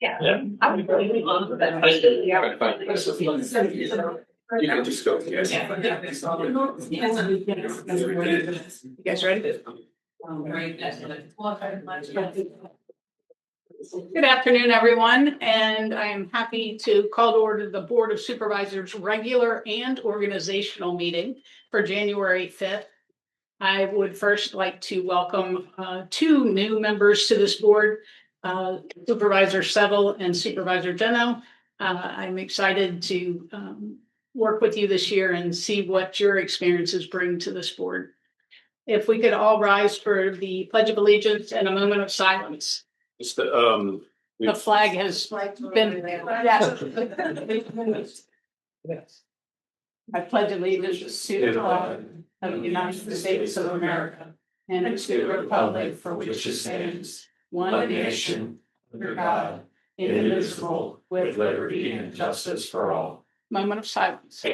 Yeah. I would really love that. Yeah. You can just go. You guys ready? Good afternoon, everyone, and I am happy to call to order the Board of Supervisors regular and organizational meeting for January 5th. I would first like to welcome two new members to this board, Supervisor Settle and Supervisor Geno. I'm excited to work with you this year and see what your experiences bring to this board. If we could all rise for the Pledge of Allegiance and a moment of silence. It's The flag has been. Yes. I pledge allegiance to the flag of the United States of America and to the republic for which it stands, one nation, under God, indivisible, with liberty and justice for all. Moment of silence.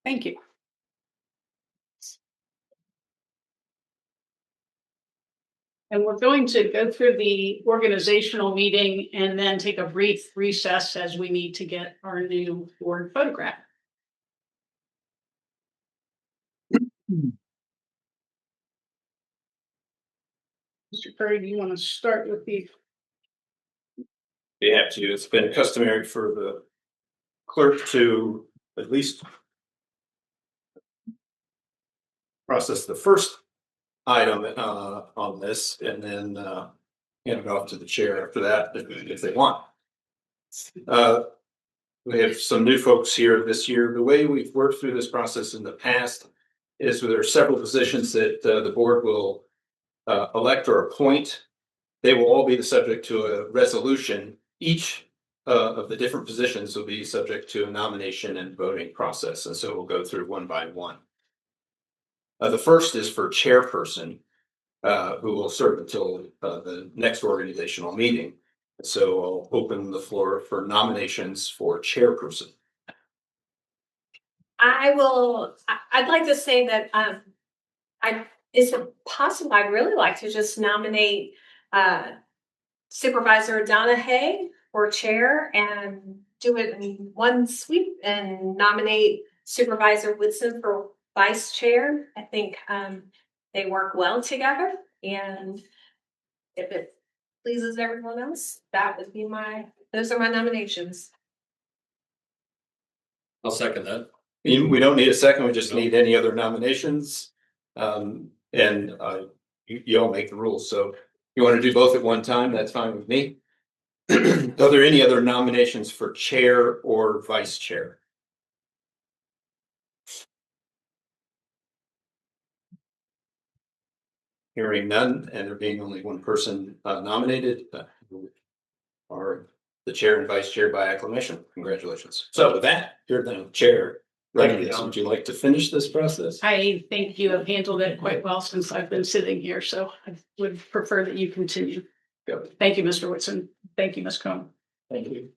Thank you. And we're going to go through the organizational meeting and then take a brief recess as we need to get our new board photograph. Mr. Curry, do you want to start with the? You have to. It's been customary for the clerk to at least process the first item on this, and then hand it off to the chair after that if they want. We have some new folks here this year. The way we've worked through this process in the past is there are several positions that the board will elect or appoint. They will all be the subject to a resolution. Each of the different positions will be subject to a nomination and voting process, and so we'll go through one by one. The first is for chairperson, who will serve until the next organizational meeting. So I'll open the floor for nominations for chairperson. I'd like to say that is it possible? I'd really like to just nominate Supervisor Donahue for chair and do it in one sweep and nominate Supervisor Woodson for vice chair. I think they work well together, and if it pleases everyone else, that would be those are my nominations. I'll second that. We don't need a second, we just need any other nominations. And you all make the rules. So if you want to do both at one time, that's fine with me. Are there any other nominations for chair or vice chair? Hearing none, and there being only one person nominated, are the chair and vice chair by acclamation. Congratulations. So with that, you're the chair. Would you like to finish this process? I think you have handled it quite well since I've been sitting here, so I would prefer that you continue. Go. Thank you, Mr. Woodson. Thank you, Ms. Cohn. Thank you.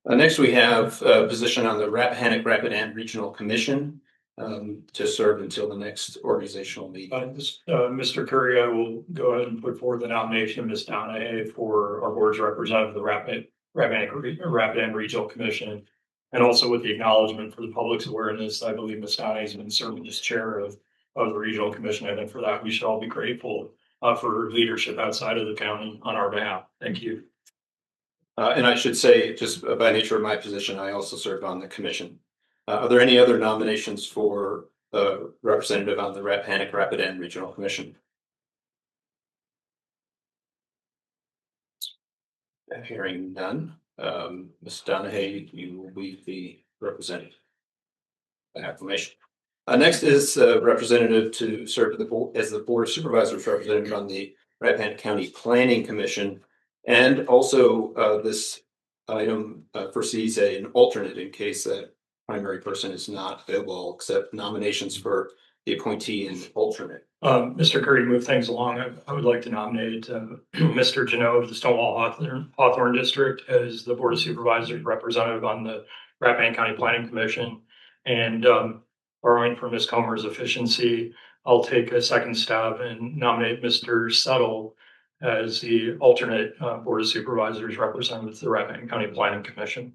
Next, we have a position on the Rappahannock Rapidan Regional Commission to serve until the next organizational meeting. Mr. Curry, I will go ahead and put forward the nomination of Ms. Donahue for our board's representative of the Rapidan Regional Commission. And also with the acknowledgement for the public's awareness, I believe Ms. Donahue has been serving as chair of the Regional Commission. And for that, we should all be grateful for her leadership outside of the county on our behalf. Thank you. And I should say, just by nature of my position, I also serve on the commission. Are there any other nominations for the representative on the Rappahannock Rapidan Regional Commission? Hearing none, Ms. Donahue, you will be the representative by acclamation. Next is representative to serve as the Board of Supervisors representative on the Rappahannock County Planning Commission. And also this item foresees an alternate in case that primary person is not available. I'll accept nominations for the appointee and alternate. Mr. Curry, to move things along, I would like to nominate Mr. Janot of the Stonewall Hawthorne District as the Board of Supervisors representative on the Rappahannock County Planning Commission. And borrowing from Ms. Comer's efficiency, I'll take a second stab and nominate Mr. Settle as the alternate Board of Supervisors representative to the Rappahannock County Planning Commission.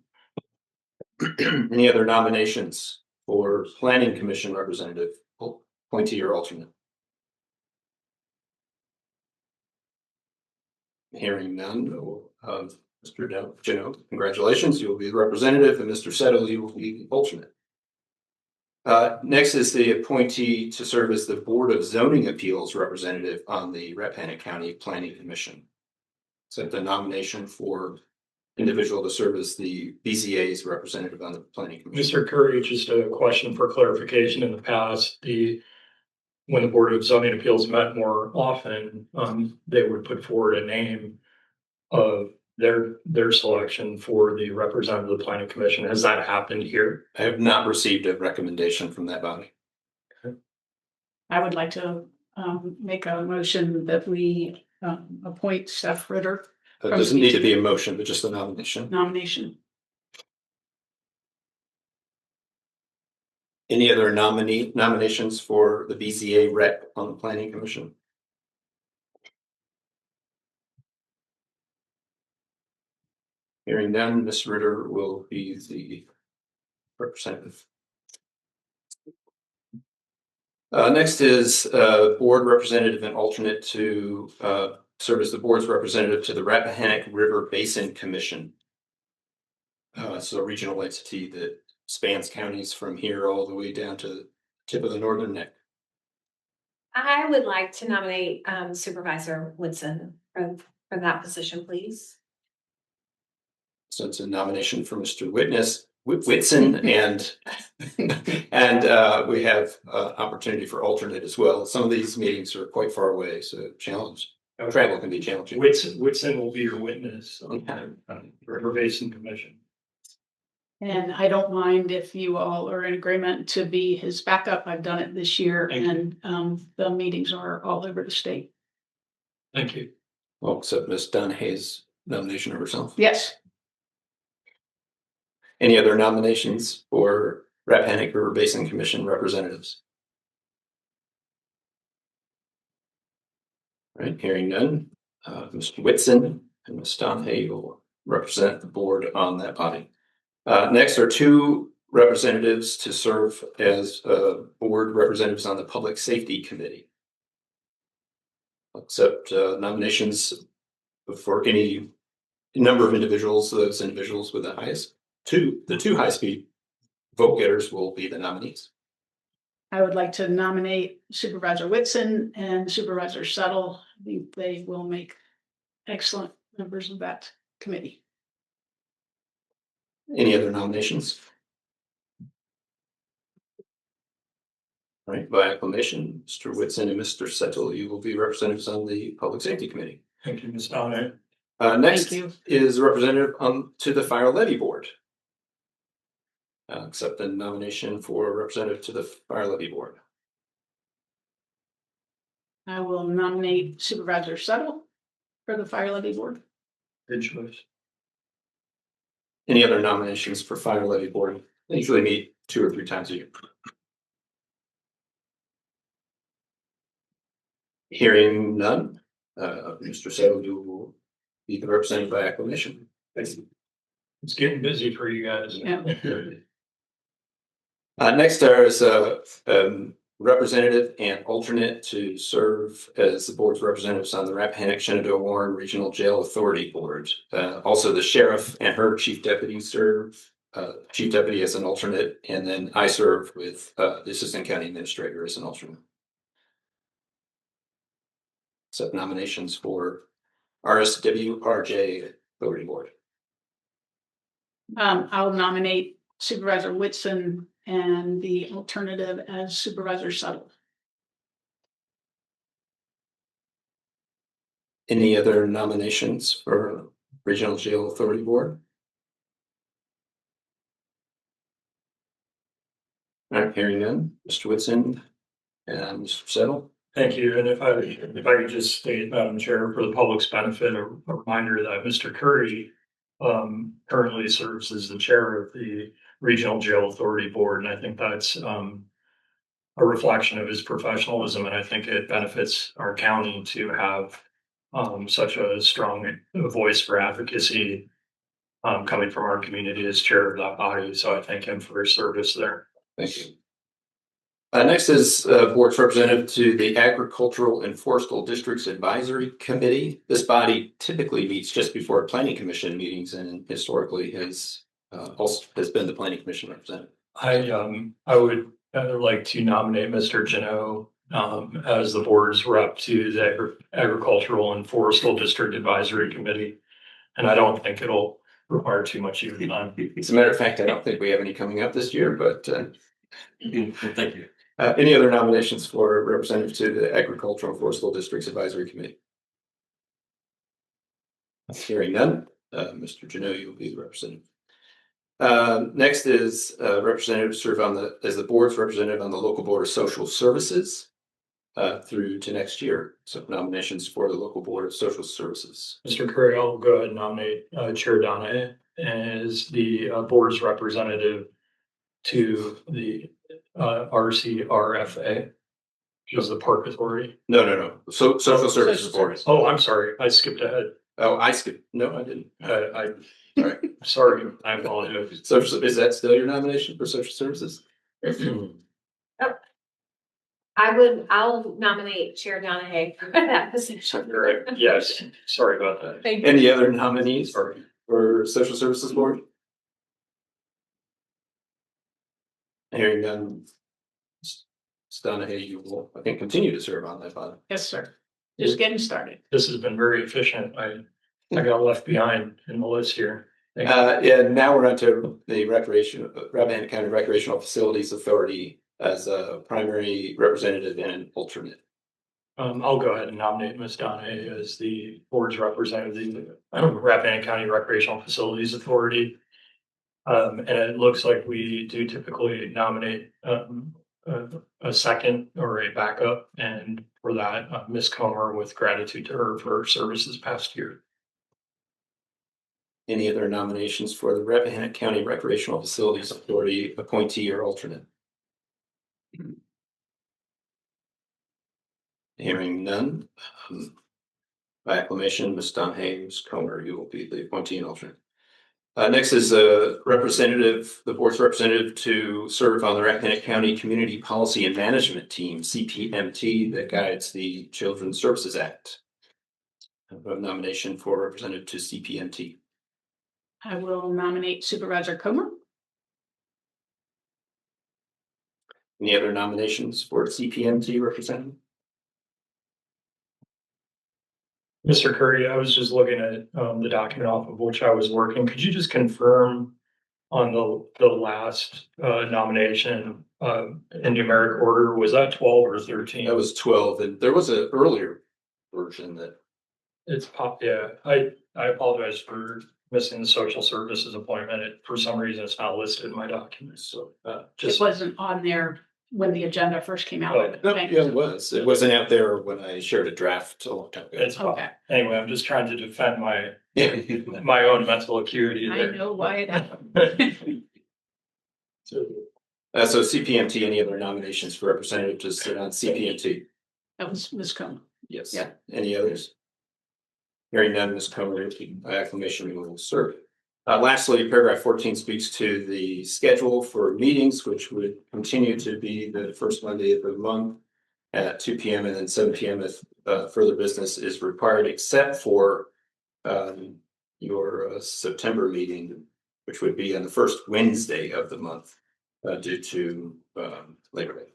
Any other nominations for Planning Commission representative, appointee or alternate? Hearing none, Mr. Janot, congratulations, you will be the representative, and Mr. Settle, you will be the alternate. Next is the appointee to serve as the Board of Zoning Appeals representative on the Rappahannock County Planning Commission. Accept the nomination for individual to serve as the BZA's representative on the Planning Commission. Mr. Curry, just a question for clarification. In the past, when the Board of Zoning Appeals met more often, they would put forward a name of their selection for the representative of the Planning Commission. Has that happened here? I have not received a recommendation from that body. I would like to make a motion that we appoint Steph Ritter. It doesn't need to be a motion, but just a nomination. Any other nominations for the BZA rep on the Planning Commission? Hearing none, Ms. Ritter will be the representative. Next is board representative and alternate to serve as the board's representative to the Rappahannock River Basin Commission. So a regional entity that spans counties from here all the way down to the tip of the northern neck. I would like to nominate Supervisor Woodson for that position, please. So it's a nomination for Mr. Whitson, and we have opportunity for alternate as well. Some of these meetings are quite far away, so travel can be challenging. Whitson will be your witness on the River Basin Commission. And I don't mind if you all are in agreement to be his backup. I've done it this year, and the meetings are all over the state. Thank you. Well, except Ms. Dunhay's nomination of herself. Yes. Any other nominations for Rappahannock River Basin Commission representatives? All right, hearing none, Mr. Whitson and Ms. Dunhay will represent the board on that body. Next are two representatives to serve as board representatives on the Public Safety Committee. Accept nominations for any number of individuals. Those individuals with the two high-speed vote getters will be the nominees. I would like to nominate Supervisor Whitson and Supervisor Settle. I think they will make excellent members of that committee. Any other nominations? All right, by acclamation, Mr. Whitson and Mr. Settle, you will be representatives on the Public Safety Committee. Thank you, Ms. Donna. Next is representative to the Fire Levy Board. Accept the nomination for representative to the Fire Levy Board. I will nominate Supervisor Settle for the Fire Levy Board. Good choice. Any other nominations for Fire Levy Board? They usually meet 2 or 3 times a year. Hearing none, Mr. Settle, you will be the representative by acclamation. It's getting busy for you guys. Yeah. Next, there is a representative and alternate to serve as the board's representatives on the Rappahannock Shenandoah Warren Regional Jail Authority Board. Also, the sheriff and her chief deputy serve. Chief deputy as an alternate, and then I serve with the assistant county administrator as an alternate. Accept nominations for RSWRJ Authority Board. I'll nominate Supervisor Whitson and the alternative as Supervisor Settle. Any other nominations for Regional Jail Authority Board? All right, hearing none, Mr. Whitson And Mr. Settle? Thank you. And if I could just state, Madam Chair, for the public's benefit, a reminder that Mr. Curry currently serves as the chair of the Regional Jail Authority Board. And I think that's a reflection of his professionalism. And I think it benefits our county to have such a strong voice for advocacy coming from our community as chair of that body. So I thank him for his service there. Thank you. Next is board's representative to the Agricultural and Forestal Districts Advisory Committee. This body typically meets just before planning commission meetings and historically has been the planning commission representative. I would like to nominate Mr. Jano as the board's rep to the Agricultural and Forestal District Advisory Committee. And I don't think it'll require too much of your time. As a matter of fact, I don't think we have any coming up this year, but Thank you. Any other nominations for representative to the Agricultural and Forestal Districts Advisory Committee? Hearing none, Mr. Jano, you'll be the representative. Next is representative to serve as the board's representative on the local board of social services through to next year. So nominations for the local board of social services. Mr. Curry, I'll go ahead and nominate Chair Donna as the board's representative to the RCRFA, which is the Park Authority. No. So social services board. Oh, I'm sorry. I skipped ahead. Oh, I skipped. No, I didn't. All right. Sorry. I apologize. Social, is that still your nomination for social services? I'll nominate Chair Donahue for that position. You're right. Yes. Sorry about that. Thank you. Any other nominees for social services board? Hearing none, Ms. Donahue, you will, I think, continue to serve on that body. Yes, sir. Just getting started. This has been very efficient. I got left behind in the list here. Thank you. Yeah, now we're on to the Rappahannock County Recreational Facilities Authority as a primary representative and an alternate. I'll go ahead and nominate Ms. Donahue as the board's representative of the Rappahannock County Recreational Facilities Authority. And it looks like we do typically nominate a second or a backup. And for that, Ms. Comer, with gratitude to her for her service this past year. Any other nominations for the Rappahannock County Recreational Facilities Authority appointee or alternate? Hearing none. By acclamation, Ms. Donahue, Ms. Comer, you will be the appointee and alternate. Next is a representative, the board's representative to serve on the Rappahannock County Community Policy and Management Team, CPMT, that guides the Children's Services Act. A nomination for representative to CPMT. I will nominate Supervisor Comer. Any other nominations for CPMT representative? Mr. Curry, I was just looking at the document off of which I was working. Could you just confirm on the last nomination in numeric order, was that 12 or 13? That was 12, and there was an earlier version that It's yeah. I apologize for missing the social services appointment. For some reason, it's not listed in my documents. So It wasn't on there when the agenda first came out. Oh, no, Thank yeah, you. it was. It wasn't out there when I shared a draft a long time ago. it's Okay. anyway. I'm just trying to defend my Yeah. my own mental acuity I there. know why it happened. So CPMT, any other nominations for representative to sit on CPMT? That was Ms. Comer. Yes. Yeah. Any others? Hearing none, Ms. Comer, by acclamation, we will serve. Lastly, paragraph 14 speaks to the schedule for meetings, which would continue to be the first Monday of the month at 2 p.m. and then 7 p.m. if further business is required, except for your September meeting, which would be on the first Wednesday of the month due to Labor Day.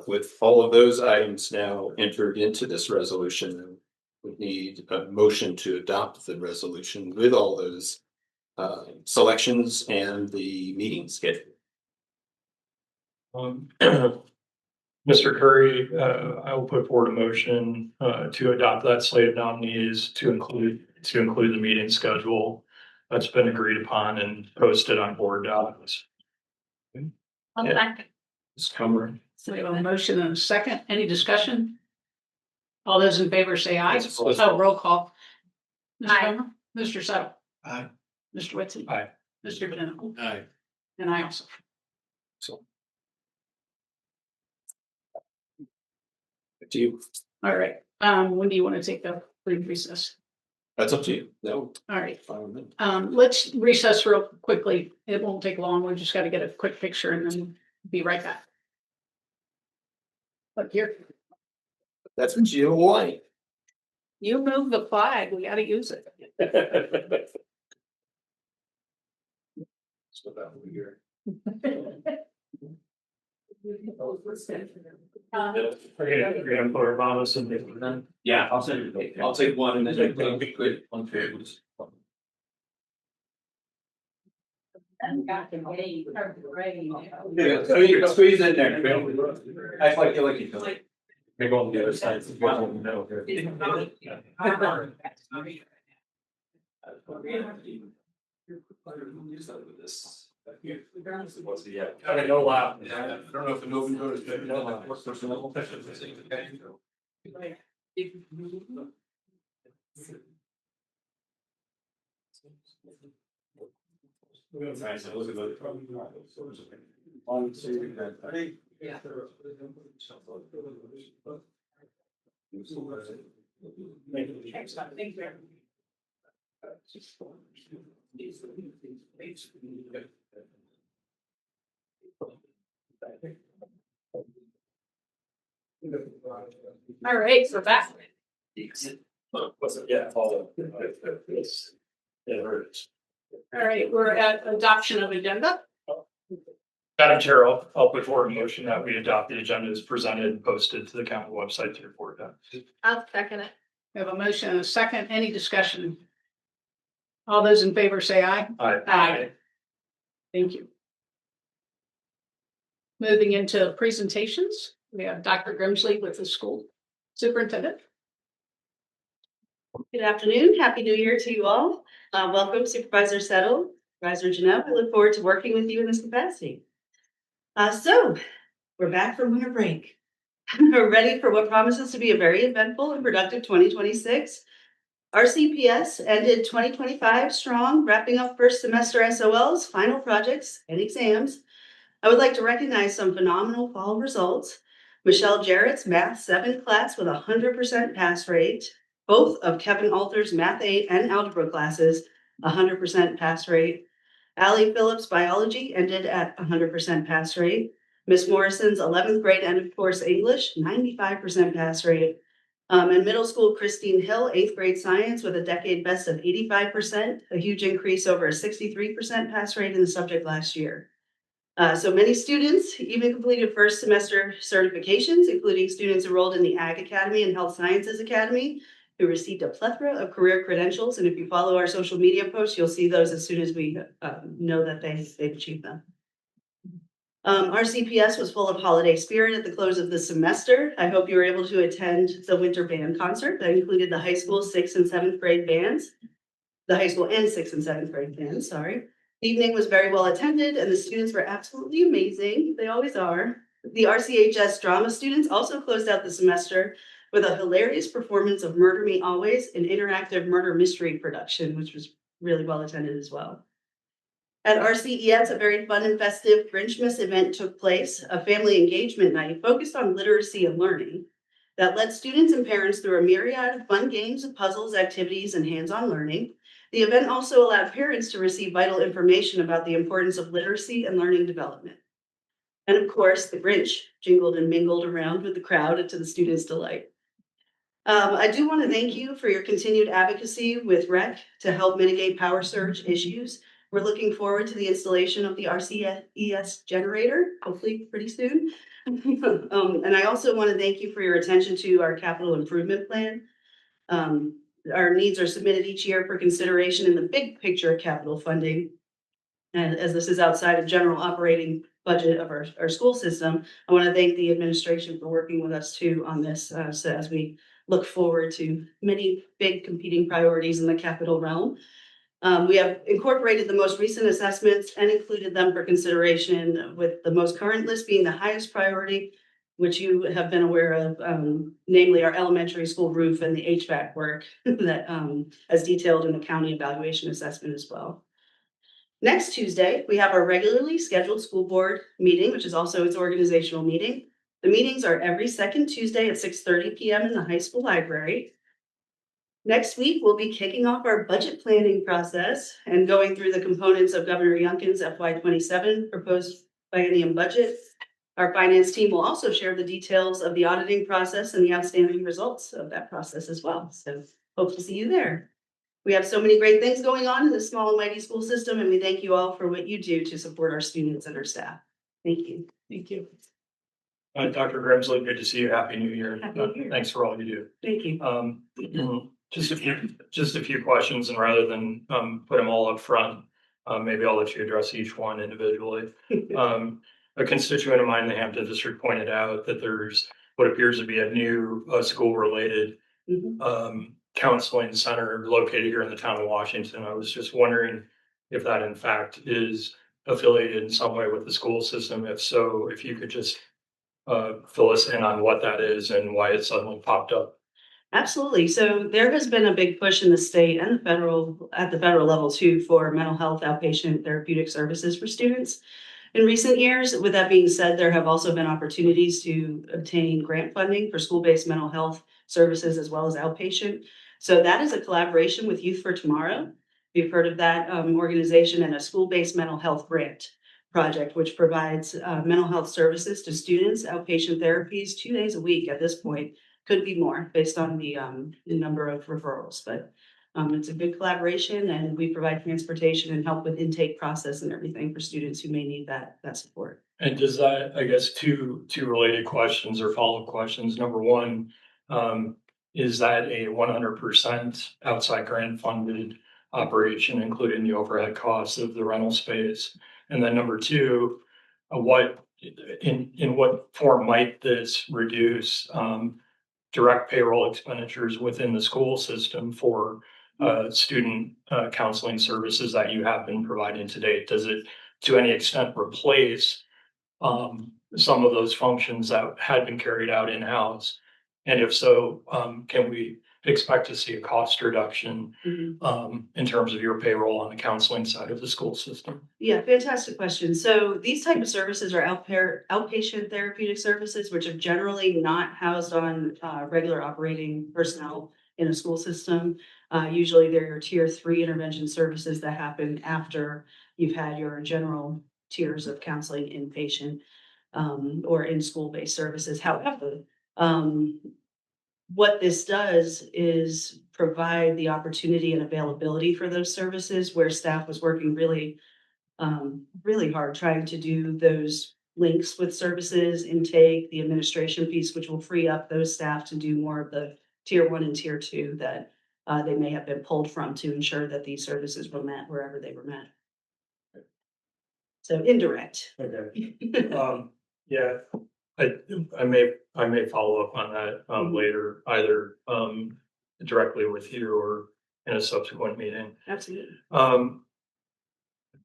With all of those items now entered into this resolution, we need a motion to adopt the resolution with all those selections and the meeting schedule. Mr. Curry, I will put forward a motion to adopt that slate of nominees to include the meeting schedule that's been agreed upon and posted on board docs. I'll Yeah. second. Ms. Comer. So we have a motion and a second. Any discussion? All those in favor say aye. Yes, please. Oh, roll call. Ms. Aye. Comer? Mr. Settle? Aye. Mr. Whitson? Aye. Mr. Vanilla? Aye. And I also. So. To you. All right. When do you want to take the brief recess? That's up to you. No. All right. Fine with me. Let's recess real quickly. It won't take long. We just got to get a quick picture and then be right back. Look here, That's what you want. you move the flag. We got to use it. So that will be here. We're gonna put Obama's in there then. Yeah, I'll send you. I'll take one and then it'll be good. One for you. Yeah, so you can squeeze in there. Act like you feel like. Maybe on the other side. So you guys won't know. I mean, no laugh. I don't know if the moving vote is good. All right, so back. Yeah. All right, we're at adoption of agenda. Madam Chair, I'll put forward a motion that we adopt the agenda as presented and posted to the county website to report that. I'll second it. We have a motion and a second. Any discussion? All those in favor say aye. Aye. Thank you. Moving into presentations, we have Dr. Grimsley with the school superintendent. Good afternoon. Happy New Year to you all. Welcome Supervisor Settle, Supervisor Janelle. I look forward to working with you in this capacity. So we're back from winter break. We're ready for what promises to be a very eventful and productive 2026. Our CPS ended 2025 strong, wrapping up first semester SOLs, final projects, and exams. I would like to recognize some phenomenal fall results. Michelle Jarrett's Math 7 class with 100% pass rate. Both of Kevin Alter's Math 8 and Algebra classes, 100% pass rate. Allie Phillips' Biology ended at 100% pass rate. Miss Morrison's 11th grade end of course English, 95% pass rate. And middle school Christine Hill, 8th grade Science with a decade best of 85%, a huge increase over a 63% pass rate in the subject last year. So many students even completed first semester certifications, including students enrolled in the Ag Academy and Health Sciences Academy, who received a plethora of career credentials. And if you follow our social media posts, you'll see those as soon as we know that they've achieved them. Our CPS was full of holiday spirit at the close of the semester. I hope you were able to attend the winter band concert that included the high school 6th and 7th grade bands. The high school and 6th and 7th grade bands, sorry. The evening was very well attended and the students were absolutely amazing. They always are. The RCHS drama students also closed out the semester with a hilarious performance of Murder Me Always, an interactive murder mystery production, which was really well attended as well. At RCES, a very fun and festive Grinchmas event took place, a family engagement night focused on literacy and learning that led students and parents through a myriad of fun games, puzzles, activities, and hands-on learning. The event also allowed parents to receive vital information about the importance of literacy and learning development. And of course, the Grinch jingled and mingled around with the crowd and to the students' delight. I do want to thank you for your continued advocacy with REC to help mitigate power surge issues. We're looking forward to the installation of the RCES generator, hopefully pretty soon. And I also want to thank you for your attention to our capital improvement plan. Our needs are submitted each year for consideration in the big picture of capital funding. And as this is outside of general operating budget of our school system, I want to thank the administration for working with us too on this. So as we look forward to many big competing priorities in the capital realm. We have incorporated the most recent assessments and included them for consideration, with the most current list being the highest priority, which you have been aware of, namely our elementary school roof and the HVAC work that, as detailed in the county evaluation assessment as well. Next Tuesday, we have our regularly scheduled school board meeting, which is also its organizational meeting. The meetings are every second Tuesday at 6:30 p.m. in the high school library. Next week, we'll be kicking off our budget planning process and going through the components of Governor Youngkin's FY27 proposed biennium budget. Our finance team will also share the details of the auditing process and the outstanding results of that process as well. So hope to see you there. We have so many great things going on in this small and mighty school system, and we thank you all for what you do to support our students and our staff. Thank you. Thank you. Dr. Grimsley, good to see you. Happy New Year. Happy New Year. Thanks for all you do. Thank you. Just a few questions, and rather than put them all up front, maybe I'll let you address each one individually. A constituent of mine in the Hampton District pointed out that there's what appears to be a new school-related counseling center located here in the town of Washington. I was just wondering if that in fact is affiliated in some way with the school system. If so, if you could just fill us in on what that is and why it suddenly popped up. Absolutely. So there has been a big push in the state and at the federal level too, for mental health outpatient therapeutic services for students in recent years. With that being said, there have also been opportunities to obtain grant funding for school-based mental health services as well as outpatient. So that is a collaboration with Youth for Tomorrow. You've heard of that organization, and a school-based mental health grant project, which provides mental health services to students, outpatient therapies 2 days a week at this point. Could be more based on the number of referrals, but it's a good collaboration, and we provide transportation and help with intake process and everything for students who may need that support. And does that, I guess, two related questions or follow-up questions. Number one, is that a 100% outside grant funded operation, including the overhead costs of the rental space? And then number two, what in what form might this reduce direct payroll expenditures within the school system for student counseling services that you have been providing to date? Does it to any extent replace some of those functions that had been carried out in-house? And if so, can we expect to see a cost reduction in terms of your payroll on the counseling side of the school system? Yeah, fantastic question. So these type of services are outpatient therapeutic services, which are generally not housed on regular operating personnel in a school system. Usually they're your tier 3 intervention services that happen after you've had your general tiers of counseling inpatient or in school-based services. However, what this does is provide the opportunity and availability for those services where staff was working really hard trying to do those links with services, intake, the administration piece, which will free up those staff to do more of the tier 1 and tier 2 that they may have been pulled from to ensure that these services were met wherever they were met. So indirect. Okay. Yeah, I may follow up on that later, either directly with you or in a subsequent meeting. Absolutely.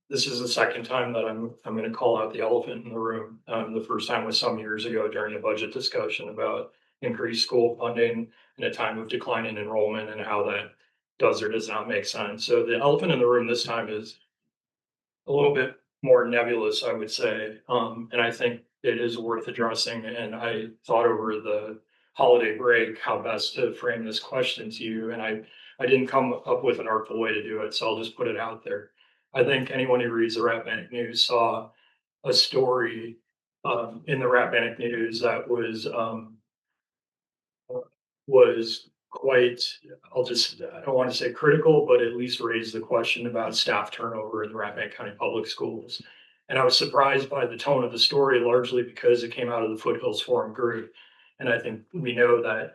This is the second time that I'm going to call out the elephant in the room. The first time was some years ago during a budget discussion about increased school funding in a time of declining enrollment and how that does or does not make sense. So the elephant in the room this time is a little bit more nebulous, I would say, and I think it is worth addressing. And I thought over the holiday break how best to frame this question to you, and I didn't come up with an artful way to do it, so I'll just put it out there. I think anyone who reads the Rappahannock News saw a story in the Rappahannock News that was quite, I don't want to say critical, but at least raised the question about staff turnover in the Rappahannock County Public Schools. And I was surprised by the tone of the story, largely because it came out of the Foothills Forum group. And I think we know that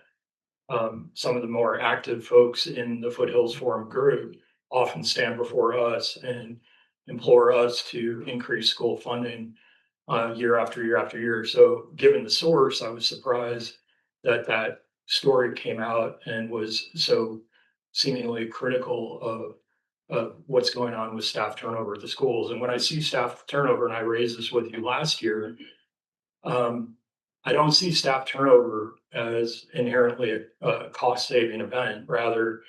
some of the more active folks in the Foothills Forum group often stand before us and implore us to increase school funding year after year after year. So given the source, I was surprised that that story came out and was so seemingly critical of what's going on with staff turnover at the schools. And when I see staff turnover, and I raised this with you last year, I don't see staff turnover as inherently a cost saving event. Rather,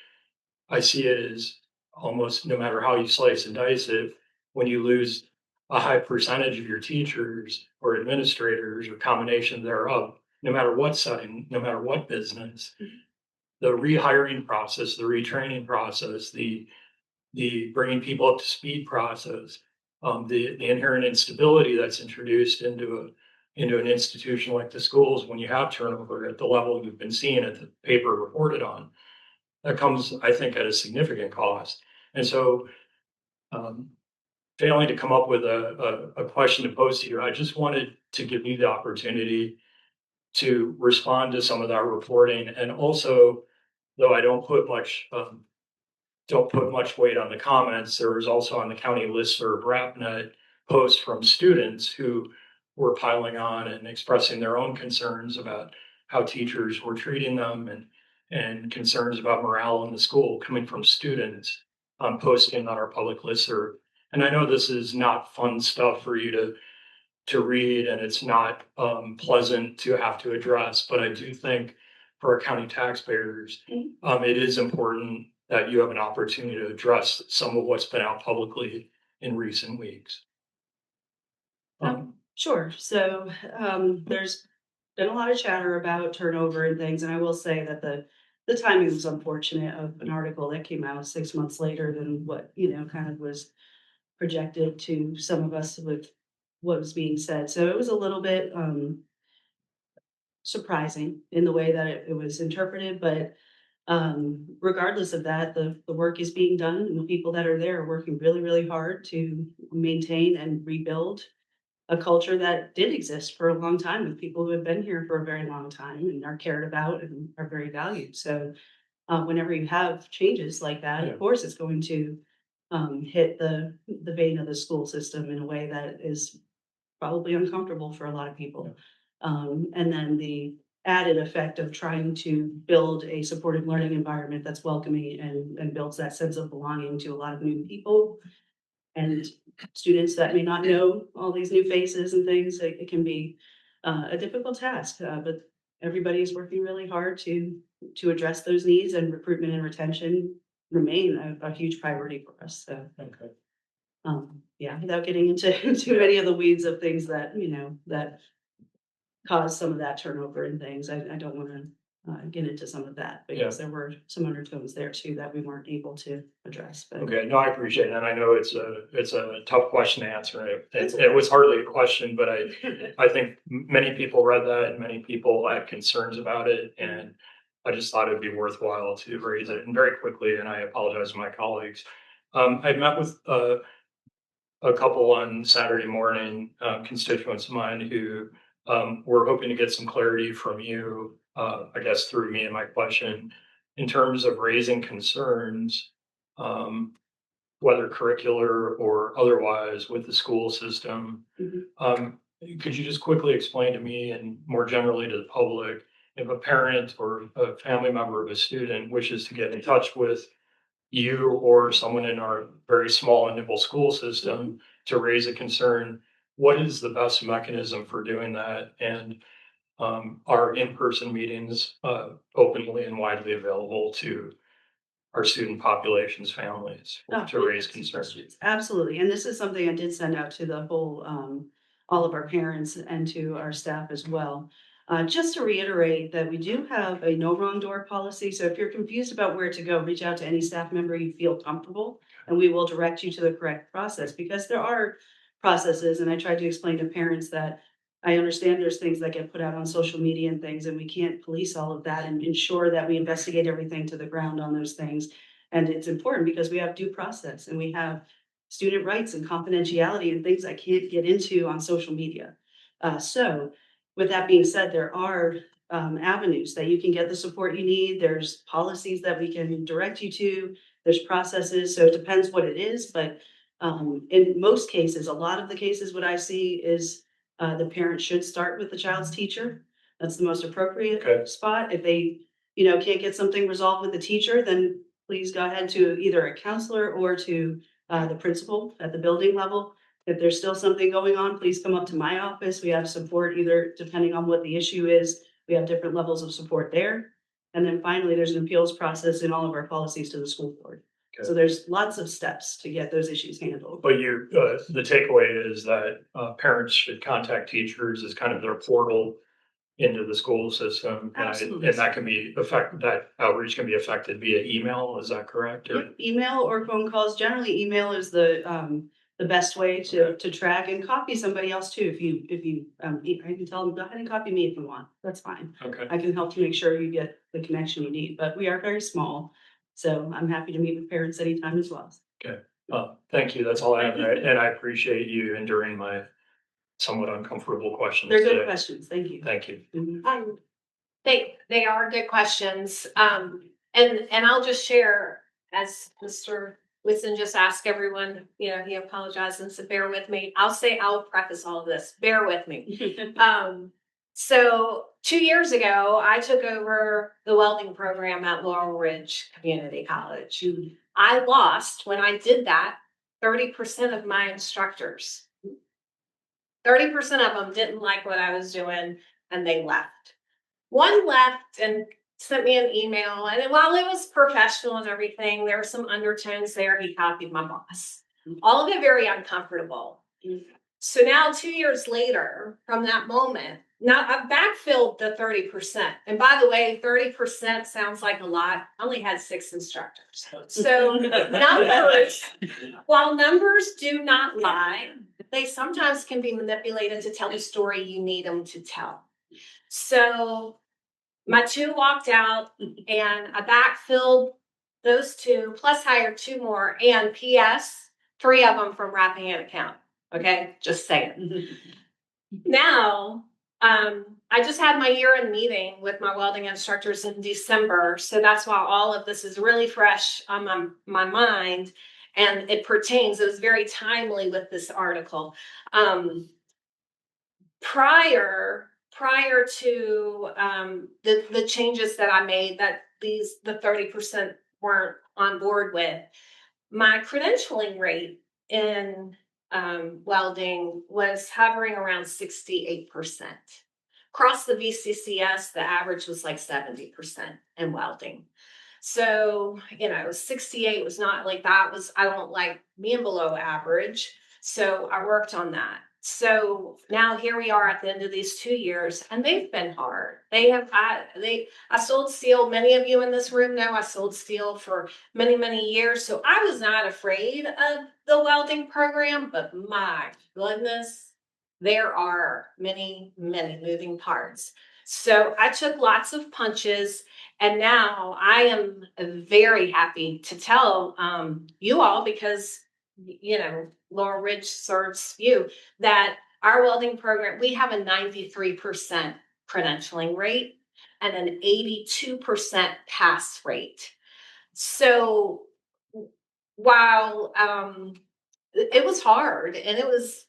I see it as almost, no matter how you slice and dice it, when you lose a high percentage of your teachers or administrators or combination thereof, no matter what setting, no matter what business, the rehiring process, the retraining process, the bringing people up to speed process, the inherent instability that's introduced into an institution like the schools when you have turnover at the level you've been seeing at the paper reported on, that comes, I think, at a significant cost. And so, failing to come up with a question to pose to you, I just wanted to give you the opportunity to respond to some of that reporting, and also, though I don't put much weight on the comments. There was also on the county listserv RapNet posts from students who were piling on and expressing their own concerns about how teachers were treating them, and concerns about morale in the school coming from students posting on our public listserv. And I know this is not fun stuff for you to read, and it's not pleasant to have to address, but I do think for our county taxpayers, it is important that you have an opportunity to address some of what's been out publicly in recent weeks. Sure. So there's been a lot of chatter about turnover and things, and I will say that the timing was unfortunate of an article that came out 6 months later than what kind of was projected to some of us with what was being said. So it was a little bit surprising in the way that it was interpreted, but regardless of that, the work is being done, and the people that are there are working really, really hard to maintain and rebuild a culture that did exist for a long time with people who have been here for a very long time and are cared about and are very valued. So whenever you have changes like that, Yeah. of course, it's going to hit the vein of the school system in a way that is probably uncomfortable for a lot of people. And then the added effect of trying to build a supportive learning environment that's welcoming and builds that sense of belonging to a lot of new people and students that may not know all these new faces and things. It can be a difficult task, but everybody is working really hard to address those needs, and recruitment and retention remain a huge priority for us. So Okay. yeah, without getting into too many of the weeds of things that that cause some of that turnover and things, I don't want to get into some of that, because there were some undertones there too that we weren't able to address. But Okay, no, I appreciate it, and I know it's a tough question to answer. It was hardly a question, but I think many people read that, and many people had concerns about it, and I just thought it'd be worthwhile to raise it, and very quickly. And I apologize to my colleagues. I met with a couple on Saturday morning, constituents of mine who were hoping to get some clarity from you, I guess through me and my question, in terms of raising concerns, whether curricular or otherwise, with the school system. Could you just quickly explain to me, and more generally to the public, if a parent or a family member of a student wishes to get in touch with you or someone in our very small and nimble school system to raise a concern, what is the best mechanism for doing that? And are in-person meetings openly and widely available to our student population's families to raise concerns? Absolutely. And this is something I did send out to the whole, all of our parents and to our staff as well. Just to reiterate that we do have a no wrong door policy. So if you're confused about where to go, reach out to any staff member you feel comfortable, and we will direct you to the correct process, because there are processes. And I tried to explain to parents that I understand there's things that get put out on social media and things, and we can't police all of that and ensure that we investigate everything to the ground on those things. And it's important because we have due process, and we have student rights and confidentiality and things I can't get into on social media. So with that being said, there are avenues that you can get the support you need. There's policies that we can direct you to. There's processes. So it depends what it is. But in most cases, a lot of the cases, what I see is the parent should start with the child's teacher. That's the most appropriate spot. If they, can't get something resolved with the teacher, then please go ahead to either a counselor or to the principal at the building level. If there's still something going on, please come up to my office. We have support either depending on what the issue is. We have different levels of support there. And then finally, there's an appeals process in all of our policies to the school board. Okay. So there's lots of steps to get those issues handled. But the takeaway is that parents should contact teachers as kind of their portal into the school system. Absolutely. And that can be that outreach can be affected via email. Is that correct? Or- Yep, email or phone calls. Generally, email is the best way to track, and copy somebody else too. If you I can tell them, go ahead and copy me if you want. That's fine. Okay. I can help to make sure you get the connection you need. But we are very small, so I'm happy to meet with parents anytime as well. Thank you. That's all I have. And I appreciate you enduring my somewhat uncomfortable questions. They're good today. questions. Thank you. Thank you. Mhm. They are good questions. And I'll just share, as Mr. Whitson just asked everyone, he apologized and said, bear with me. I'll preface all of this. Bear with me. So 2 years ago, I took over the welding program at Laurel Ridge Community College. I lost, when I did that, 30% of my instructors. 30% of them didn't like what I was doing and they left. One left and sent me an email, and while it was professional and everything, there were some undertones there. He copied my boss. All of it very uncomfortable. So now 2 years later, from that moment, now I've backfilled the 30%. And by the way, 30% sounds like a lot. I only had 6 instructors. So numbers, while numbers do not lie, they sometimes can be manipulated to tell the story you need them to tell. So my 2 walked out, and I backfilled those 2, plus hired 2 more, and PS, 3 of them from Rappahannock County. Okay, just saying. Now, I just had my year-end meeting with my welding instructors in December, so that's why all of this is really fresh on my mind, and it was very timely with this article. Prior to the changes that I made, that the 30% weren't on board with, my credentialing rate in welding was hovering around 68%. Across the VCCS, the average was like 70% in welding. So, 68 was not like that. I don't like being below average. So I worked on that. So now here we are at the end of these 2 years, and they've been hard. I sold steel. Many of you in this room know I sold steel for many, many years. So I was not afraid of the welding program, but my goodness, there are many, many moving parts. So I took lots of punches, and now I am very happy to tell you all, because Laurel Ridge serves you, that our welding program, we have a 93% credentialing rate and an 82% pass rate. So while it was hard and it was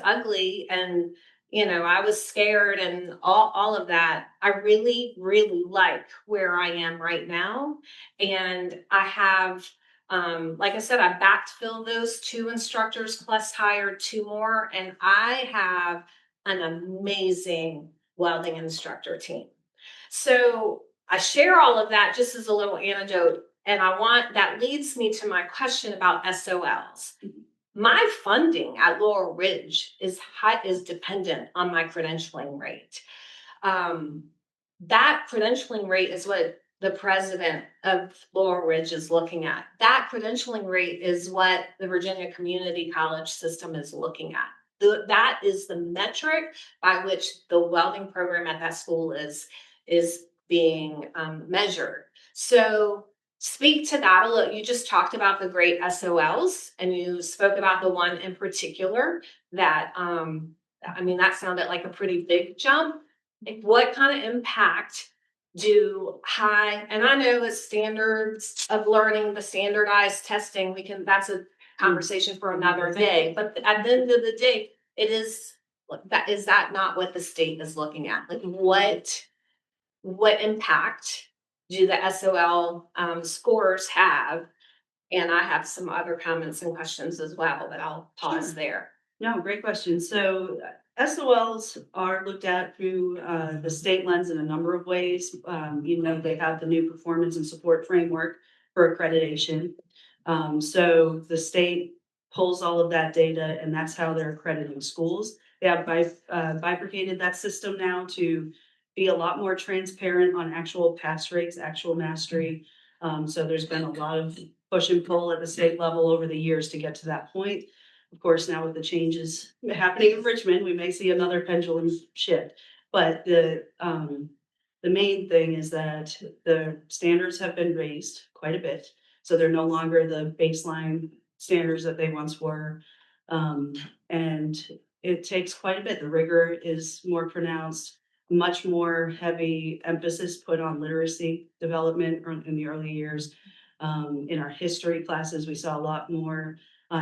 ugly, and I was scared and all of that, I really, really like where I am right now. And I have, like I said, I backfilled those 2 instructors plus hired 2 more, and I have an amazing welding instructor team. So I share all of that just as a little anecdote, and that leads me to my question about SOLs. My funding at Laurel Ridge is dependent on my credentialing rate. That credentialing rate is what the president of Laurel Ridge is looking at. That credentialing rate is what the Virginia Community College system is looking at. That is the metric by which the welding program at that school is being measured. So speak to that a little. You just talked about the great SOLs, and you spoke about the one in particular that, that sounded like a pretty big jump. What kind of impact and I know the standards of learning, the standardized testing, that's a conversation for another day, but at the end of the day, is that not what the state is looking at? Like what impact do the SOL scores have? And I have some other comments and questions as well, but I'll pause Sure. there. No, great question. So SOLs are looked at through the state lens in a number of ways. They have the new performance and support framework for accreditation. So the state pulls all of that data, and that's how they're accrediting schools. They have bifurcated that system now to be a lot more transparent on actual pass rates, actual mastery. So there's been a lot of push and pull at the state level over the years to get to that point. Of course, now with the changes happening in Richmond, we may see another pendulum shift. But the main thing is that the standards have been raised quite a bit. So they're no longer the baseline standards that they once were. And it takes quite a bit. The rigor is more pronounced, much more heavy emphasis put on literacy development in the early years. In our history classes, we saw a lot more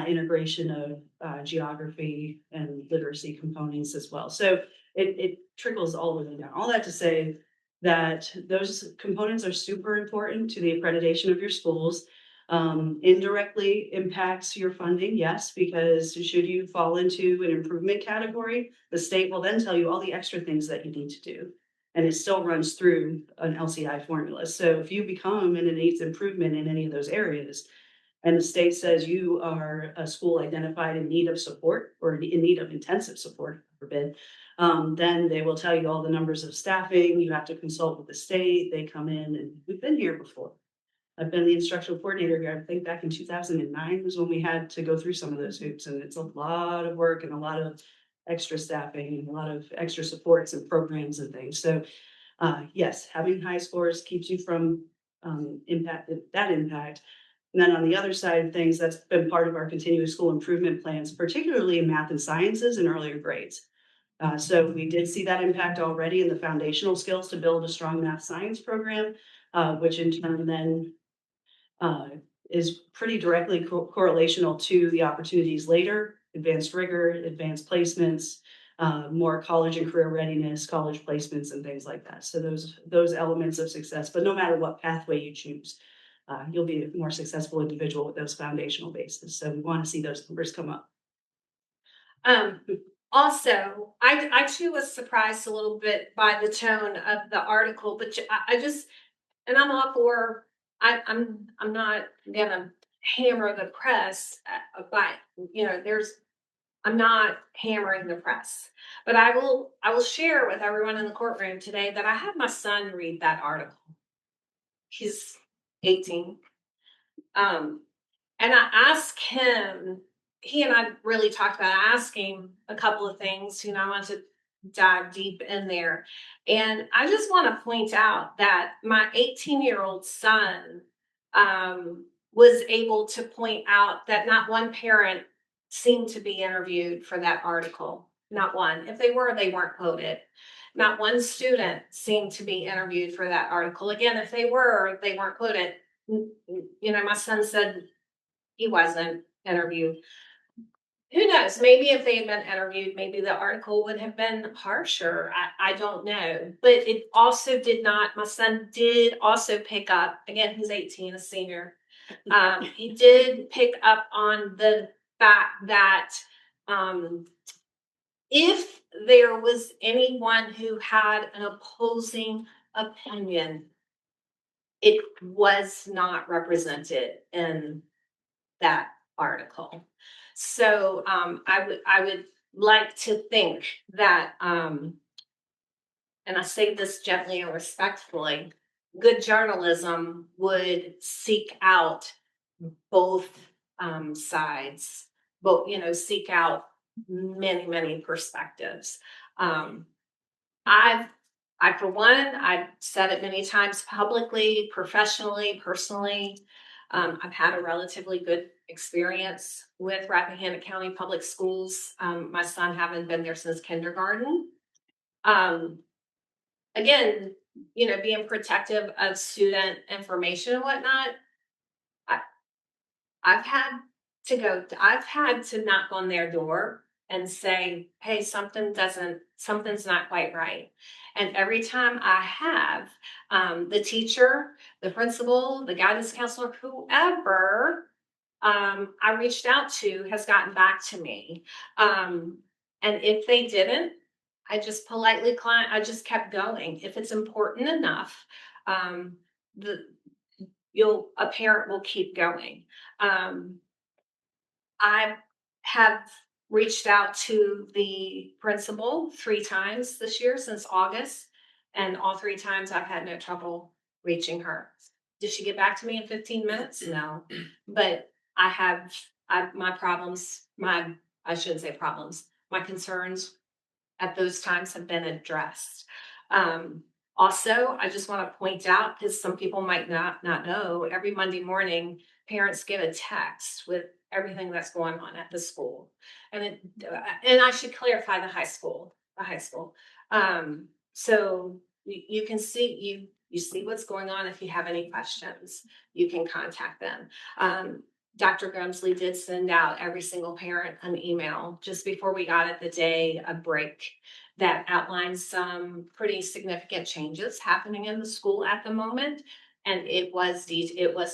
integration of geography and literacy components as well. So it trickles all the way down. All that to say that those components are super important to the accreditation of your schools. Indirectly impacts your funding, yes, because should you fall into an improvement category, the state will then tell you all the extra things that you need to do. And it still runs through an LCI formula. So if you become an needs improvement in any of those areas, and the state says you are a school identified in need of support or in need of intensive support, forbid, then they will tell you all the numbers of staffing. You have to consult with the state. They come in, and we've been here before. I've been the instructional coordinator here. I think back in 2009 was when we had to go through some of those hoops, and it's a lot of work and a lot of extra staffing and a lot of extra supports and programs and things. So yes, having high scores keeps you from impact. And then on the other side of things, that's been part of our continuous school improvement plans, particularly in math and sciences and earlier grades. So we did see that impact already in the foundational skills to build a strong math science program, which in turn then is pretty directly correlational to the opportunities later, advanced rigor, advanced placements, more college and career readiness, college placements, and things like that. So those elements of success, but no matter what pathway you choose, you'll be a more successful individual with those foundational bases. So we want to see those numbers come up. Also, I too was surprised a little bit by the tone of the article, but I just, and I'm all for, I'm not gonna hammer the press, but I'm not hammering the press, but I will share with everyone in the courtroom today that I had my son read that article. He's 18. And I asked him, he and I really talked about asking a couple of things, I want to dive deep in there. And I just want to point out that my 18-year-old son was able to point out that not one parent seemed to be interviewed for that article. Not one. If they were, they weren't quoted. Not one student seemed to be interviewed for that article. Again, if they were, they weren't quoted. My son said he wasn't interviewed. Who knows? Maybe if they had been interviewed, maybe the article would have been harsher. I don't know. But it also did not, my son did also pick up, again, he's 18, a senior. He did pick up on the fact that if there was anyone who had an opposing opinion, it was not represented in that article. So I would like to think that, and I say this gently and respectfully, good journalism would seek out both sides, seek out many perspectives. I've said it many times publicly, professionally, personally. I've had a relatively good experience with Rappahannock County Public Schools. My son having been there since kindergarten. Again, being protective of student information and whatnot. I've had to knock on their door and say, hey, something doesn't something's not quite right. And every time I have, the teacher, the principal, the guidance counselor, whoever I reached out to has gotten back to me. And if they didn't, I just politely I just kept going. If it's important enough, um, the a parent will keep going. Um, I have reached out to the principal 3 times this year since August, and all 3 times I've had no trouble reaching her. Did she get back to me in 15 minutes? No, but my problems, I shouldn't say problems, my concerns at those times have been addressed. Also, I just want to point out, because some people might not know, every Monday morning, parents get a text with everything that's going on at the school. And I should clarify the high school. So you can see you see what's going on. If you have any questions, you can contact them. Dr. Gumsley did send out every single parent an email just before we got it the day a break that outlines some pretty significant changes happening in the school at the moment. And it was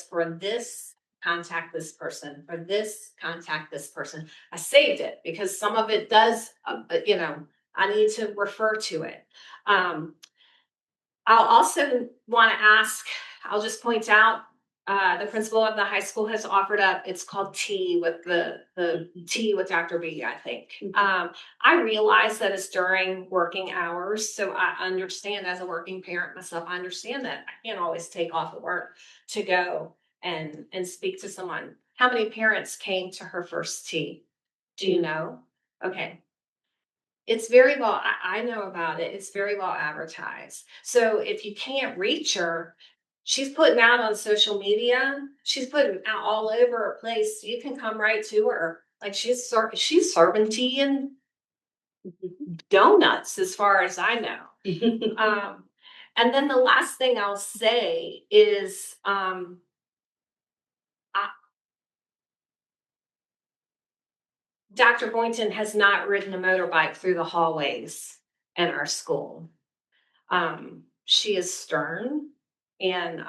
for this, contact this person, for this, contact this person. I saved it because some of it does, I need to refer to it. I'll also want to ask, I'll just point out, the principal of the high school has offered up, it's called Tea with the Tea with Dr. B, I think. I realize that it's during working hours, so I understand as a working parent myself, I understand that I can't always take off of work to go and speak to someone. How many parents came to her first tea? Do you know? Okay. It's very well, I know about it. It's very well advertised. So if you can't reach her, she's putting out on social media. She's putting out all over her place. You can come right to her. Like she's serving tea and donuts, as far as I know. And then the last thing I'll say is, Dr. Boynton has not ridden a motorbike through the hallways in our school. She is stern, and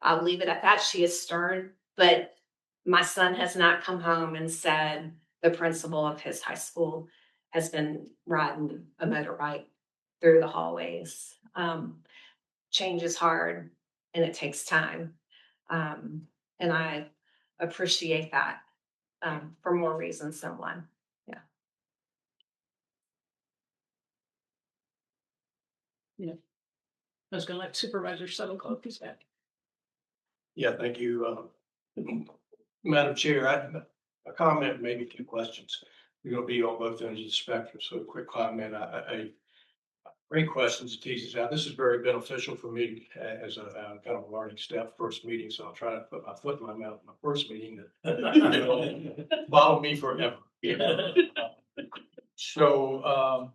I'll leave it at that. She is stern, but my son has not come home and said the principal of his high school has been riding a motorbike through the hallways. Change is hard and it takes time. And I appreciate that for more reasons than one. Yeah. Yeah. I was gonna let Supervisor Settle call if he's back. Yeah, thank you, Madam Chair. I have a comment, maybe 2 questions. We're gonna be on both ends of the spectrum, so a quick comment. I great questions to tease us out. This is very beneficial for me as a kind of a learning step, first meeting, so I'll try to put my foot in my mouth in my first meeting that follow me forever. So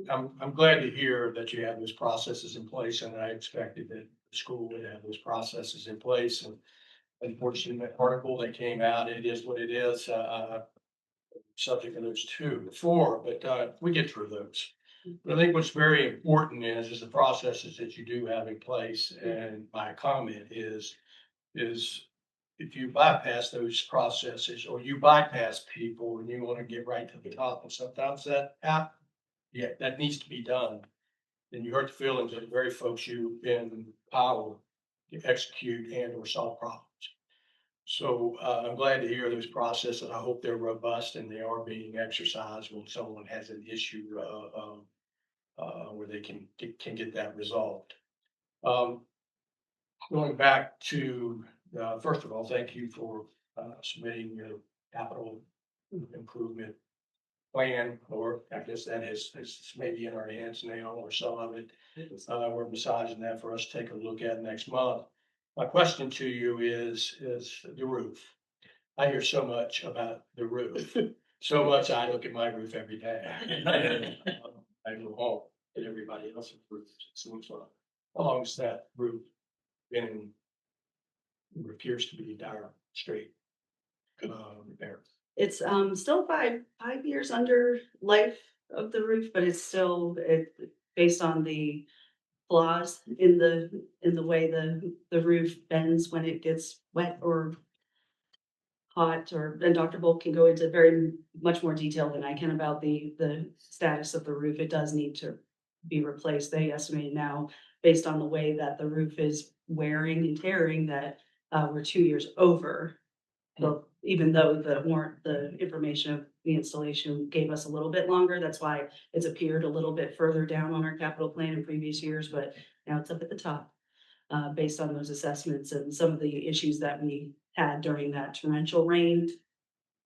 I'm glad to hear that you have those processes in place, and I expected that the school would have those processes in place. And unfortunately, that article that came out, it is what it is. Subject of those 2 before, but we get through those. But I think what's very important is the processes that you do have in place. And my comment is if you bypass those processes or you bypass people and you want to get right to the top, and sometimes that needs to be done. Then you hurt the feelings of the very folks you've been power to execute and or solve problems. So I'm glad to hear those processes. I hope they're robust and they are being exercised when someone has an issue where they can get that resolved. Going back to, first of all, thank you for submitting your capital improvement plan, or I guess that is maybe in our hands now, or some of it. We're massaging that for us to take a look at next month. My question to you is the roof. I hear so much about the roof, so much I look at my roof every day. I go home at everybody else's roof. It seems like, how long has that roof been in what appears to be dire straight repair? It's still five years under life of the roof, but it's still based on the flaws in the way the roof bends when it gets wet or hot, or and Dr. Bolt can go into very much more detail than I can about the status of the roof. It does need to be replaced. They estimate now, based on the way that the roof is wearing and tearing, that we're 2 years over. So even though the information of the installation gave us a little bit longer, that's why it's appeared a little bit further down on our capital plan in previous years, but now it's up at the top. Based on those assessments and some of the issues that we had during that torrential rain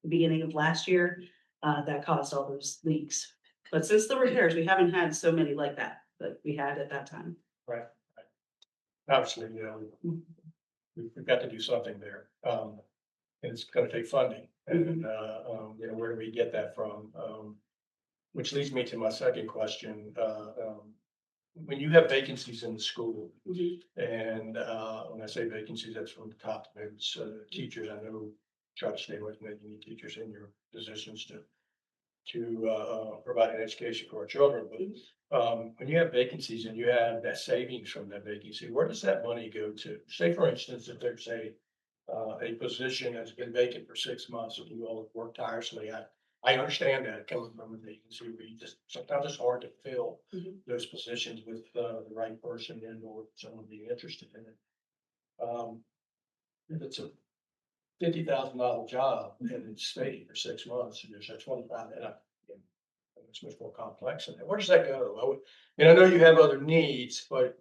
beginning of last year, that caused all those leaks. But since the repairs, we haven't had so many like that we had at that time. Right. Obviously, we've got to do something there. And it's gonna take funding, and, where do we get that from? Which leads me to my second question. When you have vacancies in the school, and, when I say vacancies, that's from the top to maybe it's, teachers. I know, try to stay away from that. You need teachers in your positions to provide an education for our children. But when you have vacancies and you have that savings from that vacancy, where does that money go to? Say, for instance, if there's a position that's been vacant for 6 months, and you all have worked tirelessly. I understand that coming from a vacancy, where you just sometimes it's hard to fill those positions with the right person and or someone being interested in it. If it's a $50,000 job and it's stayed for 6 months, and there's a 25, it's much more complex than that. Where does that go? And I know you have other needs, but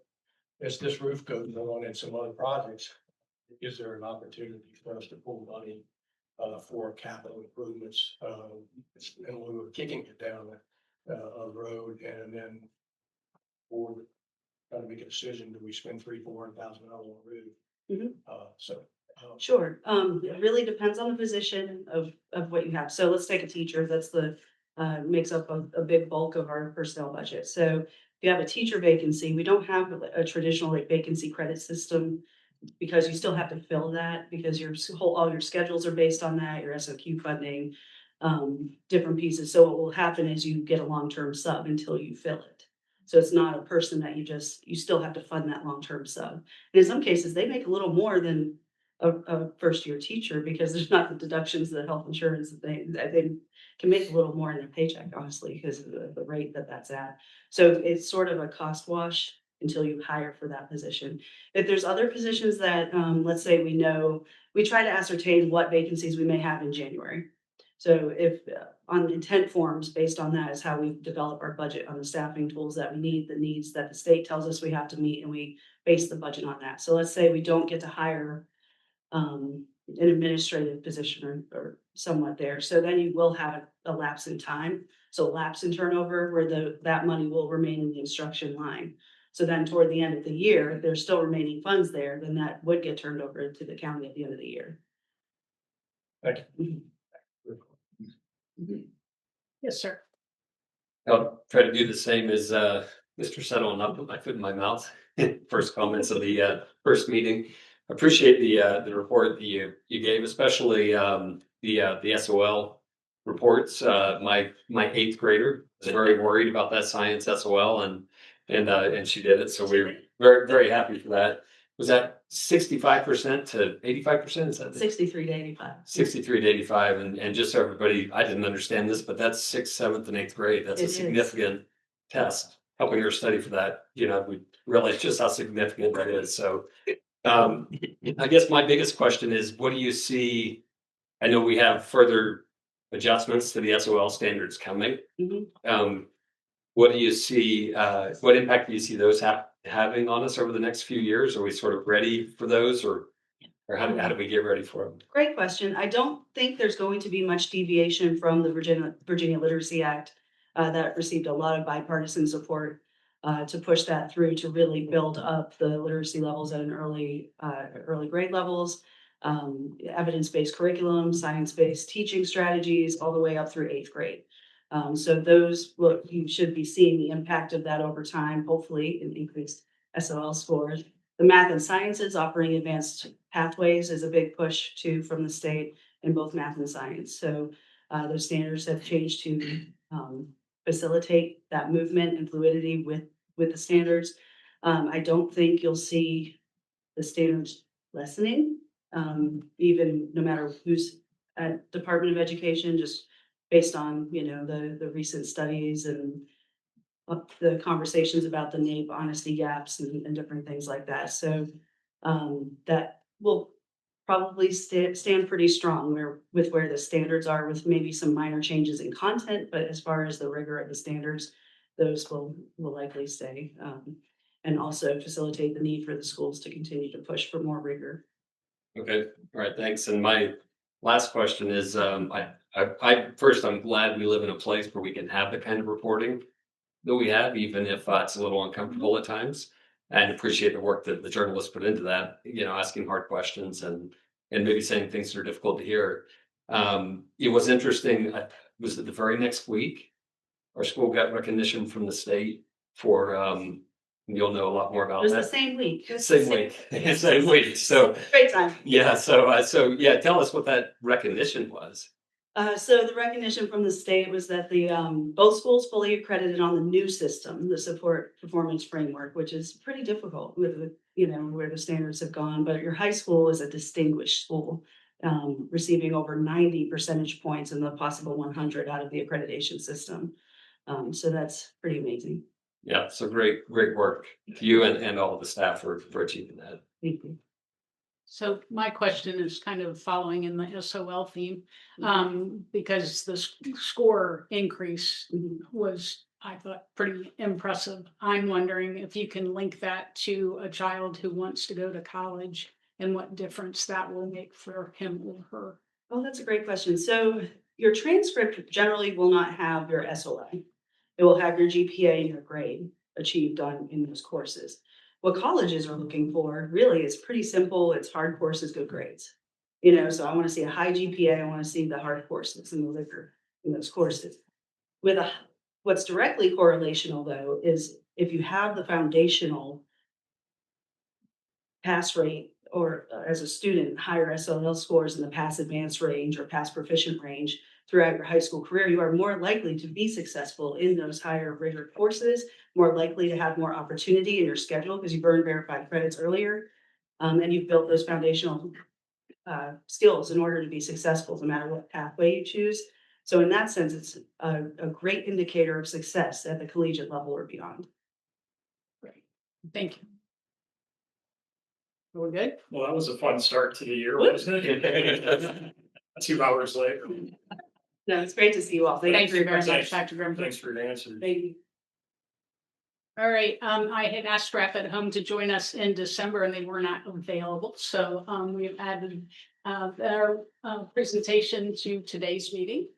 as this roof goes on and some other projects, is there an opportunity for us to pull money for capital improvements in lieu of kicking it down a road, and then or trying to make a decision, do we spend $300,000-400,000 on a roof? Sure. It really depends on the position of what you have. So let's take a teacher. That's makes up a big bulk of our personnel budget. So if you have a teacher vacancy, we don't have a traditional vacancy credit system, because you still have to fill that, because all your schedules are based on that, your SOQ funding, different pieces. So what will happen is you get a long-term sub until you fill it. So it's not a person that you still have to fund that long-term sub. And in some cases, they make a little more than a first-year teacher, because there's not the deductions, the health insurance, that they can make a little more in their paycheck, honestly, because of the rate that's at. So it's sort of a cost wash until you hire for that position. If there's other positions that, let's say we try to ascertain what vacancies we may have in January. So if on intent forms, based on that is how we develop our budget on the staffing tools that we need, the needs that the state tells us we have to meet, and we base the budget on that. So let's say we don't get to hire an administrative position or somewhat there. So then you will have a lapse in time. So lapse in turnover, where that money will remain in the instruction line. So then toward the end of the year, if there's still remaining funds there, then that would get turned over to the county at the end of the year. Thank you. Yes, sir. I'll try to do the same as Mr. Settle and not put my foot in my mouth. First comments of the first meeting. Appreciate the report that you gave, especially the SOL reports. My 8th grader was very worried about that science SOL, and she did it. So we're very, very happy for that. Was that 65% to 85%? Is that 63 to 85? 63 to 85, and just so everybody, I didn't understand this, but that's 6th, 7th, and 8th grade. That's a significant test. Helping her study for that, we realize just how significant that is. So, I guess my biggest question is, what do you see? I know we have further adjustments to the SOL standards coming. What do you see? What impact do you see those having on us over the next few years? Are we sort of ready for those, or how do we get ready for them? Great question. I don't think there's going to be much deviation from the Virginia Literacy Act that received a lot of bipartisan support to push that through, to really build up the literacy levels at an early grade levels, evidence-based curriculum, science-based teaching strategies, all the way up through 8th grade. So you should be seeing the impact of that over time, hopefully in increased SOL scores. The math and sciences, offering advanced pathways, is a big push too from the state, in both math and science. So those standards have changed to facilitate that movement and fluidity with the standards. I don't think you'll see the standards lessening, even no matter who's at Department of Education, just based on, the recent studies and the conversations about the NAEP honesty gaps and different things like that. So that will probably stand pretty strong with where the standards are, with maybe some minor changes in content, but as far as the rigor of the standards, those will likely stay. And also facilitate the need for the schools to continue to push for more rigor. Okay, all right, thanks. And my last question is, first, I'm glad we live in a place where we can have the kind of reporting that we have, even if it's a little uncomfortable at times. And appreciate the work that the journalists put into that, asking hard questions and maybe saying things that are difficult to hear. It was interesting. Was it the very next week our school got recognition from the state for, you'll know a lot more It about was the that. same week. Same week. Same week. So Great time. yeah. So yeah, tell us what that recognition was. So the recognition from the state was that the both schools fully accredited on the new system, the support performance framework, which is pretty difficult with where the standards have gone. But your high school is a distinguished school, receiving over 90 percentage points in the possible 100 out of the accreditation system. So that's pretty amazing. Yeah, so great work to you and all of the staff for achieving that. Thank you. So my question is kind of following in the SOL theme, because the score increase was, I thought, pretty impressive. I'm wondering if you can link that to a child who wants to go to college and what difference that will make for him or her. Oh, that's a great question. So your transcript generally will not have your SOL. It will have your GPA and your grade achieved in those courses. What colleges are looking for really is pretty simple. It's hard courses, good grades. So I want to see a high GPA. I want to see the hard courses and the rigor in those courses. What's directly correlational though is if you have the foundational pass rate or as a student, higher SOL scores in the pass advanced range or pass proficient range throughout your high school career, you are more likely to be successful in those higher rigor courses, more likely to have more opportunity in your schedule because you've earned verified credits earlier, and you've built those foundational skills in order to be successful no matter what pathway you choose. So in that sense, it's a great indicator of success at the collegiate level or beyond. Great, thank you. We're good? Well, that was a fun start to the year, wasn't it? 2 hours later. No, it's great to see you all. Thank you very much, Thanks. Dr. Grimberg. Thanks for your answers. Thank you. All right, I had asked Rappahannock to join us in December and they were not available. So we've added their presentation to today's meeting.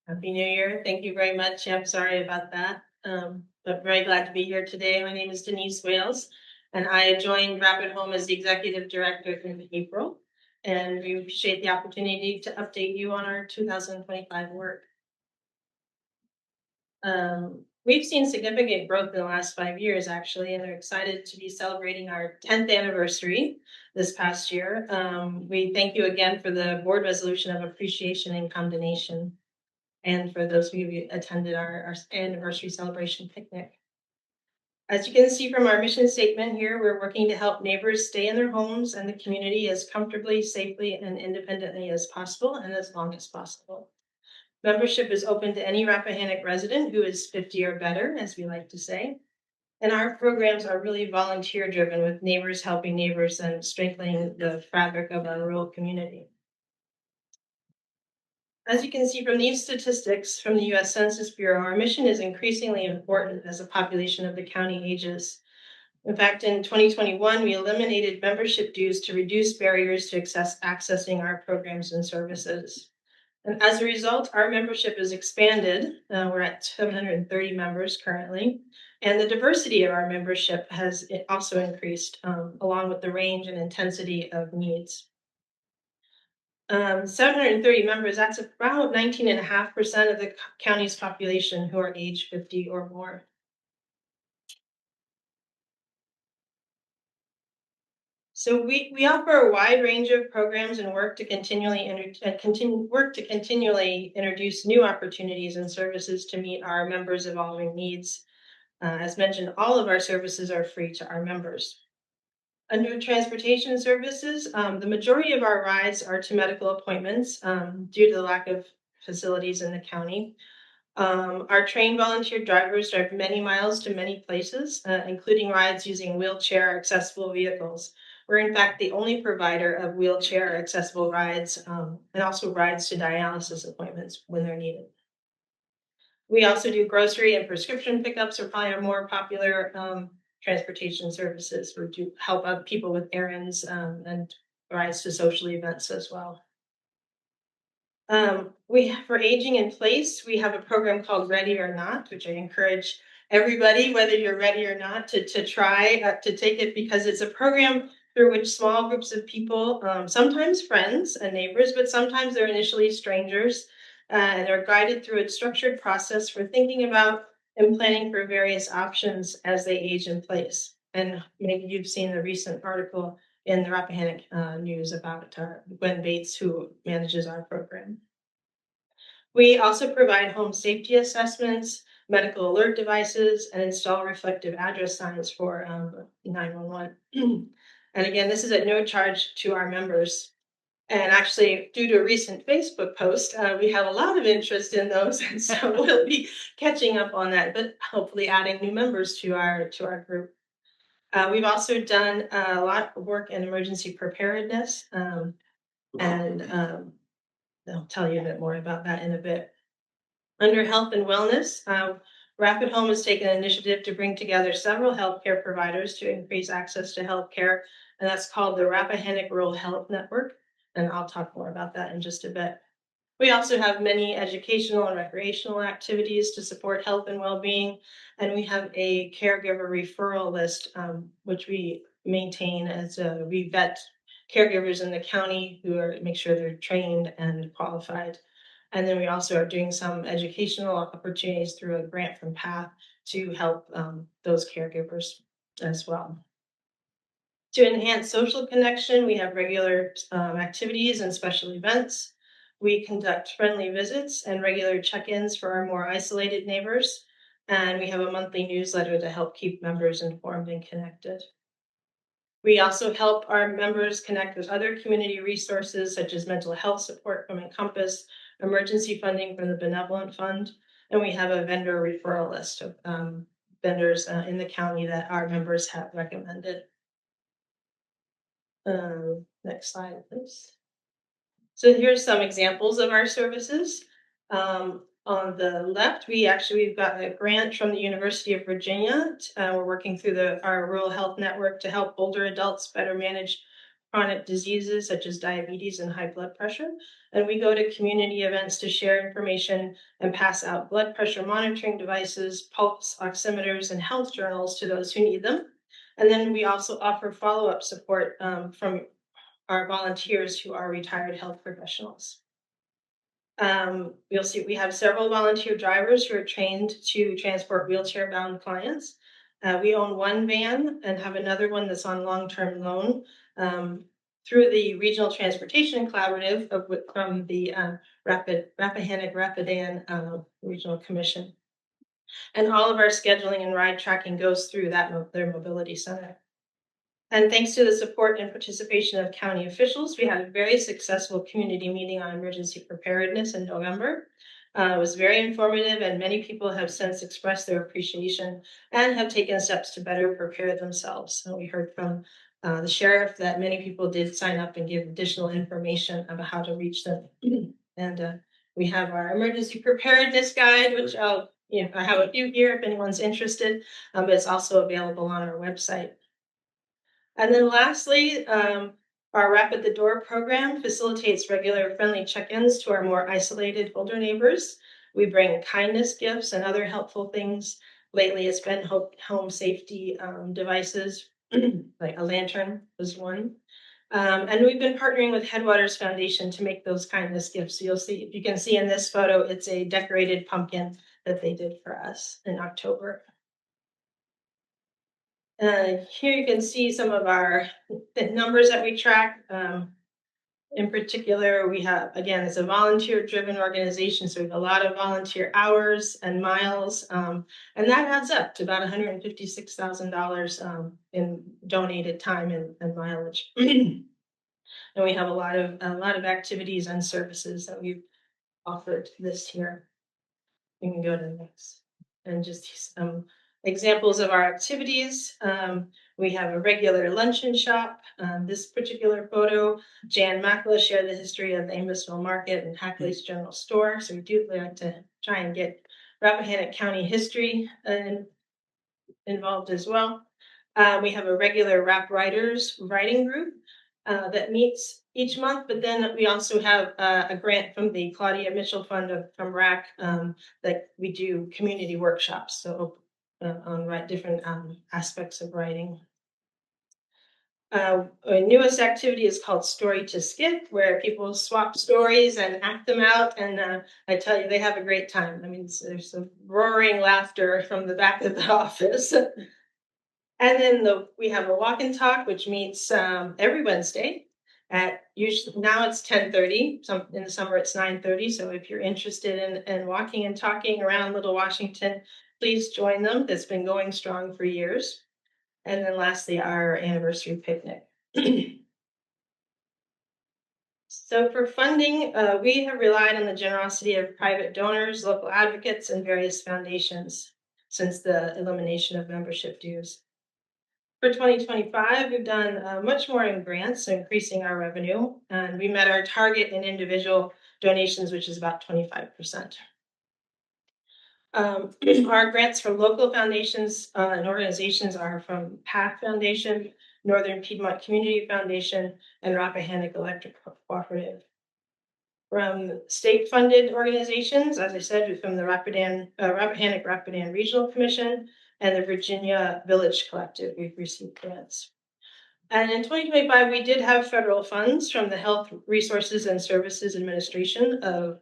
Happy New Year. Thank you very much. I'm sorry about that. But very glad to be here today. My name is Denise Wales and I joined Rapid Home as the Executive Director in April. And we appreciate the opportunity to update you on our 2025 work. We've seen significant growth in the last 5 years, actually, and are excited to be celebrating our 10th anniversary this past year. We thank you again for the board resolution of appreciation and condemnation, and for those of you who attended our anniversary celebration picnic. As you can see from our mission statement here, we're working to help neighbors stay in their homes and the community as comfortably, safely, and independently as possible and as long as possible. Membership is open to any Rappahannock resident who is 50 or better, as we like to say. And our programs are really volunteer driven, with neighbors helping neighbors and strengthening the fabric of our rural community. As you can see from these statistics from the U.S. Census Bureau, our mission is increasingly important as the population of the county ages. In fact, in 2021, we eliminated membership dues to reduce barriers to accessing our programs and services. And as a result, our membership has expanded. We're at 730 members currently. And the diversity of our membership has also increased, along with the range and intensity of needs. 730 members, that's about 19.5% of the county's population who are age 50 or more. So we offer a wide range of programs and work to continually introduce new opportunities and services to meet our members' evolving needs. As mentioned, all of our services are free to our members. Under transportation services, the majority of our rides are to medical appointments due to the lack of facilities in the county. Our trained volunteer drivers drive many miles to many places, including rides using wheelchair accessible vehicles. We're in fact the only provider of wheelchair accessible rides and also rides to dialysis appointments when they're needed. We also do grocery and prescription pickups are probably our more popular transportation services. We do help other people with errands and rides to social events as well. For aging in place, we have a program called Ready or Not, which I encourage everybody, whether you're ready or not, to try to take it, because it's a program through which small groups of people, sometimes friends and neighbors, but sometimes they're initially strangers, and they're guided through a structured process for thinking about and planning for various options as they age in place. And maybe you've seen the recent article in the Rappahannock News about Gwen Bates, who manages our program. We also provide home safety assessments, medical alert devices, and install reflective address signs for 911. And again, this is at no charge to our members. And actually, due to a recent Facebook post, we have a lot of interest in those, and so we'll be catching up on that, but hopefully adding new members to our group. We've also done a lot of work in emergency preparedness, and I'll tell you a bit more about that in a bit. Under health and wellness, Rapid Home has taken an initiative to bring together several healthcare providers to increase access to healthcare, and that's called the Rappahannock Rural Health Network, and I'll talk more about that in just a bit. We also have many educational and recreational activities to support health and well-being, and we have a caregiver referral list, which we maintain as we vet caregivers in the county who make sure they're trained and qualified. And then we also are doing some educational opportunities through a grant from PATH to help those caregivers as well. To enhance social connection, we have regular activities and special events. We conduct friendly visits and regular check-ins for our more isolated neighbors. And we have a monthly newsletter to help keep members informed and connected. We also help our members connect with other community resources, such as mental health support from Encompass, emergency funding from the Benevolent Fund, and we have a vendor referral list of vendors in the county that our members have recommended. Next slide, please. So here's some examples of our services. On the left, we've got a grant from the University of Virginia. We're working through our rural health network to help older adults better manage chronic diseases such as diabetes and high blood pressure. And we go to community events to share information and pass out blood pressure monitoring devices, pulse oximeters, and health journals to those who need them. And then we also offer follow-up support from our volunteers who are retired health professionals. You'll see we have several volunteer drivers who are trained to transport wheelchair-bound clients. We own one van and have another one that's on long-term loan through the Regional Transportation Collaborative from the Rappahannock Rapidan Regional Commission. And all of our scheduling and ride tracking goes through their mobility center. And thanks to the support and participation of county officials, we had a very successful community meeting on emergency preparedness in November. It was very informative, and many people have since expressed their appreciation and have taken steps to better prepare themselves. So we heard from the sheriff that many people did sign up and give additional information about how to reach them. And we have our emergency preparedness guide, which I have a few here if anyone's interested, but it's also available on our website. And then lastly, our Rap at the Door program facilitates regular friendly check-ins to our more isolated older neighbors. We bring kindness gifts and other helpful things. Lately, it's been home safety devices, like a lantern was one. And we've been partnering with Headwaters Foundation to make those kindness gifts. So you can see in this photo, it's a decorated pumpkin that they did for us in October. Here you can see some of the numbers that we track. In particular, we have, again, it's a volunteer-driven organization, so we have a lot of volunteer hours and miles, and that adds up to about $156,000 in donated time and mileage. And we have a lot of activities and services that we've offered this year. You can go to the next, and just some examples of our activities. We have a regular luncheon shop. This particular photo, Jan Makla shared the history of the Amosville Market and Hackley's General Store. So we do like to try and get Rappahannock County history involved as well. We have a regular Rap Writers writing group that meets each month, but then we also have a grant from the Claudia Mitchell Fund from RAC that we do community workshops, so on different aspects of writing. Our newest activity is called Story to Skip, where people swap stories and act them out, and I tell you, they have a great time. I mean, there's some roaring laughter from the back of the office. And then we have a walk and talk, which meets every Wednesday at usually now it's 10:30. In the summer it's 9:30. So if you're interested in walking and talking around Little Washington, please join them. That's been going strong for years. And then lastly, our anniversary picnic. So for funding, we have relied on the generosity of private donors, local advocates, and various foundations since the elimination of membership dues. For 2025, we've done much more in grants, so increasing our revenue, and we met our target in individual donations, which is about 25%. Our grants from local foundations and organizations are from PAC Foundation, Northern Piedmont Community Foundation, and Rappahannock Electric Cooperative. From state-funded organizations, as I said, from the Rappahannock Rapidan Regional Commission and the Virginia Village Collective, we've received grants. And in 2025, we did have federal funds from the Health Resources and Services Administration of,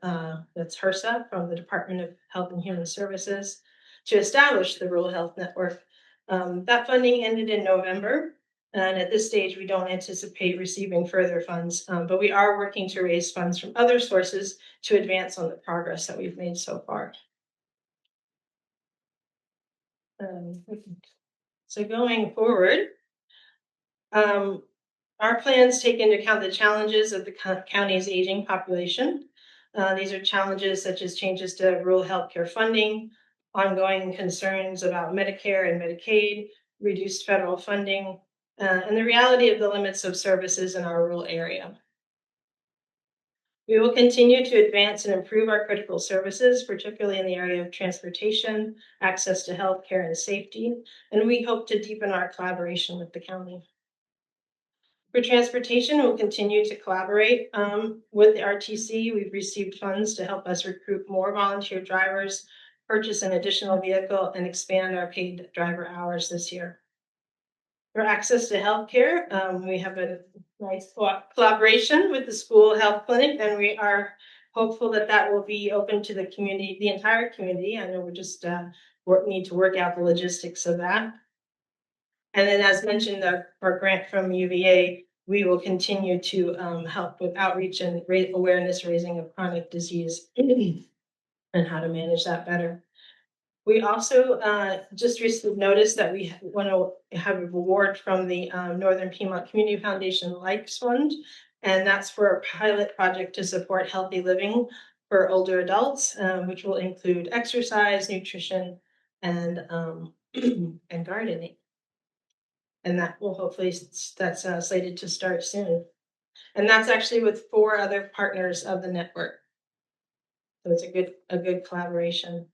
that's HRSA, from the Department of Health and Human Services, to establish the Rural Health Network. That funding ended in November, and at this stage, we don't anticipate receiving further funds, but we are working to raise funds from other sources to advance on the progress that we've made so far. So going forward, our plans take into account the challenges of the county's aging population. These are challenges such as changes to rural healthcare funding, ongoing concerns about Medicare and Medicaid, reduced federal funding, and the reality of the limits of services in our rural area. We will continue to advance and improve our critical services, particularly in the area of transportation, access to healthcare, and safety, and we hope to deepen our collaboration with the county. For transportation, we'll continue to collaborate with the RTC. We've received funds to help us recruit more volunteer drivers, purchase an additional vehicle, and expand our paid driver hours this year. For access to healthcare, we have a nice collaboration with the school health clinic, and we are hopeful that that will be open to the community, the entire community. I know we just need to work out the logistics of that. And then, as mentioned, our grant from UVA, we will continue to help with outreach and awareness raising of chronic disease and how to manage that better. We also just received notice that we want to have a reward from the Northern Piedmont Community Foundation Likes Fund, and that's for a pilot project to support healthy living for older adults, which will include exercise, nutrition, and and gardening. And that will hopefully, that's slated to start soon. And that's actually with 4 other partners of the network. So it's a good collaboration.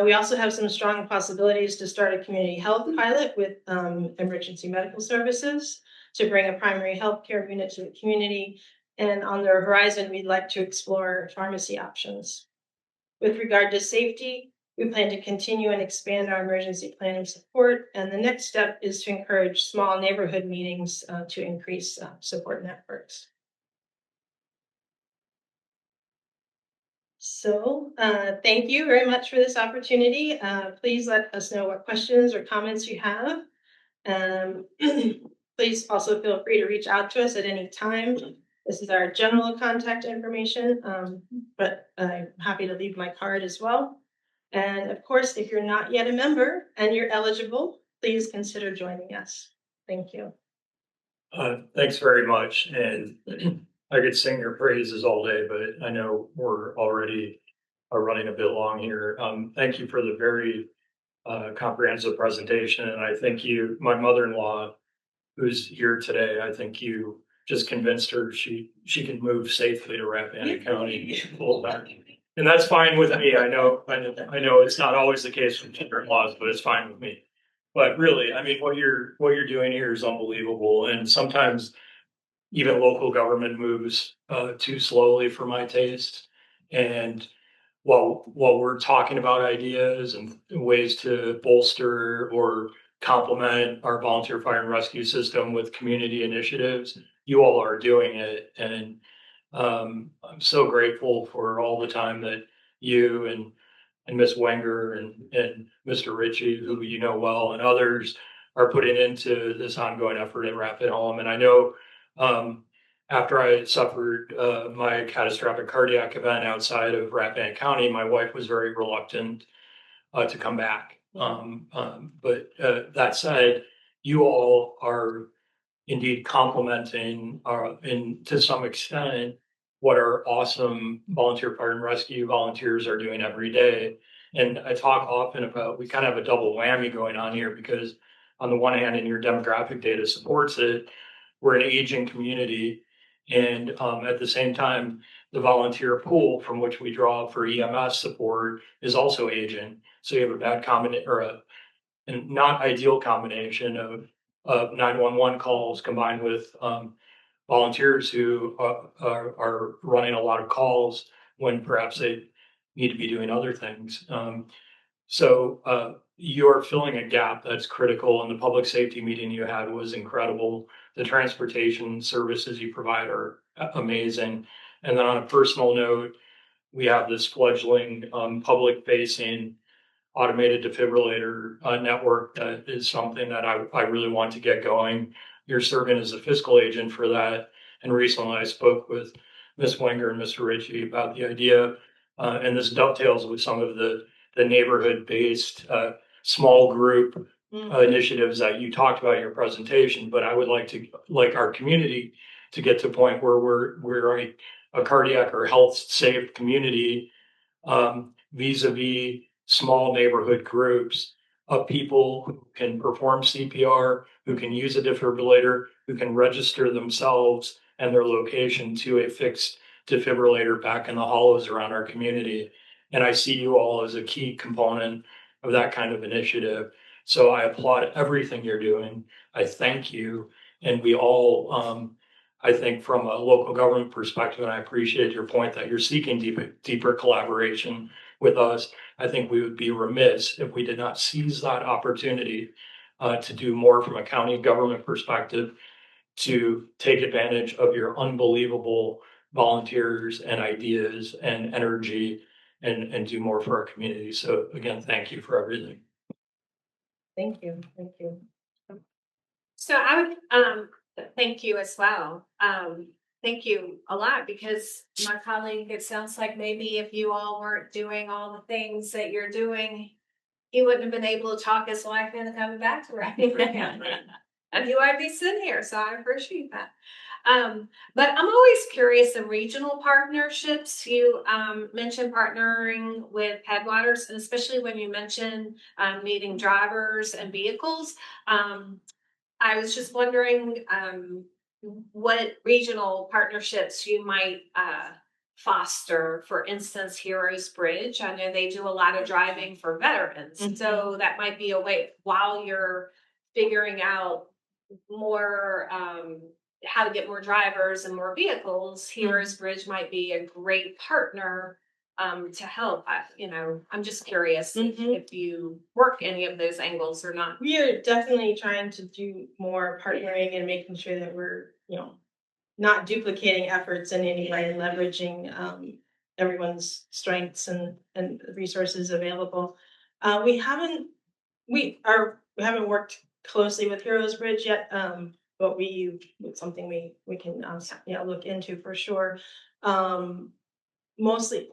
We also have some strong possibilities to start a community health pilot with emergency medical services to bring a primary health care unit to the community. And on the horizon, we'd like to explore pharmacy options. With regard to safety, we plan to continue and expand our emergency planning support. And the next step is to encourage small neighborhood meetings to increase support networks. So, thank you very much for this opportunity. Please let us know what questions or comments you have. Um, please also feel free to reach out to us at any time. This is our general contact information, but I'm happy to leave my card as well. And of course, if you're not yet a member and you're eligible, please consider joining us. Thank you. Thanks very much. And I could sing your praises all day, but I know we're already running a bit long here. Thank you for the very comprehensive presentation. And I think my mother-in-law, who's here today, I think you just convinced her she can move safely to Rappahannock County full time. And that's fine with me. I know it's not always the case with mother-in-laws, but it's fine with me. But really, I mean, what you're doing here is unbelievable. And sometimes even local government moves too slowly for my taste. And while we're talking about ideas and ways to bolster or complement our volunteer fire and rescue system with community initiatives, you all are doing it. And I'm so grateful for all the time that you and Miss Wenger and Mr. Ritchie, who you know well, and others are putting into this ongoing effort at Rapid Home. And I know after I suffered my catastrophic cardiac event outside of Rappahannock County, my wife was very reluctant to come back. But that said, you all are indeed complementing to some extent what our awesome volunteer fire and rescue volunteers are doing every day. And I talk often about we kind of have a double whammy going on here because on the one hand, and your demographic data supports it, we're an aging community. And at the same time, the volunteer pool from which we draw for EMS support is also aging. So you have a bad combination or a not ideal combination of 911 calls combined with volunteers who are running a lot of calls when perhaps they need to be doing other things. So you're filling a gap that's critical, and the public safety meeting you had was incredible. The transportation services you provide are amazing. And then on a personal note, we have this fledgling public-facing automated defibrillator network that is something that I really want to get going. You're serving as a fiscal agent for that. And recently I spoke with Ms. Wenger and Mr. Ritchie about the idea, and this dovetails with some of the neighborhood-based small group initiatives that you talked about in your presentation. But I would like our community to get to a point where we're a cardiac or health safe community vis-a-vis small neighborhood groups of people who can perform CPR, who can use a defibrillator, who can register themselves and their location to a fixed defibrillator back in the hollows around our community. And I see you all as a key component of that kind of initiative. So I applaud everything you're doing. I thank you. And we all, I think from a local government perspective, and I appreciate your point that you're seeking deeper collaboration with us. I think we would be remiss if we did not seize that opportunity to do more from a county government perspective to take advantage of your unbelievable volunteers and ideas and energy and do more for our community. So again, thank you for everything. Thank you. Thank you. So I would thank you as well. Thank you a lot because my colleague, it sounds like maybe if you all weren't doing all the things that you're doing, he wouldn't have been able to talk his wife into coming back to Rappahannock. And you might be sitting here, so I appreciate that. But I'm always curious in regional partnerships. You mentioned partnering with Headwaters, and especially when you mentioned needing drivers and vehicles. I was just wondering what regional partnerships you might foster. For instance, Heroes Bridge. I know they do a lot of driving for veterans. Mhm. So that might be a way while you're figuring out more how to get more drivers and more vehicles. Heroes Bridge might be a great partner to help. I'm just curious if you work any of those angles or not. We are definitely trying to do more partnering and making sure that we're, not duplicating efforts in any way and leveraging everyone's strengths and resources available. We haven't worked closely with Heroes Bridge yet, but it's something we can, look into for sure. Mostly,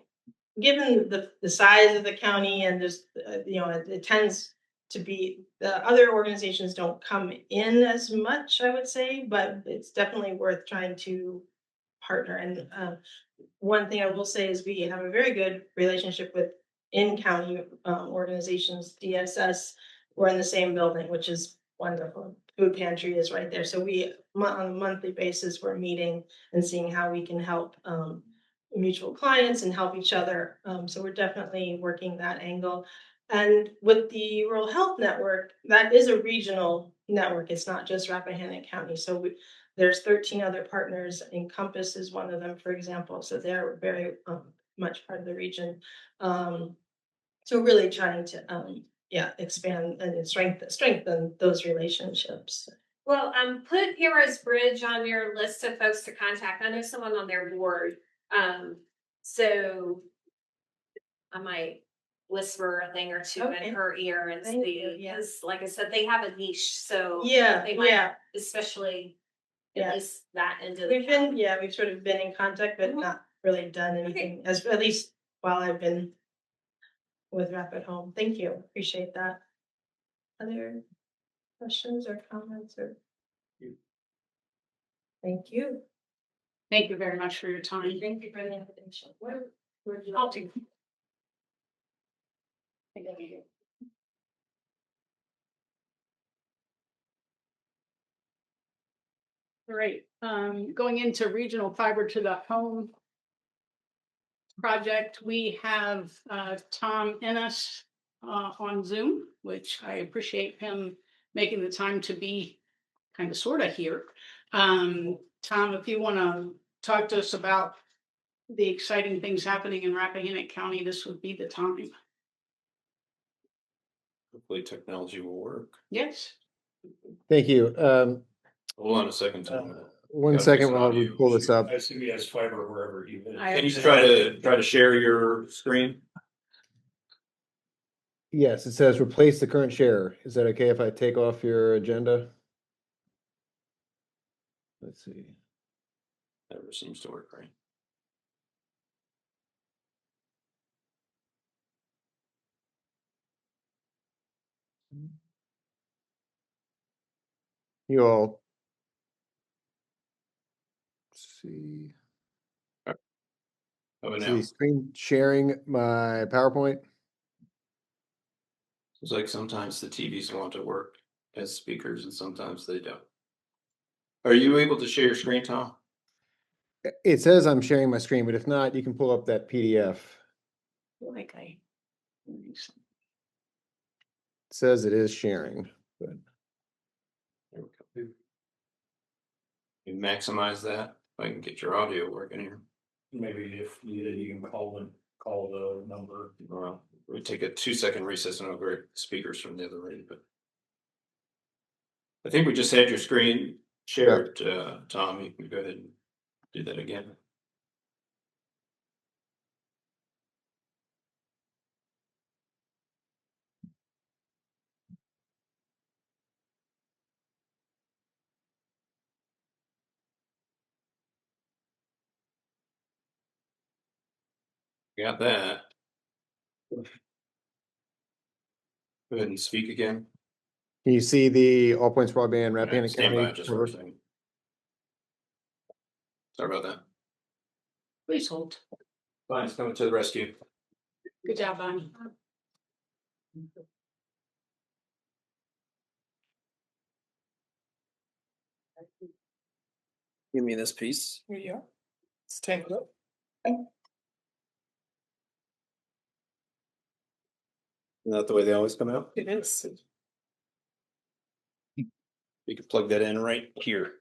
given the size of the county and just, it tends to be, the other organizations don't come in as much, I would say, but it's definitely worth trying to partner. And one thing I will say is we have a very good relationship with in-county organizations, DSS. We're in the same building, which is wonderful. Food pantry is right there. So on a monthly basis, we're meeting and seeing how we can help mutual clients and help each other. So we're definitely working that angle. And with the Rural Health Network, that is a regional network. It's not just Rappahannock County. So there's 13 other partners. Encompass is one of them, for example. So they're very much part of the region. So really trying to expand and strengthen those relationships. Well, put Heroes Bridge on your list of folks to contact. I know someone on their board. So I might whisper a thing or two in her ear and see, because like I said, they have a niche. So they might, especially at least that end of the we've sort of been in contact, but not really done anything, at least while I've been with Rapid Home. Thank you. Appreciate that. Other questions or comments or? Thank you. Thank you very much for your time. Thank you for the invitation. I'll take. All right, going into regional fiber to the home project, we have Tom Ennis on Zoom, which I appreciate him making the time to be kind of sort of here. Tom, if you want to talk to us about the exciting things happening in Rappahannock County, this would be the time. Hopefully technology will work. Yes. Thank you. Hold on a second, Tom. One Gotta second fix while we audio. pull this up. I assume he has fiber wherever he is. Can you try to share your screen? Yes, it says replace the current share. Is that okay if I take off your agenda? Let's see. Never seems to work, right? You all see. Oh, Is now the screen sharing my PowerPoint? it's like sometimes the TVs want to work as speakers and sometimes they don't. Are you able to share your screen, Tom? It says I'm sharing my screen, but if not, you can pull up that PDF. Like It says it is sharing, but There we go. You maximize that. If I can get your audio working here. Maybe if needed, you can call the number. Well, we take a 2-second recess and I'll grab speakers from the other end, but I think we just had your screen shared, Tom. You can go ahead and do that again. Got that. Go ahead and speak again. can you see the All Points Broadband Rappahannock Stand by County? just for a second. Sorry about that. Please hold. Bonnie's coming to the rescue. Good job, Bonnie. Give me this piece. Here you are. Let's take it up. Isn't that the way they always come out? It is. You can plug that in right here.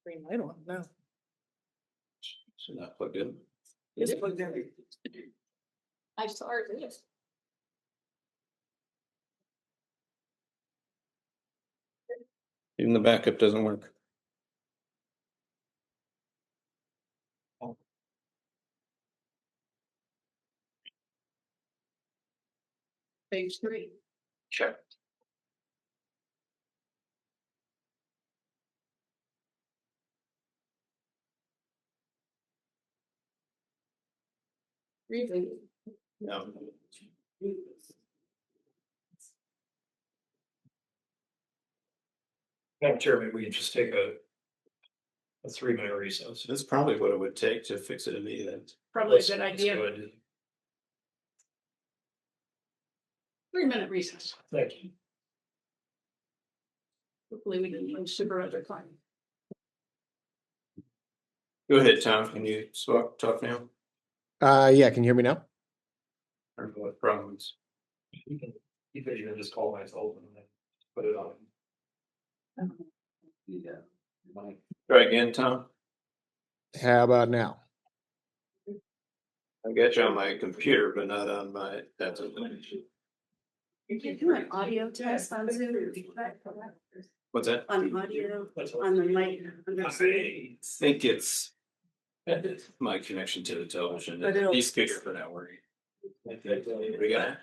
Green light on now. So not plugged in. It's plugged in. I saw it, yes. Even the backup doesn't work. Page 3. Sure. Reading. No. Madam Chair, maybe we can just take a 3-minute recess. That's probably what it would take to fix it immediately. Probably a Let's- good let's idea. go ahead. 3-minute recess. Thank you. Hopefully we can use Supervisor Klein. Go ahead, Tom. Can you talk now? Yeah, can you hear me now? I don't know what problems. You can even just call myself and then put it on. Try again, Tom. How about now? I got you on my computer, but not on my, that's okay. You can do an audio test on Zoom. What's that? On audio, on the mic. I think it's my connection to the television. But it'll- These speakers are not working. We got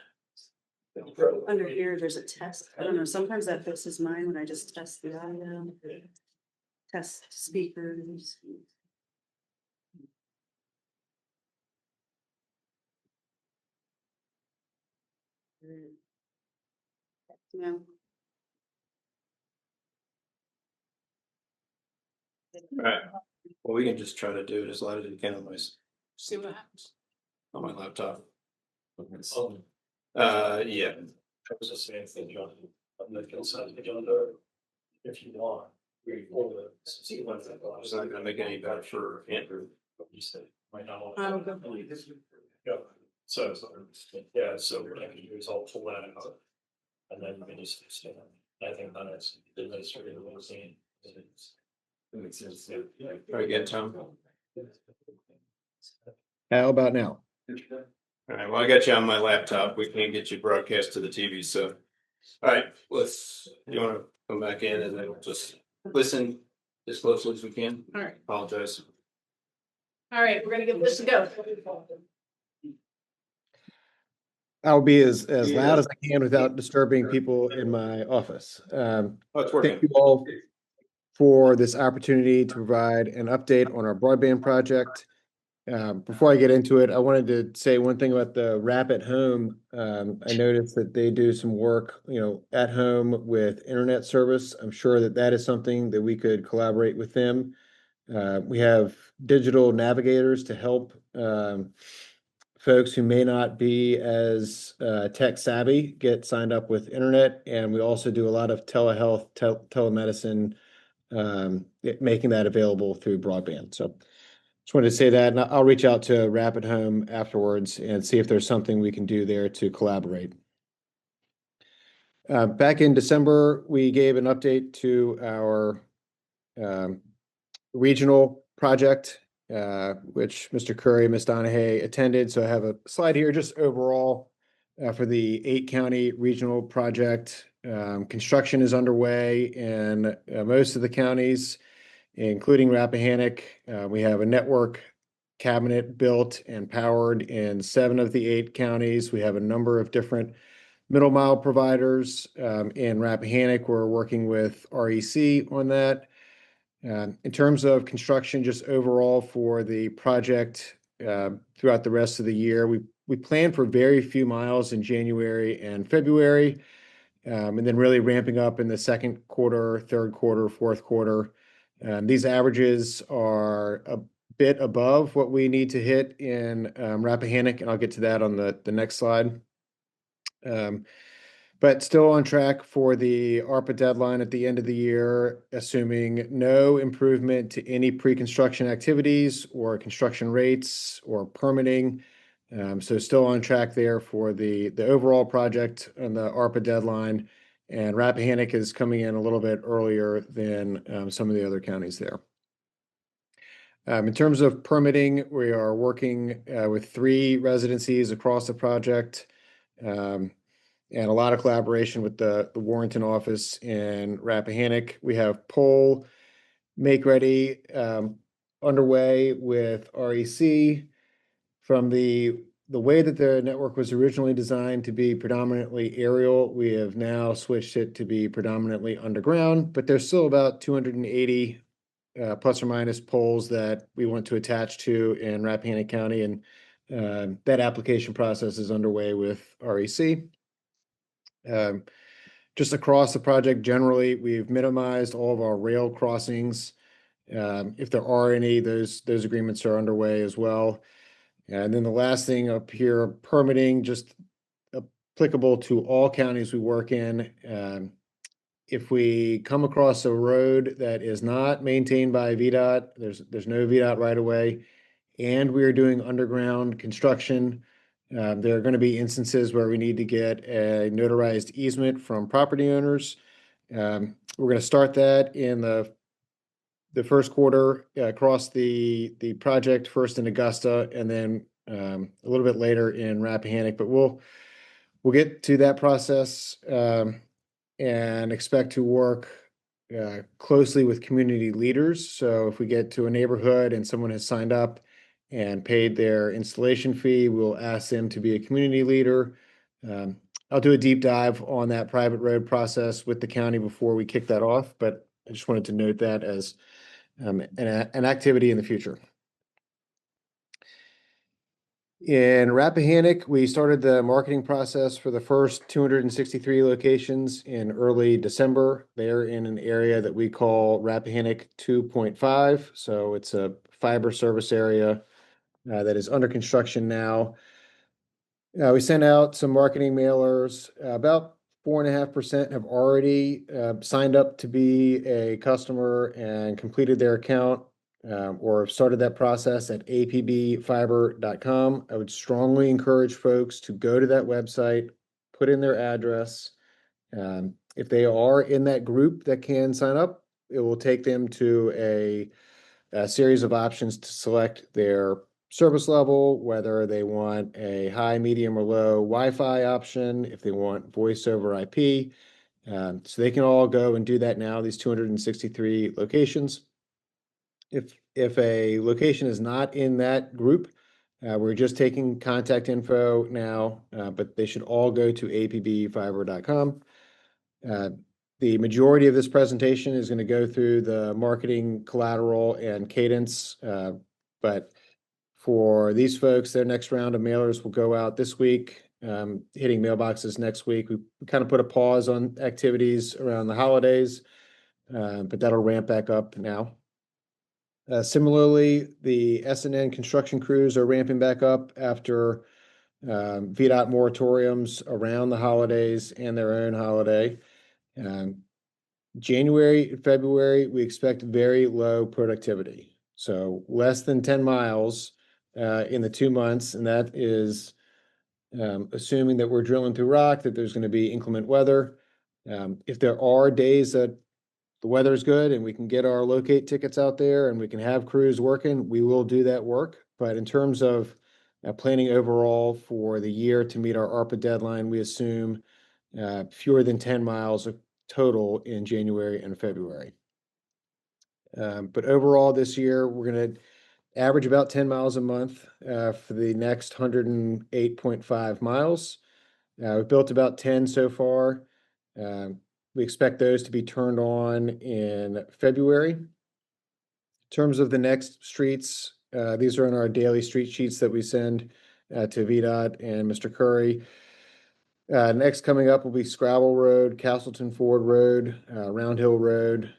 Under here, there's a test. I don't know, sometimes that fixes mine when I just test the audio. Test speakers. No. All right. Well, we can just try to do it as loud as we can on See what happens. my laptop. Yeah. That was the same thing, John, on the consent agenda. If you want, we pull the. It's not gonna make any better for Andrew. You said, might not want. Oh, good. Yeah, so, yeah, so what I can do is I'll pull that out. And then we just stand, I think that is the administrative what we're saying. That makes sense, yeah. Try again, Tom. How about now? All right, well, I got you on my laptop. We can't get you broadcast to the TV, so. All right, you wanna come back in and then we'll just listen as closely as we can? All right. Apologize. All right, we're gonna give this a go. I'll be as loud as I can without disturbing people in my office. Oh, it's Thank working. you all for this opportunity to provide an update on our broadband project. Before I get into it, I wanted to say one thing about the Wrap at Home. I noticed that they do some work, at home with internet service. I'm sure that that is something that we could collaborate with them. We have digital navigators to help folks who may not be as tech savvy get signed up with internet. And we also do a lot of telehealth, telemedicine, making that available through broadband. So just wanted to say that, and I'll reach out to Rapid Home afterwards and see if there's something we can do there to collaborate. Back in December, we gave an update to our regional project, which Mr. Curry and Ms. Donahue attended. So I have a slide here just overall for the 8-county regional project. Construction is underway in most of the counties, including Rappahannock. We have a network cabinet built and powered in 7 of the 8 counties. We have a number of different middle mile providers. In Rappahannock, we're working with REC on that. In terms of construction, just overall for the project throughout the rest of the year, we plan for very few miles in January and February, and then really ramping up in the second quarter, third quarter, fourth quarter. These averages are a bit above what we need to hit in Rappahannock, and I'll get to that on the next slide. But still on track for the ARPA deadline at the end of the year, assuming no improvement to any pre-construction activities or construction rates or permitting. So still on track there for the overall project and the ARPA deadline. And Rappahannock is coming in a little bit earlier than some of the other counties there. In terms of permitting, we are working with 3 residencies across the project. And a lot of collaboration with the Warrenton office in Rappahannock. We have poll make ready underway with REC. From the way that the network was originally designed to be predominantly aerial, we have now switched it to be predominantly underground, but there's still about 280 plus or minus poles that we want to attach to in Rappahannock County, and that application process is underway with REC. Just across the project, generally, we've minimized all of our rail crossings. If there are any, those agreements are underway as well. And then the last thing up here, permitting, just applicable to all counties we work in. If we come across a road that is not maintained by VDOT, there's no VDOT right away, and we are doing underground construction, there are going to be instances where we need to get a notarized easement from property owners. We're going to start that in the first quarter across the project, first in Augusta, and then a little bit later in Rappahannock. But we'll get to that process and expect to work closely with community leaders. So if we get to a neighborhood and someone has signed up and paid their installation fee, we'll ask them to be a community leader. I'll do a deep dive on that private road process with the county before we kick that off, but I just wanted to note that as an activity in the future. In Rappahannock, we started the marketing process for the first 263 locations in early December. They're in an area that we call Rappahannock 2.5. So it's a fiber service area that is under construction now. We sent out some marketing mailers. About 4.5% have already signed up to be a customer and completed their account or started that process at apbfiber.com. I would strongly encourage folks to go to that website, put in their address. If they are in that group that can sign up, it will take them to a series of options to select their service level, whether they want a high, medium, or low Wi-Fi option, if they want voice over IP. So they can all go and do that now, these 263 locations. If a location is not in that group, we're just taking contact info now, but they should all go to apbfiber.com. The majority of this presentation is going to go through the marketing collateral and cadence, but for these folks, their next round of mailers will go out this week, hitting mailboxes next week. We kind of put a pause on activities around the holidays, but that'll ramp back up now. Similarly, the SNN construction crews are ramping back up after VDOT moratoriums around the holidays and their own holiday. January, February, we expect very low productivity. So less than 10 miles in the 2 months, and that is assuming that we're drilling through rock, that there's going to be inclement weather. If there are days that the weather is good and we can get our locate tickets out there and we can have crews working, we will do that work. But in terms of planning overall for the year to meet our ARPA deadline, we assume fewer than 10 miles of total in January and February. But overall this year, we're going to average about 10 miles a month for the next 108.5 miles. We've built about 10 so far. We expect those to be turned on in February. In terms of the next streets, these are in our daily street sheets that we send to VDOT and Mr. Curry. Next coming up will be Scrabble Road, Castleton Ford Road, Round Hill Road.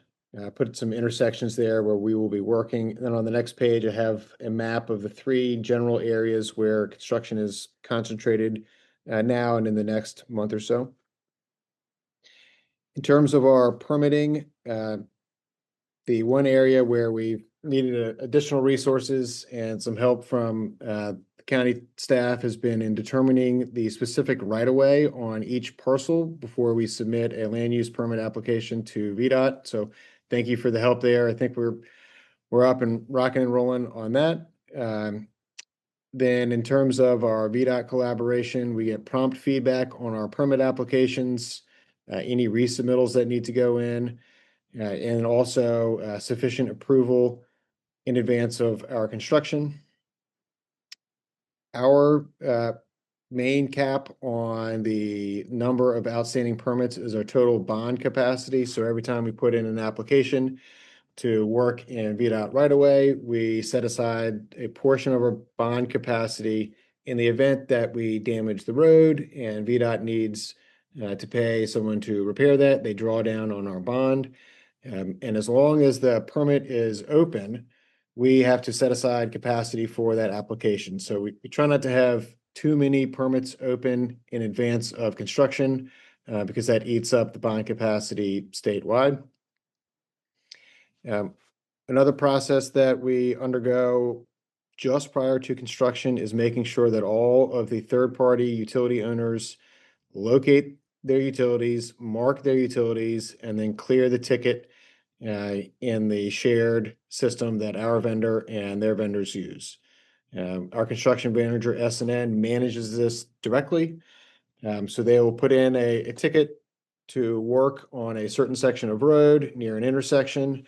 Put some intersections there where we will be working. And then on the next page, I have a map of the 3 general areas where construction is concentrated now and in the next month or so. In terms of our permitting, the one area where we needed additional resources and some help from the county staff has been in determining the specific right-of-way on each parcel before we submit a land use permit application to VDOT. So thank you for the help there. I think we're we're up and rocking and rolling on that. Then in terms of our VDOT collaboration, we get prompt feedback on our permit applications, any resubmittals that need to go in, and also sufficient approval in advance of our construction. Our main cap on the number of outstanding permits is our total bond capacity. So every time we put in an application to work in VDOT right away, we set aside a portion of our bond capacity in the event that we damage the road and VDOT needs to pay someone to repair that. They draw down on our bond. And as long as the permit is open, we have to set aside capacity for that application. So we try not to have too many permits open in advance of construction because that eats up the bond capacity statewide. Another process that we undergo just prior to construction is making sure that all of the third-party utility owners locate their utilities, mark their utilities, and then clear the ticket in the shared system that our vendor and their vendors use. Our construction manager, S&N, manages this directly. So they will put in a ticket to work on a certain section of road near an intersection.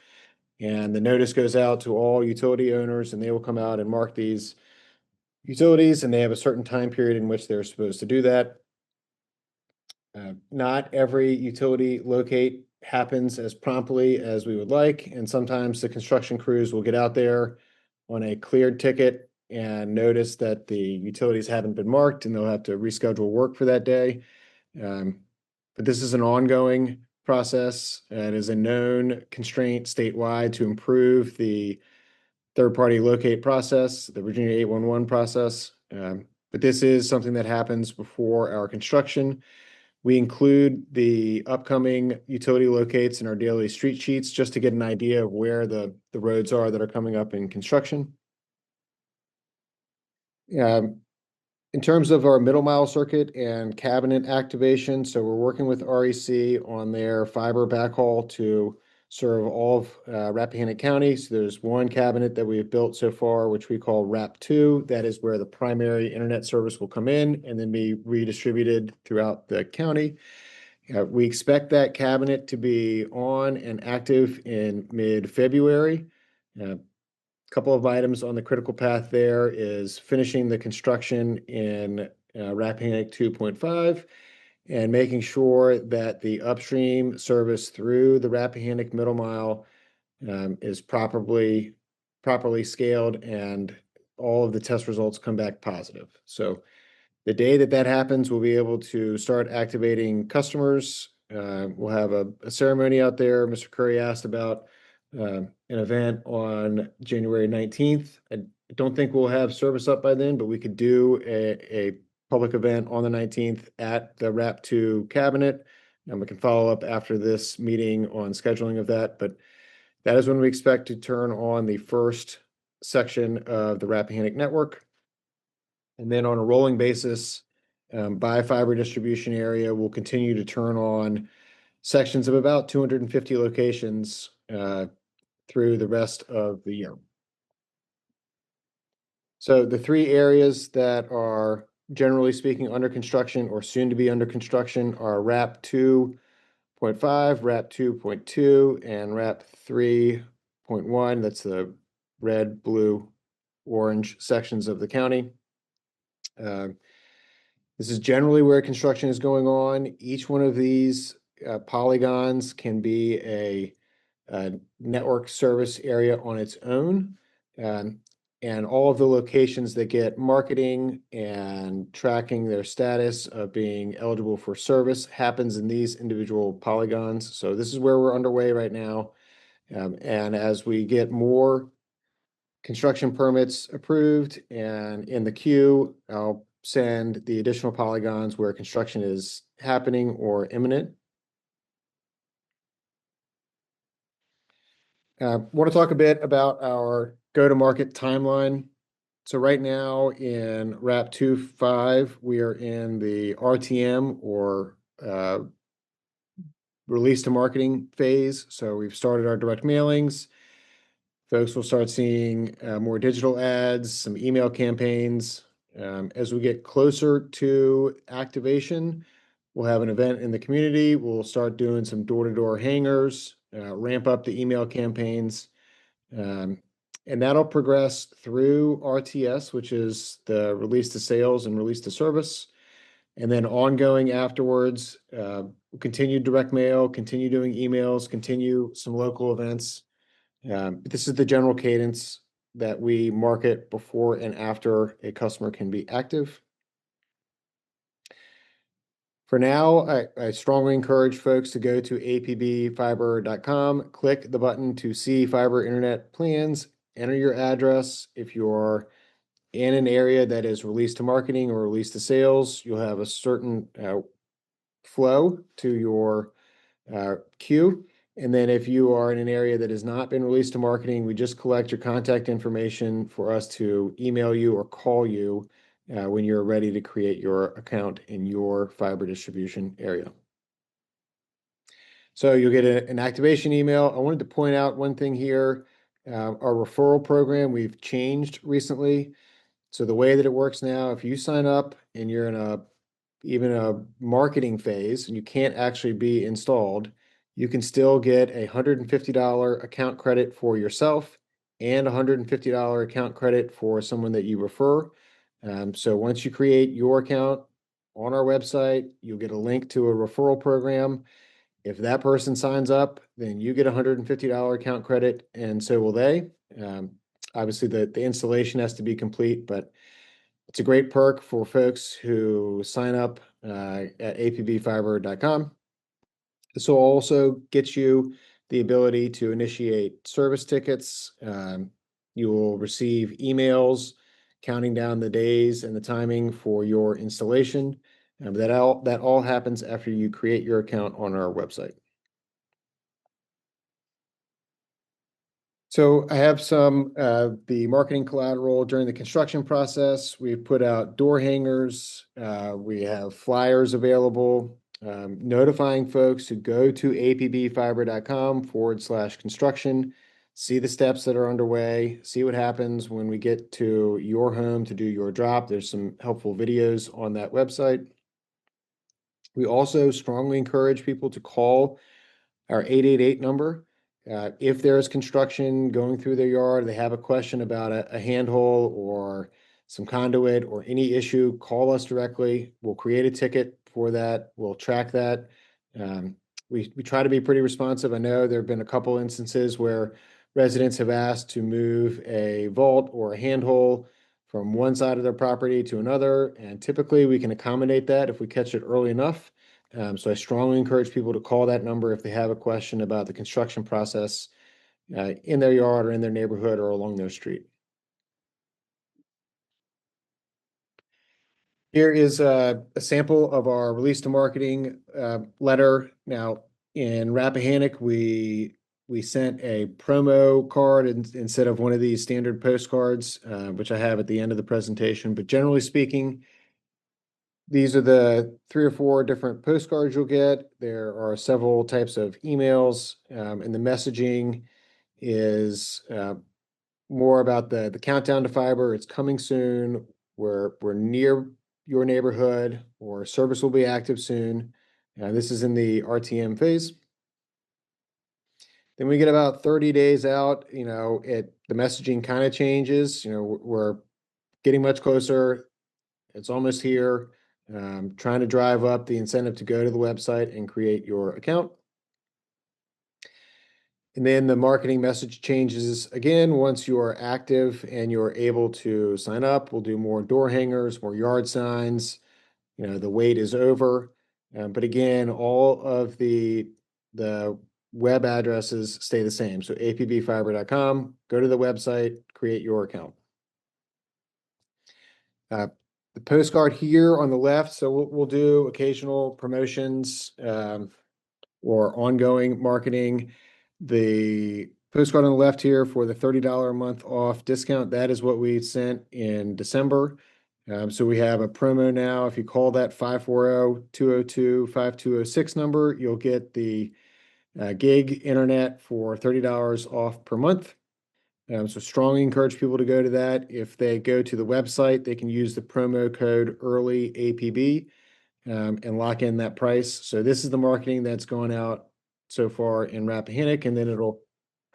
And the notice goes out to all utility owners and they will come out and mark these utilities, and they have a certain time period in which they're supposed to do that. Not every utility locate happens as promptly as we would like, and sometimes the construction crews will get out there on a cleared ticket and notice that the utilities haven't been marked and they'll have to reschedule work for that day. But this is an ongoing process. It is a known constraint statewide to improve the third-party locate process, the Virginia 811 process. But this is something that happens before our construction. We include the upcoming utility locates in our daily street sheets just to get an idea of where the roads are that are coming up in construction. In terms of our middle mile circuit and cabinet activation, so we're working with REC on their fiber backhaul to serve all of Rappahannock County. So there's one cabinet that we have built so far, which we call RAP2. That is where the primary internet service will come in and then be redistributed throughout the county. We expect that cabinet to be on and active in mid-February. Couple of items on the critical path there is finishing the construction in Rappahannock 2.5 and making sure that the upstream service through the Rappahannock middle mile is properly scaled and all of the test results come back positive. So the day that that happens, we'll be able to start activating customers. We'll have a ceremony out there. Mr. Curry asked about an event on January 19th. I don't think we'll have service up by then, but we could do a public event on the 19th at the RAP2 cabinet. And we can follow up after this meeting on scheduling of that. But that is when we expect to turn on the first section of the Rappahannock network. And then on a rolling basis, by fiber distribution area, we'll continue to turn on sections of about 250 locations through the rest of the year. So the three areas that are generally speaking under construction or soon to be under construction are RAP 2.5, RAP 2.2, and RAP 3.1. That's the red, blue, orange sections of the county. This is generally where construction is going on. Each one of these polygons can be a network service area on its own. And all of the locations that get marketing and tracking their status of being eligible for service happens in these individual polygons. So this is where we're underway right now. And as we get more construction permits approved and in the queue, I'll send the additional polygons where construction is happening or imminent. Want to talk a bit about our go-to-market timeline. So right now in RAP 2.5, we are in the RTM or release to marketing phase. So we've started our direct mailings. Folks will start seeing more digital ads, some email campaigns. As we get closer to activation, we'll have an event in the community. We'll start doing some door-to-door hangers, ramp up the email campaigns. And that'll progress through RTS, which is the release to sales and release to service. And then ongoing afterwards, we'll continue direct mail, continue doing emails, continue some local events. This is the general cadence that we market before and after a customer can be active. For now, I strongly encourage folks to go to apbfiber.com, click the button to see fiber internet plans, enter your address. If you're in an area that is released to marketing or released to sales, you'll have a certain flow to your queue. And then if you are in an area that has not been released to marketing, we just collect your contact information for us to email you or call you when you're ready to create your account in your fiber distribution area. So you'll get an activation email. I wanted to point out one thing here. Our referral program, we've changed recently. So the way that it works now, if you sign up and you're in even a marketing phase and you can't actually be installed, you can still get a $150 account credit for yourself and a $150 account credit for someone that you refer. So once you create your account on our website, you'll get a link to a referral program. If that person signs up, then you get a $150 account credit, and so will they. Obviously, the installation has to be complete, but it's a great perk for folks who sign up at apbfiber.com. This will also get you the ability to initiate service tickets. You will receive emails counting down the days and the timing for your installation. That all happens after you create your account on our website. So I have some the marketing collateral during the construction process. We've put out door hangers. We have flyers available, notifying folks to go to apbfiber.com/construction, see the steps that are underway, see what happens when we get to your home to do your drop. There's some helpful videos on that website. We also strongly encourage people to call our 888 number. If there is construction going through their yard, they have a question about a handhole or some conduit or any issue, call us directly. We'll create a ticket for that. We'll track that. We try to be pretty responsive. I know there have been a couple instances where residents have asked to move a vault or a handhole from one side of their property to another, and typically we can accommodate that if we catch it early enough. So I strongly encourage people to call that number if they have a question about the construction process in their yard or in their neighborhood or along their street. Here is a sample of our release to marketing letter. Now, in Rappahannock, we sent a promo card instead of one of these standard postcards, which I have at the end of the presentation. But generally speaking, these are the 3 or 4 different postcards you'll get. There are several types of emails, and the messaging is more about the countdown to fiber. It's coming soon. We're near your neighborhood, or service will be active soon. This is in the RTM phase. Then we get about 30 days out. The messaging kind of changes. We're getting much closer. It's almost here. Trying to drive up the incentive to go to the website and create your account. And then the marketing message changes again once you are active and you're able to sign up. We'll do more door hangers, more yard signs. The wait is over. But again, all of the web addresses stay the same. So apbfiber.com, go to the website, create your account. The postcard here on the left, so we'll do occasional promotions or ongoing marketing. The postcard on the left here for the $30 a month off discount, that is what we sent in December. So we have a promo now. If you call that 540-202-5206 number, you'll get the gig internet for $30 off per month. So strongly encourage people to go to that. If they go to the website, they can use the promo code early APB and lock in that price. So this is the marketing that's gone out so far in Rappahannock, and then it'll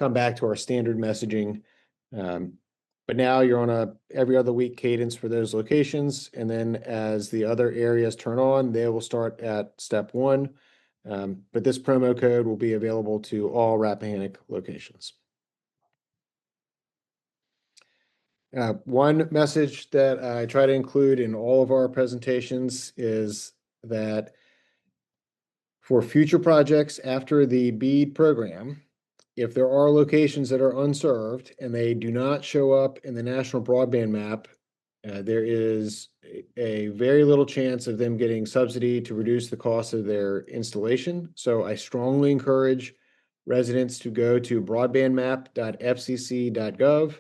come back to our standard messaging. But now you're on a every other week cadence for those locations. And then as the other areas turn on, they will start at step one. But this promo code will be available to all Rappahannock locations. One message that I try to include in all of our presentations is that for future projects after the BEAD program, if there are locations that are unserved and they do not show up in the national broadband map, there is a very little chance of them getting subsidy to reduce the cost of their installation. So I strongly encourage residents to go to broadbandmap.fcc.gov,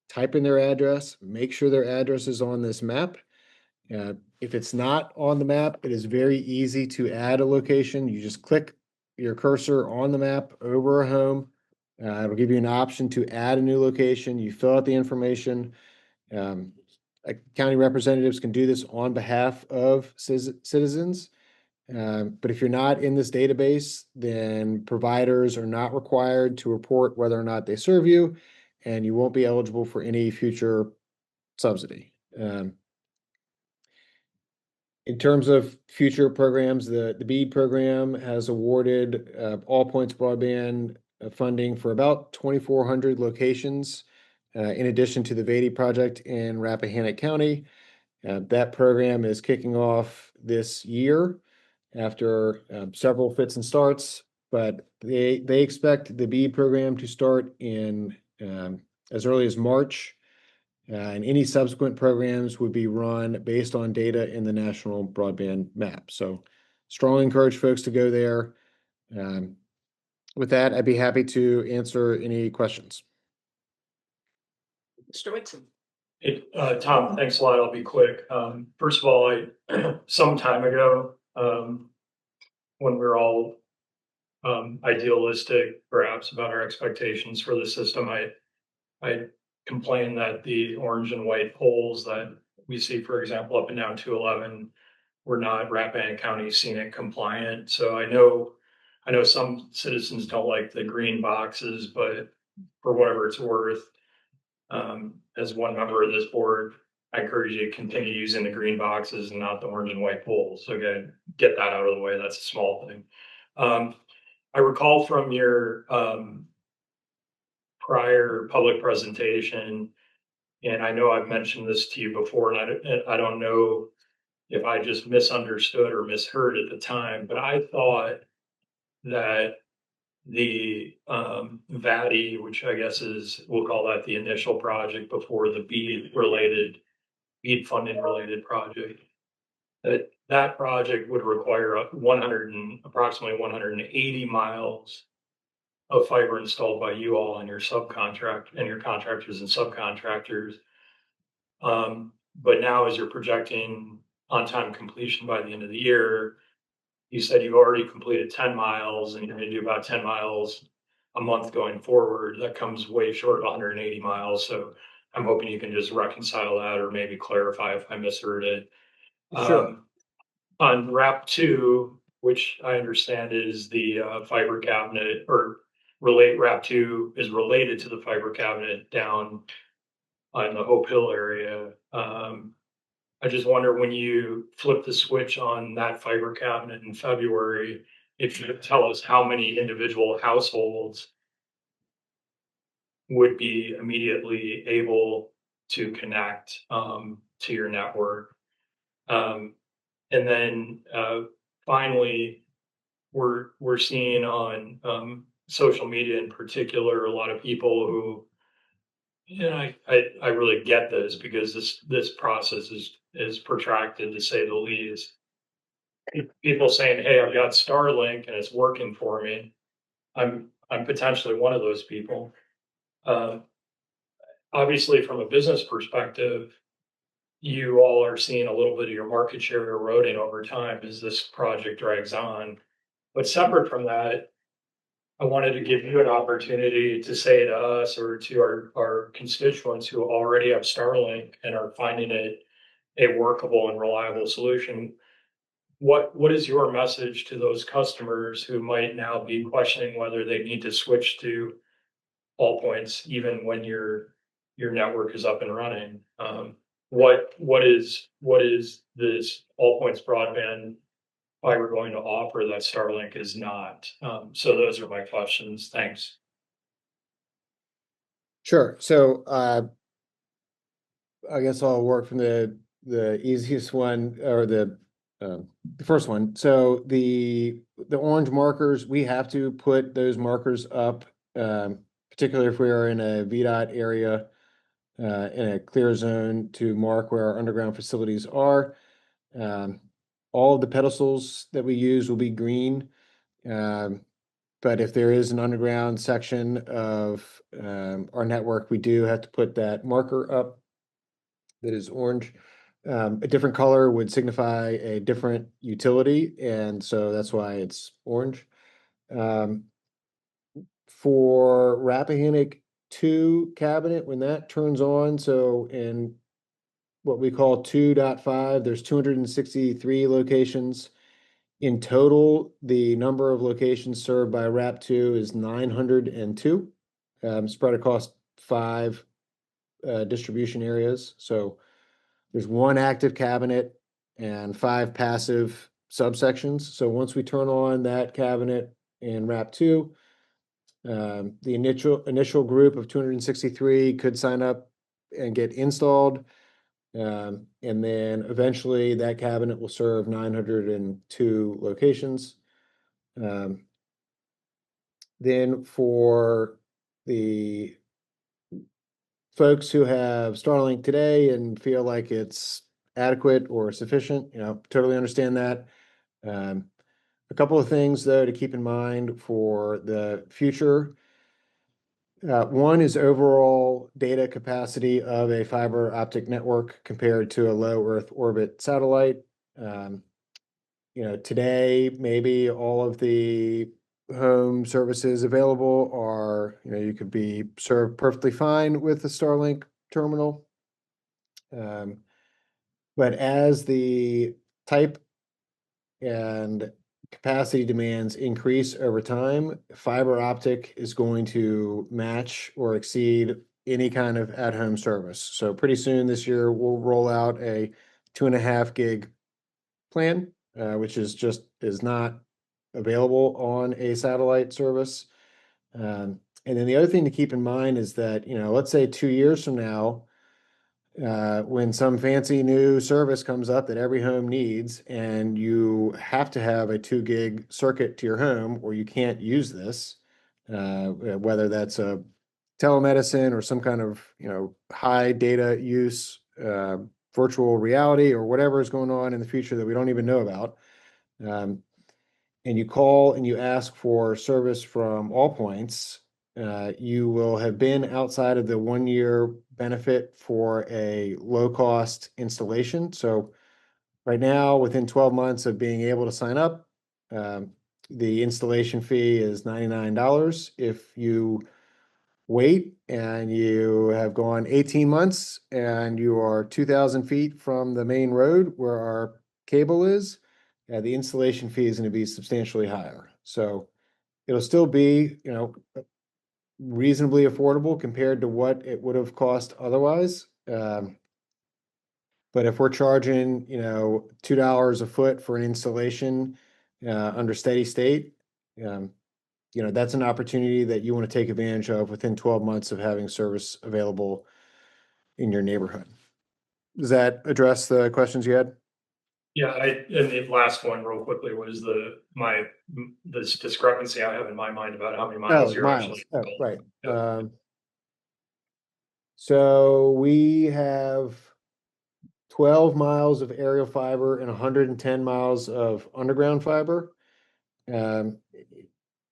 type in their address, make sure their address is on this map. If it's not on the map, it is very easy to add a location. You just click your cursor on the map over a home. It'll give you an option to add a new location. You fill out the information. County representatives can do this on behalf of citizens. But if you're not in this database, then providers are not required to report whether or not they serve you, and you won't be eligible for any future subsidy. In terms of future programs, the BEAD program has awarded All Points Broadband funding for about 2,400 locations, in addition to the Vady project in Rappahannock County. That program is kicking off this year after several fits and starts, but they expect the BEAD program to start in as early as March. And any subsequent programs would be run based on data in the national broadband map. So strongly encourage folks to go there. With that, I'd be happy to answer any questions. Mr. Whitson. Tom, thanks a lot. I'll be quick. First of all, some time ago, when we were all idealistic, perhaps, about our expectations for the system, I complained that the orange and white poles that we see, for example, up and down 211, were not Rappahannock County scenic compliant. So I know some citizens don't like the green boxes, but for whatever it's worth, as one member of this board, I encourage you to continue using the green boxes and not the orange and white poles. So again, get that out of the way. That's a small thing. I recall from your prior public presentation, and I know I've mentioned this to you before, and I don't know if I just misunderstood or misheard at the time, but I thought that the VATI, which I guess we'll call that the initial project before the BEAD funding related project, that project would require approximately 180 miles of fiber installed by you all and your contractors and subcontractors. But now, as you're projecting on-time completion by the end of the year, you said you've already completed 10 miles and you're going to do about 10 miles a month going forward. That comes way short of 180 miles. So I'm hoping you can just reconcile that or maybe clarify if I misheard it. Sure. On RAP 2, which I understand is the fiber cabinet, or RAP 2 is related to the fiber cabinet down on the Hope Hill area. I just wonder, when you flip the switch on that fiber cabinet in February, if you could tell us how many individual households would be immediately able to connect to your network. And then finally, we're seeing on social media in particular a lot of people who, I really get this, because this process is protracted, to say the least. People saying, "Hey, I've got Starlink and it's working for me." I'm potentially one of those people. Obviously, from a business perspective, you all are seeing a little bit of your market share eroding over time as this project drags on. But separate from that, I wanted to give you an opportunity to say to us or to our constituents who already have Starlink and are finding it a workable and reliable solution. What is your message to those customers who might now be questioning whether they need to switch to all points, even when your network is up and running? What is this all points broadband fiber going to offer that Starlink is not? So those are my questions. Thanks. Sure. So I guess I'll work from the easiest one or the first one. So the orange markers, we have to put those markers up, particularly if we are in a VDOT area, in a clear zone to mark where our underground facilities are. All of the pedestals that we use will be green. But if there is an underground section of our network, we do have to put that marker up that is orange. A different color would signify a different utility, and so that's why it's orange. For Rappahannock 2 cabinet, when that turns on, so in what we call 2.5, there's 263 locations. In total, the number of locations served by RAP2 is 902, spread across 5 distribution areas. So there's 1 active cabinet and 5 passive subsections. So once we turn on that cabinet in RAP2, the initial group of 263 could sign up and get installed. And then eventually that cabinet will serve 902 locations. Then for the folks who have Starlink today and feel like it's adequate or sufficient, totally understand that. A couple of things though to keep in mind for the future. One is overall data capacity of a fiber optic network compared to a low Earth orbit satellite. Today, maybe all of the home services available are, you could be served perfectly fine with the Starlink terminal. But as the type and capacity demands increase over time, fiber optic is going to match or exceed any kind of at-home service. So pretty soon this year, we'll roll out a 2.5 gig plan, which is not available on a satellite service. And then the other thing to keep in mind is that, let's say 2 years from now, when some fancy new service comes up that every home needs, and you have to have a 2 gig circuit to your home, or you can't use this, whether that's a telemedicine or some kind of high data use, virtual reality, or whatever is going on in the future that we don't even know about. And you call and you ask for service from All Points, you will have been outside of the 1-year benefit for a low-cost installation. So right now, within 12 months of being able to sign up, the installation fee is $99. If you wait and you have gone 18 months and you are 2,000 feet from the main road where our cable is, the installation fee is going to be substantially higher. So it'll still be, reasonably affordable compared to what it would have cost otherwise. But if we're charging, $2 a foot for an installation under steady state, that's an opportunity that you want to take advantage of within 12 months of having service available in your neighborhood. Does that address the questions you had? Yeah, and the last one real quickly was this discrepancy I have in my mind about how many miles you're actually. Oh, right. Yeah. So we have 12 miles of aerial fiber and 110 miles of underground fiber. And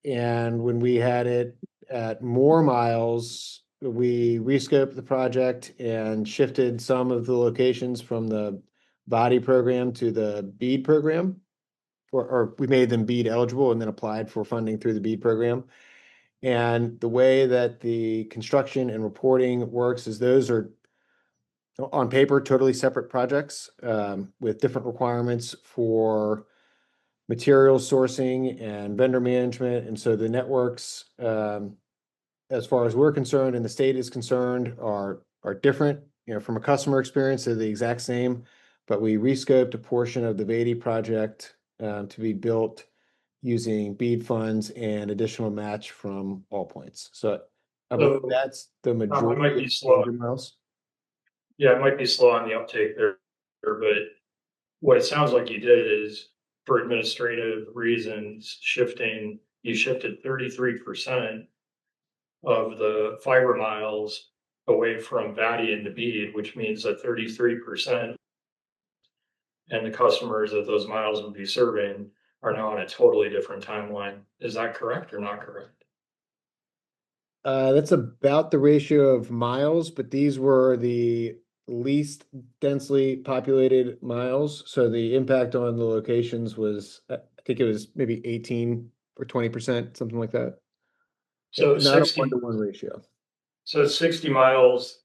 when we had it at more miles, we rescoped the project and shifted some of the locations from the body program to the BEAD program, or we made them BEAD eligible and then applied for funding through the BEAD program. And the way that the construction and reporting works is those are on paper, totally separate projects with different requirements for material sourcing and vendor management. And so the networks, as far as we're concerned and the state is concerned, are different. You know, from a customer experience, they're the exact same, but we rescoped a portion of the Beatty project to be built using BEAD funds and additional match from All Points. So I believe So, that's the it might majority be of slow. 100 miles. Yeah, it might be slow on the uptake there, but what it sounds like you did is for administrative reasons, you shifted 33% of the fiber miles away from Batty into Bead, which means that 33% and the customers that those miles would be serving are now on a totally different timeline. Is that correct or not correct? That's about the ratio of miles, but these were the least densely populated miles. So the impact on the locations was, I think it was maybe 18 or 20%, something like that. So Not a 60, 1-to-1 ratio. so 60 miles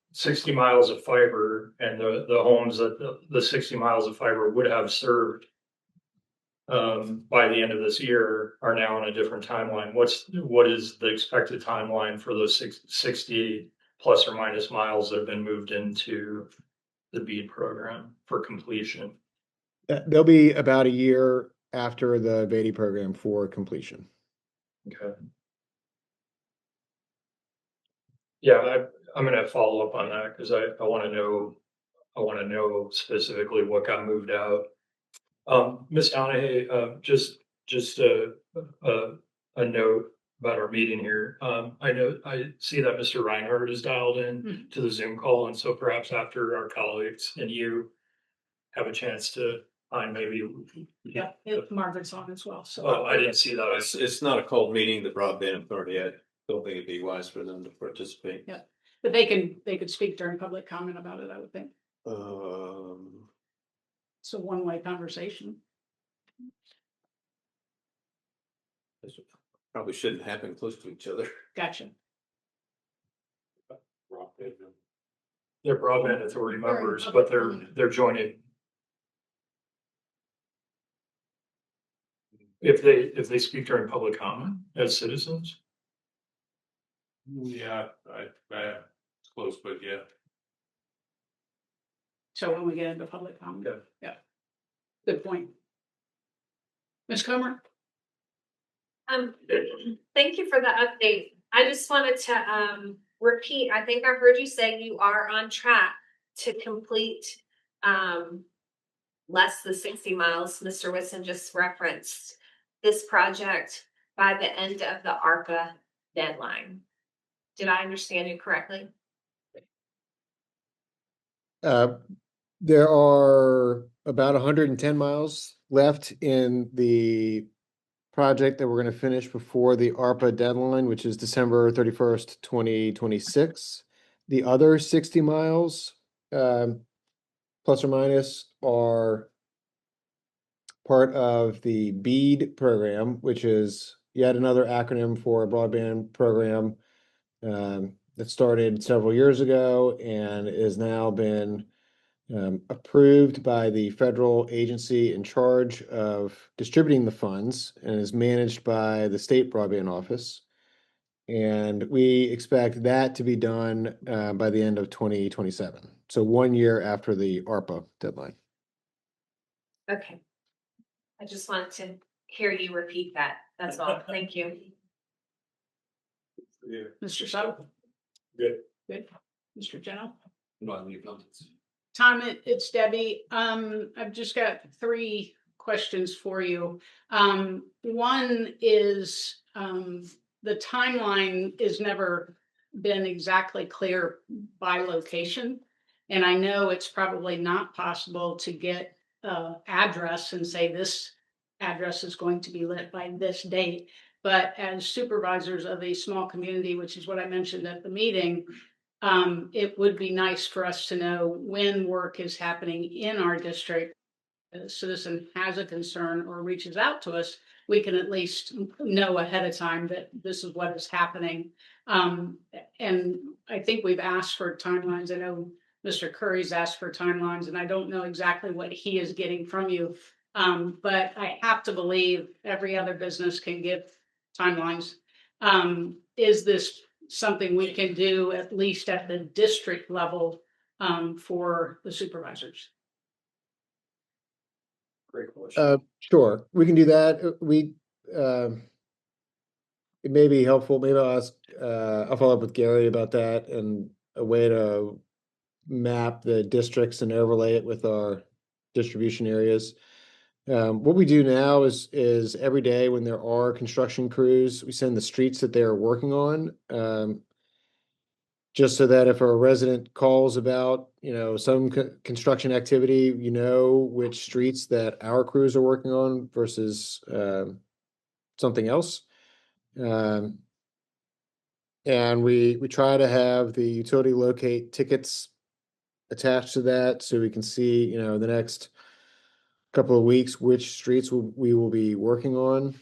of fiber, and the homes that the 60 miles of fiber would have served by the end of this year are now on a different timeline. What is the expected timeline for those 60 plus or minus miles that have been moved into the BEAD program for completion? They'll be about a year after the Beatty program for completion. Okay. Yeah, I'm gonna follow up on that because I want to know specifically what got moved out. Ms. Donahue, just a note about our meeting here. I see that Mr. Reinhardt is dialed in to the Zoom call, and so perhaps after our colleagues and you have a chance to find maybe. Yeah, Margaret's on as well, so. Oh, I didn't see that. It's not a called meeting, the broadband authority. I don't think it'd be wise for them to participate. Yeah, but they could speak during public comment about it, I would think. It's a one-way conversation. This probably shouldn't happen close to each other. Gotcha. They're broadband authority members, but they're joining. If they speak during public comment as citizens. Yeah, it's close, but yeah. So when we get into public comment. Okay. Yeah. Good point. Ms. Comer? Thank you for the update. I just wanted to repeat, I think I heard you say you are on track to complete less than 60 miles. Mr. Whitson just referenced this project by the end of the ARPA deadline. Did I understand you correctly? There are about 110 miles left in the project that we're going to finish before the ARPA deadline, which is December 31st, 2026. The other 60 miles, plus or minus, are part of the BEAD program, which is yet another acronym for a broadband program that started several years ago and has now been approved by the federal agency in charge of distributing the funds and is managed by the state broadband office. And we expect that to be done by the end of 2027. So 1 year after the ARPA deadline. Okay. I just wanted to hear you repeat that. That's all. Thank you. Yeah. Mr. Suttle? Good. Good. Mr. General? Comments. Tom, it's Debbie. I've just got 3 questions for you. One is the timeline is never been exactly clear by location. And I know it's probably not possible to get an address and say this address is going to be lit by this date. But as supervisors of a small community, which is what I mentioned at the meeting, it would be nice for us to know when work is happening in our district. A citizen has a concern or reaches out to us, we can at least know ahead of time that this is what is happening. And I think we've asked for timelines. I know Mr. Curry's asked for timelines, and I don't know exactly what he is getting from you. But I have to believe every other business can give timelines. Is this something we can do at least at the district level for the supervisors? Great question. Sure, we can do that. It may be helpful, maybe I'll follow up with Gary about that and a way to map the districts and overlay it with our distribution areas. What we do now is every day when there are construction crews, we send the streets that they are working on. Just so that if a resident calls about, some construction activity, which streets that our crews are working on versus something else. And we try to have the utility locate tickets attached to that so we can see, the next couple of weeks which streets we will be working on.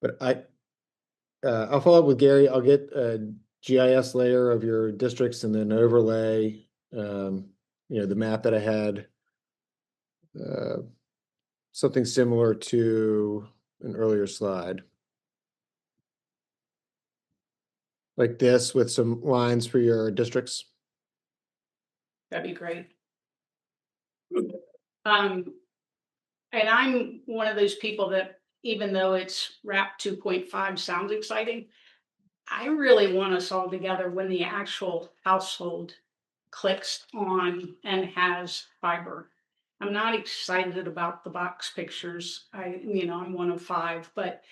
But I'll follow up with Gary. I'll get a GIS layer of your districts and then overlay, the map that I had. Something similar to an earlier slide. Like this with some lines for your districts. That'd be great. And I'm one of those people that even though it's RAP 2.5 sounds exciting, I really want us all together when the actual household clicks on and has fiber. I'm not excited about the box pictures. I'm one of 5, but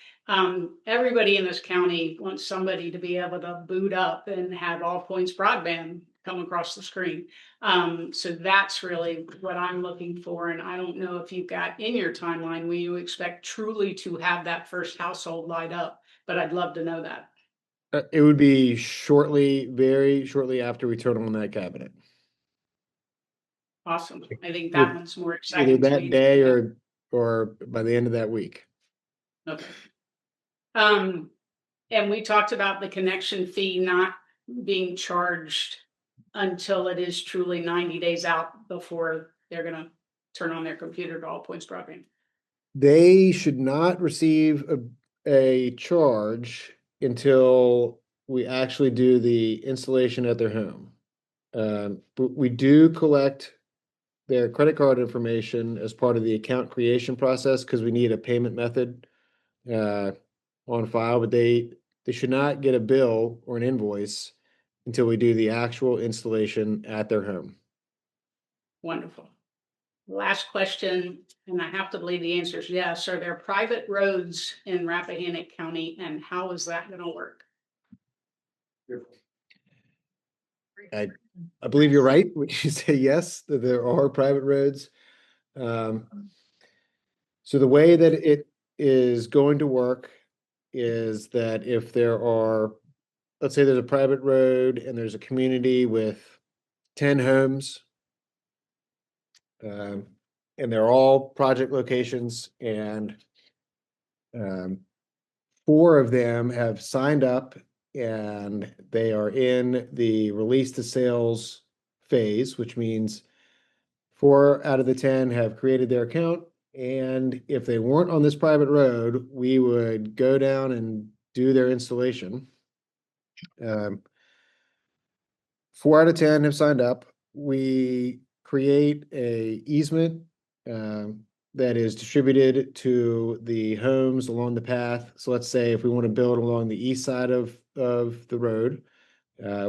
everybody in this county wants somebody to be able to boot up and have all points broadband come across the screen. So that's really what I'm looking for. And I don't know if you've got in your timeline where you expect truly to have that first household light up, but I'd love to know that. It would be very shortly after we turn on that cabinet. Awesome. I think that one's more Either exciting to that me. day or by the end of that week. Okay. And we talked about the connection fee not being charged until it is truly 90 days out before they're gonna turn on their computer to all points broadband. They should not receive a charge until we actually do the installation at their home. But we do collect their credit card information as part of the account creation process because we need a payment method on file, but they should not get a bill or an invoice until we do the actual installation at their home. Wonderful. Last question, and I have to believe the answer is yes. Are there private roads in Rappahannock County, and how is that gonna work? I believe you're right when you say yes, that there are private roads. So the way that it is going to work is that if there are, let's say there's a private road and there's a community with 10 homes, and they're all project locations, and 4 of them have signed up and they are in the release to sales phase, which means 4 out of the 10 have created their account. And if they weren't on this private road, we would go down and do their installation. 4 out of 10 have signed up. We create a easement that is distributed to the homes along the path. So let's say if we want to build along the east side of the road,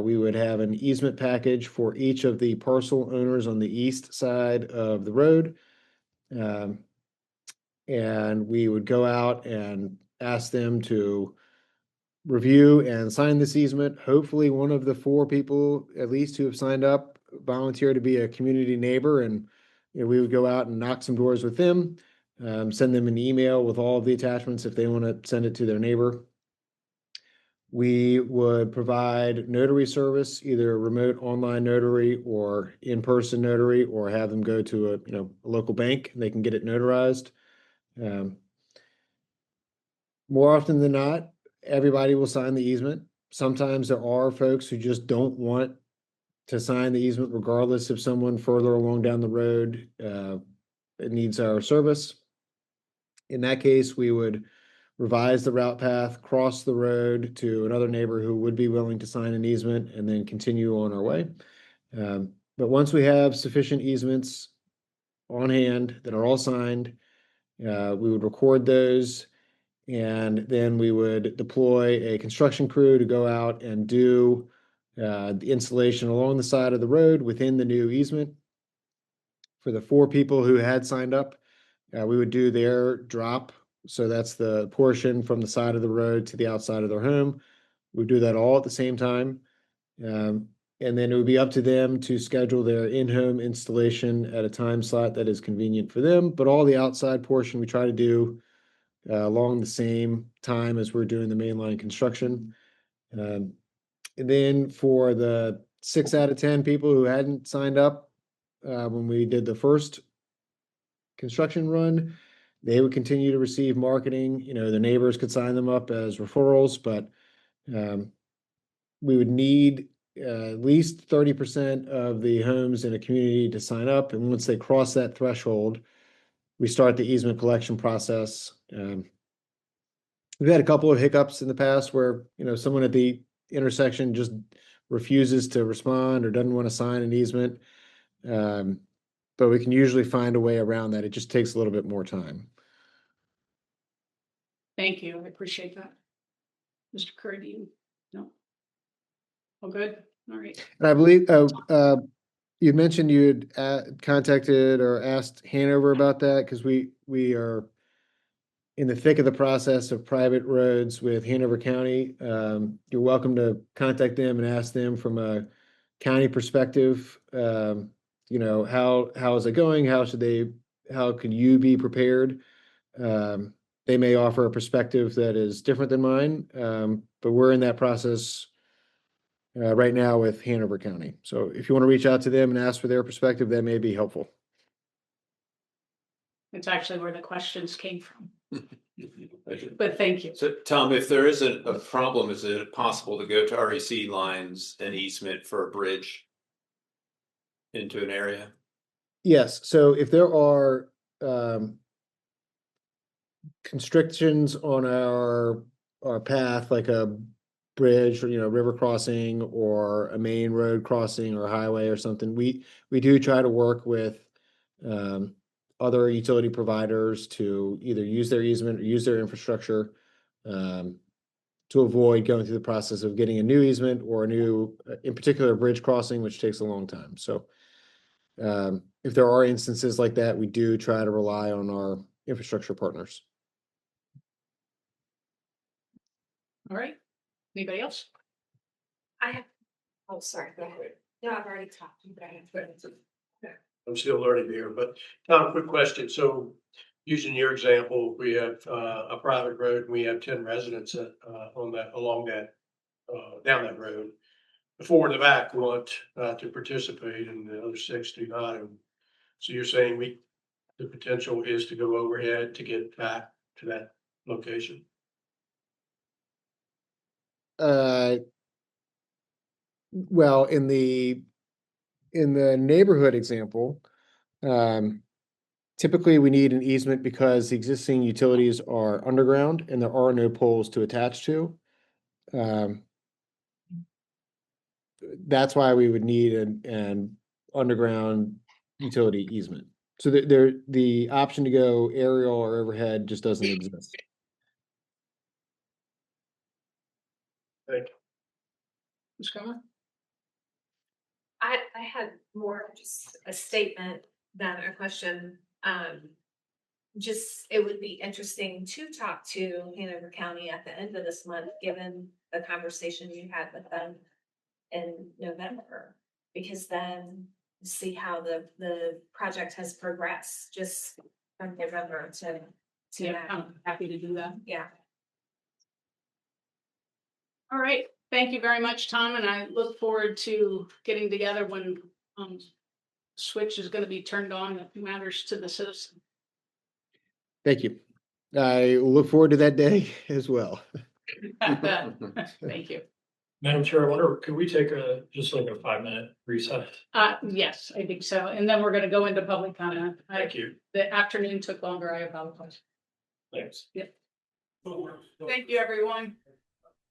we would have an easement package for each of the parcel owners on the east side of the road. And we would go out and ask them to review and sign this easement. Hopefully one of the 4 people, at least who have signed up, volunteer to be a community neighbor. And we would go out and knock some doors with them, send them an email with all of the attachments if they want to send it to their neighbor. We would provide notary service, either remote online notary or in-person notary, or have them go to a local bank and they can get it notarized. Um, More often than not, everybody will sign the easement. Sometimes there are folks who just don't want to sign the easement regardless if someone further along down the road needs our service. In that case, we would revise the route path, cross the road to another neighbor who would be willing to sign an easement, and then continue on our way. But once we have sufficient easements on hand that are all signed, we would record those, and then we would deploy a construction crew to go out and do the installation along the side of the road within the new easement. For the 4 people who had signed up, we would do their drop. So that's the portion from the side of the road to the outside of their home. We do that all at the same time. And then it would be up to them to schedule their in-home installation at a time slot that is convenient for them. But all the outside portion we try to do along the same time as we're doing the mainline construction. And then for the 6 out of 10 people who hadn't signed up when we did the first construction run, they would continue to receive marketing. You know, the neighbors could sign them up as referrals, but we would need at least 30% of the homes in a community to sign up. And once they cross that threshold, we start the easement collection process. We've had a couple of hiccups in the past where, you know, someone at the intersection just refuses to respond or doesn't want to sign an easement. But we can usually find a way around that. It just takes a little bit more time. Thank you. I appreciate that. Mr. Curry, do you? No? Oh, good. All right. And I believe you mentioned you had contacted or asked Hanover about that because we are in the thick of the process of private roads with Hanover County. You're welcome to contact them and ask them from a county perspective. You know, how is it going? How can you be prepared? They may offer a perspective that is different than mine, but we're in that process right now with Hanover County. So if you want to reach out to them and ask for their perspective, that may be helpful. It's actually where the questions came from. But thank you. So, Tom, if there isn't a problem, is it possible to go to REC lines and easement for a bridge into an area? Yes. So if there are constrictions on our path, like a bridge or, you know, river crossing or a main road crossing or highway or something, we do try to work with other utility providers to either use their easement or use their infrastructure to avoid going through the process of getting a new easement or a new, in particular, bridge crossing, which takes a long time. So if there are instances like that, we do try to rely on our infrastructure partners. All right. Anybody else? Oh, sorry, go ahead. No, I've already talked. You guys. I'm still learning here, but Tom, quick question. So using your example, we have a private road, and we have 10 residents on that, along that, down that road. The 4 in the back want to participate and the other 6 do not. And so you're saying the potential is to go overhead to get back to that location? Well, in the neighborhood example, typically we need an easement because the existing utilities are underground and there are no poles to attach to. That's why we would need an underground utility easement. So the option to go aerial or overhead just doesn't exist. Thank you. Ms. Comer? I had more just a statement than a question. Just, it would be interesting to talk to Hanover County at the end of this month, given the conversation you had with them in November, because then see how the project has progressed just from November to Yeah, now. I'm happy to do that. Yeah. All right. Thank you very much, Tom. And I look forward to getting together when switch is going to be turned on that matters to the citizen. Thank you. I look forward to that day as well. Thank you. Madam Chair, I wonder, could we take just like a 5-minute recess? Yes, I think so. And then we're gonna go into public comment. Thank you. The afternoon took longer. I apologize. Thanks. Thank you, everyone.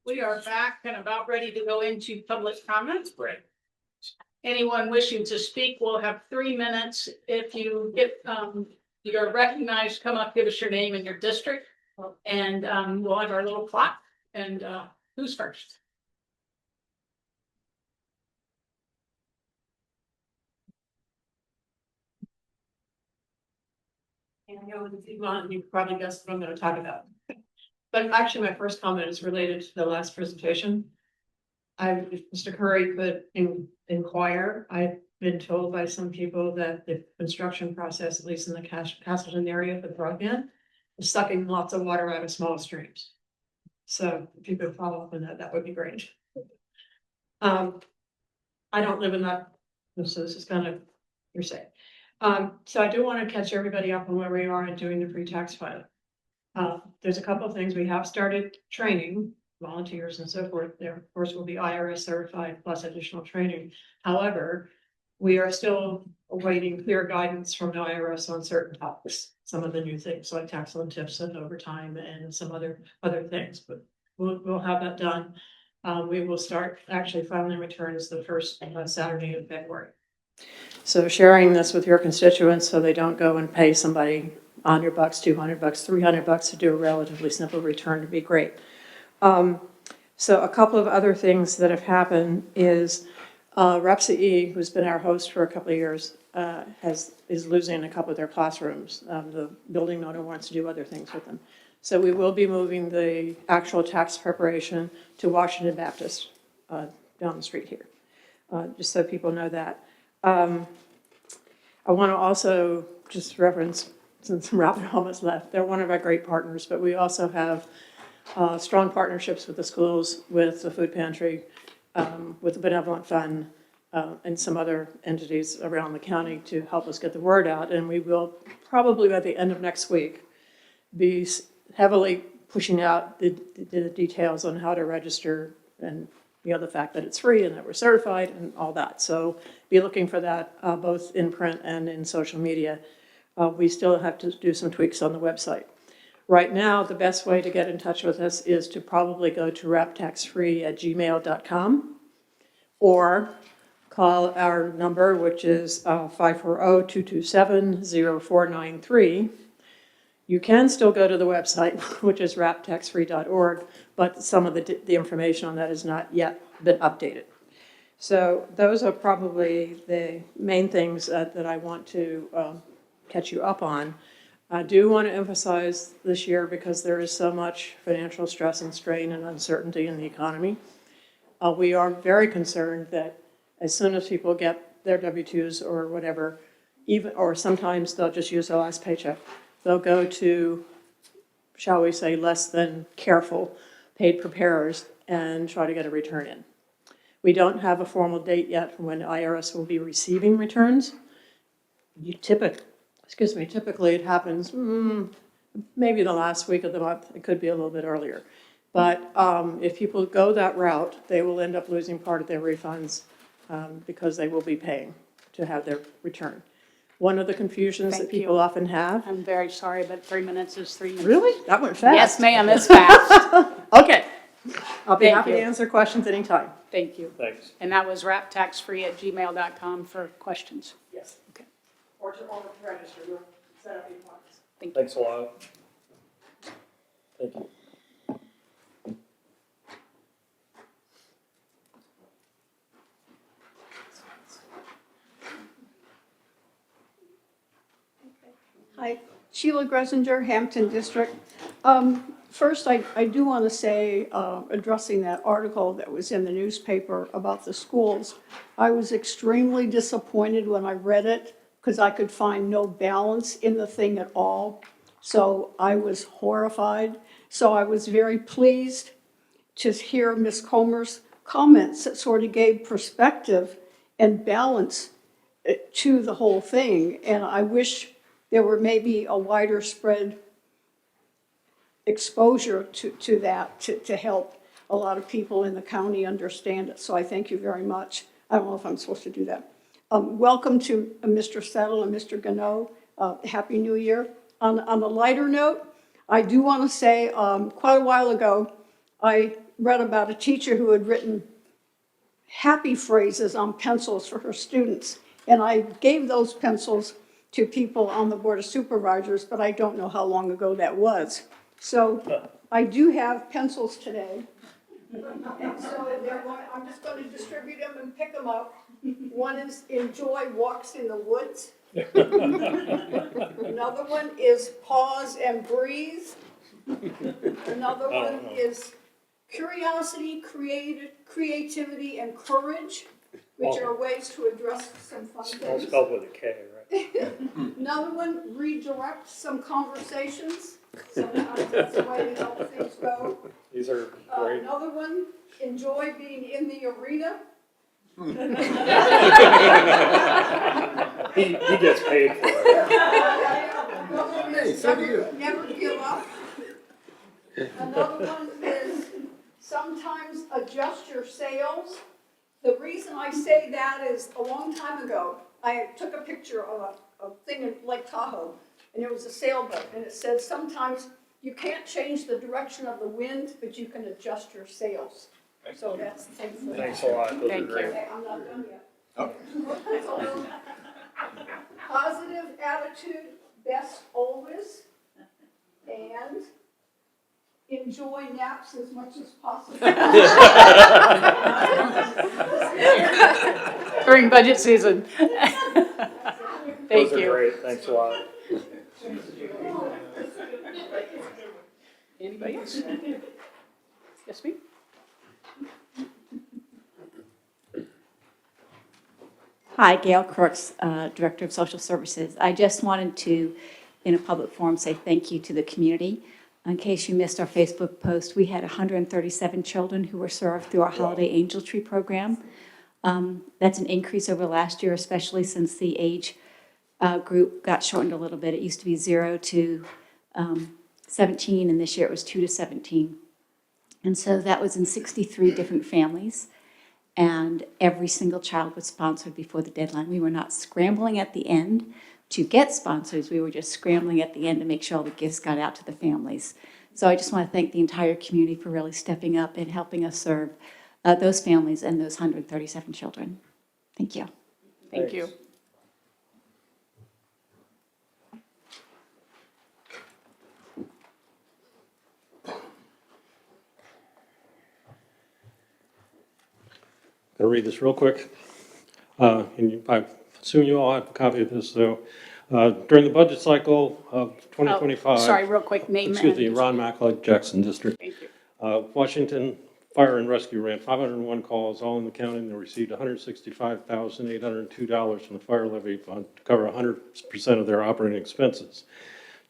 We are back and about ready to go into public comments. Great. Anyone wishing to speak will have 3 minutes. If you get, you're recognized, come up, give us your name and your district. And, we'll have our little clock. And, who's first? And you probably guessed what I'm going to talk about. But actually, my first comment is related to the last presentation. If Mr. Curry could inquire, I've been told by some people that the construction process, at least in the Castleton area for the broadband, is sucking lots of water out of small streams. So if you could follow up on that, that would be great. I don't live in that, so this is kind of hearsay. So I do want to catch everybody up on where we are in doing the pre-tax filing. There's a couple of things. We have started training volunteers and so forth. There, of course, will be IRS certified plus additional training. However, we are still awaiting clear guidance from the IRS on certain topics. Some of the new things like taxable tips and overtime and some other things, but we'll have that done. We will start actually filing returns the first Saturday in February. So sharing this with your constituents so they don't go and pay somebody $100, $200, $300 to do a relatively simple return would be great. So a couple of other things that have happened is RepCE, who's been our host for a couple of years, is losing a couple of their classrooms. The building owner wants to do other things with them. So we will be moving the actual tax preparation to Washington Baptist down the street here, just so people know that. I want to also just reference, since Rappahannock almost left, they're one of our great partners, but we also have strong partnerships with the schools, with the food pantry, with the benevolent fund, and some other entities around the county to help us get the word out. And we will probably by the end of next week be heavily pushing out the details on how to register and the fact that it's free and that we're certified and all that. So be looking for that both in print and in social media. We still have to do some tweaks on the website. Right now, the best way to get in touch with us is to probably go to raptaxfree@gmail.com or call our number, which is 540-227-0493. You can still go to the website, which is raptaxfree.org, but some of the information on that has not yet been updated. So those are probably the main things that I want to catch you up on. I do want to emphasize this year, because there is so much financial stress and strain and uncertainty in the economy, we are very concerned that as soon as people get their W-2s or whatever, or sometimes they'll just use their last paycheck, they'll go to, shall we say, less than careful paid preparers and try to get a return in. We don't have a formal date yet for when the IRS will be receiving returns. Typically it happens maybe the last week of the month. It could be a little bit earlier. But if people go that route, they will end up losing part of their refunds because they will be paying to have their return. One of the confusions that people often have. I'm very sorry, but 3 minutes is 3 minutes. Really? That went fast. Yes, ma'am, it's fast. Okay. I'll be Thank happy you. to answer questions anytime. Thank you. Thanks. And that was raptaxfree@gmail.com for questions. Yes. Okay. Or to register, we'll set up your appointments. Thank you. Thanks a lot. Thank you. Hi, Sheila Gressinger, Hampton District. First, I do want to say, addressing that article that was in the newspaper about the schools, I was extremely disappointed when I read it because I could find no balance in the thing at all. So I was horrified. So I was very pleased to hear Ms. Comer's comments that sort of gave perspective and balance to the whole thing. And I wish there were maybe a wider spread exposure to that, to help a lot of people in the county understand it. So I thank you very much. I don't know if I'm supposed to do that. Welcome to Mr. Settle and Mr. Gano. Happy New Year. On a lighter note, I do want to say, quite a while ago, I read about a teacher who had written happy phrases on pencils for her students. And I gave those pencils to people on the Board of Supervisors, but I don't know how long ago that was. So I do have pencils today. And so I'm just going to distribute them and pick them up. One is Enjoy Walks in the Woods. Another one is Pause and Breathe. Another one is Curiosity, Creativity, and Courage, which are ways to address some fun things. Spelled with a K, right? Another one, Redirect some conversations. Sometimes that's a way to help things go. These are great. Another one, Enjoy being in the arena. He gets paid for it. Hey, so do you. Never give up. Another one is sometimes adjust your sails. The reason I say that is a long time ago, I took a picture of a thing in Lake Tahoe, and it was a sailboat, and it said sometimes you can't change the direction of the wind, but you can adjust your sails. So that's the thing for that. Thanks a lot. Those Thank are great. Okay, I'm not done yet. Positive attitude, best always, and enjoy naps as much as possible. During budget season. Thank Those are you. great. Thanks a lot. Anybody else? Yes, ma'am? Hi, Gail Crooks, Director of Social Services. I just wanted to, in a public forum, say thank you to the community. In case you missed our Facebook post, we had 137 children who were served through our Holiday Angel Tree program. That's an increase over last year, especially since the age group got shortened a little bit. It used to be 0 to 17, and this year it was 2 to 17. And so that was in 63 different families. And every single child was sponsored before the deadline. We were not scrambling at the end to get sponsors. We were just scrambling at the end to make sure all the gifts got out to the families. So I just want to thank the entire community for really stepping up and helping us serve those families and those 137 children. Thank you. Thank you. I'll read this real quick. I assume you all have a copy of this, though. During the budget cycle of 2025. Sorry, real quick, name. Excuse me, Ron Macklock, Jackson District. Thank you. Washington Fire and Rescue ran 501 calls, all in the county, and they received $165,802 from the fire levy fund to cover 100% of their operating expenses.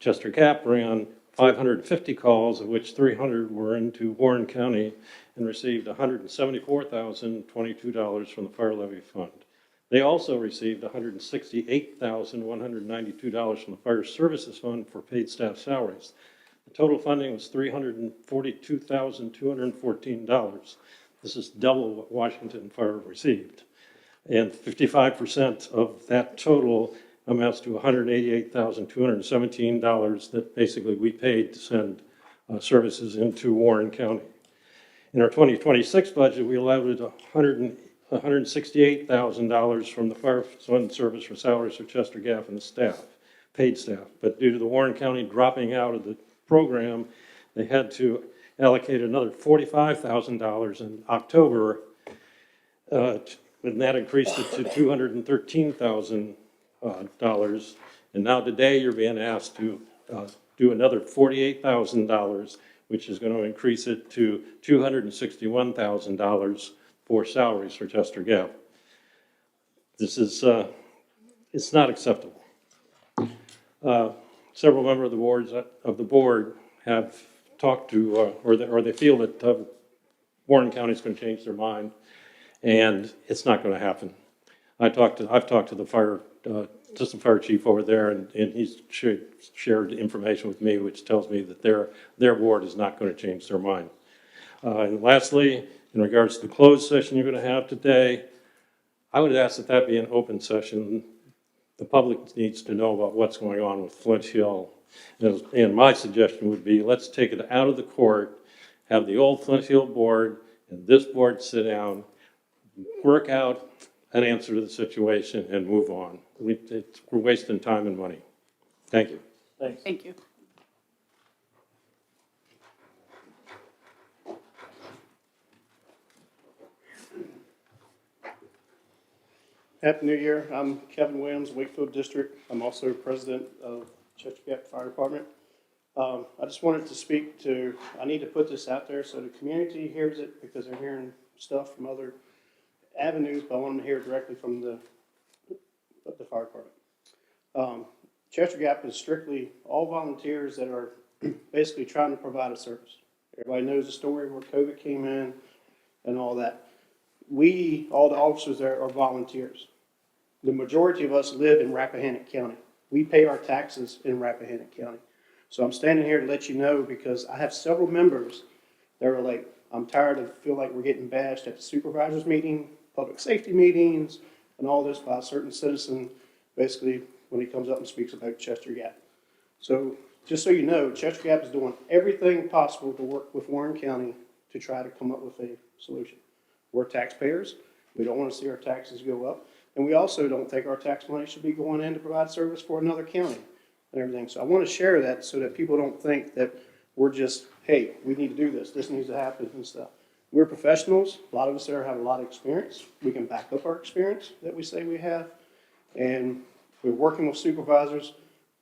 Chester Gap ran 550 calls, of which 300 were into Warren County, and received $174,022 from the fire levy fund. They also received $168,192 from the fire services fund for paid staff salaries. The total funding was $342,214. This is double what Washington Fire received. And 55% of that total amounts to $188,217 that basically we paid to send services into Warren County. In our 2026 budget, we allowed $168,000 from the fire fund service for salaries for Chester Gap and the staff, paid staff. But due to the Warren County dropping out of the program, they had to allocate another $45,000 in October, and that increased it to $213,000. And now today you're being asked to do another $48,000, which is going to increase it to $261,000 for salaries for Chester Gap. This is, it's not acceptable. Several members of the board have talked to, or they feel that Warren County is going to change their mind, and it's not going to happen. I've talked to the fire, assistant fire chief over there, and he's shared information with me, which tells me that their board is not going to change their mind. And lastly, in regards to the closed session you're going to have today, I would ask that that be an open session. The public needs to know about what's going on with Flint Hill. And my suggestion would be, let's take it out of the court, have the old Flint Hill board and this board sit down, work out an answer to the situation, and move on. We're wasting time and money. Thank you. Thanks. Thank you. Happy New Year. I'm Kevin Williams, Wakefield District. I'm also president of Chester Gap Fire Department. I just wanted to speak to, I need to put this out there so the community hears it because they're hearing stuff from other avenues, but I want them to hear it directly from the fire department. Chester Gap is strictly all volunteers that are basically trying to provide a service. Everybody knows the story where COVID came in and all that. We, all the officers there, are volunteers. The majority of us live in Rappahannock County. We pay our taxes in Rappahannock County. So I'm standing here to let you know because I have several members that are like, I'm tired of feel like we're getting bashed at the supervisors meeting, public safety meetings, and all this by a certain citizen, basically when he comes up and speaks about Chester Gap. So just so you know, Chester Gap is doing everything possible to work with Warren County to try to come up with a solution. We're taxpayers. We don't want to see our taxes go up. And we also don't think our tax money should be going in to provide service for another county and everything. So I want to share that so that people don't think that we're just, hey, we need to do this. This needs to happen and stuff. We're professionals. A lot of us there have a lot of experience. We can back up our experience that we say we have. And we're working with supervisors.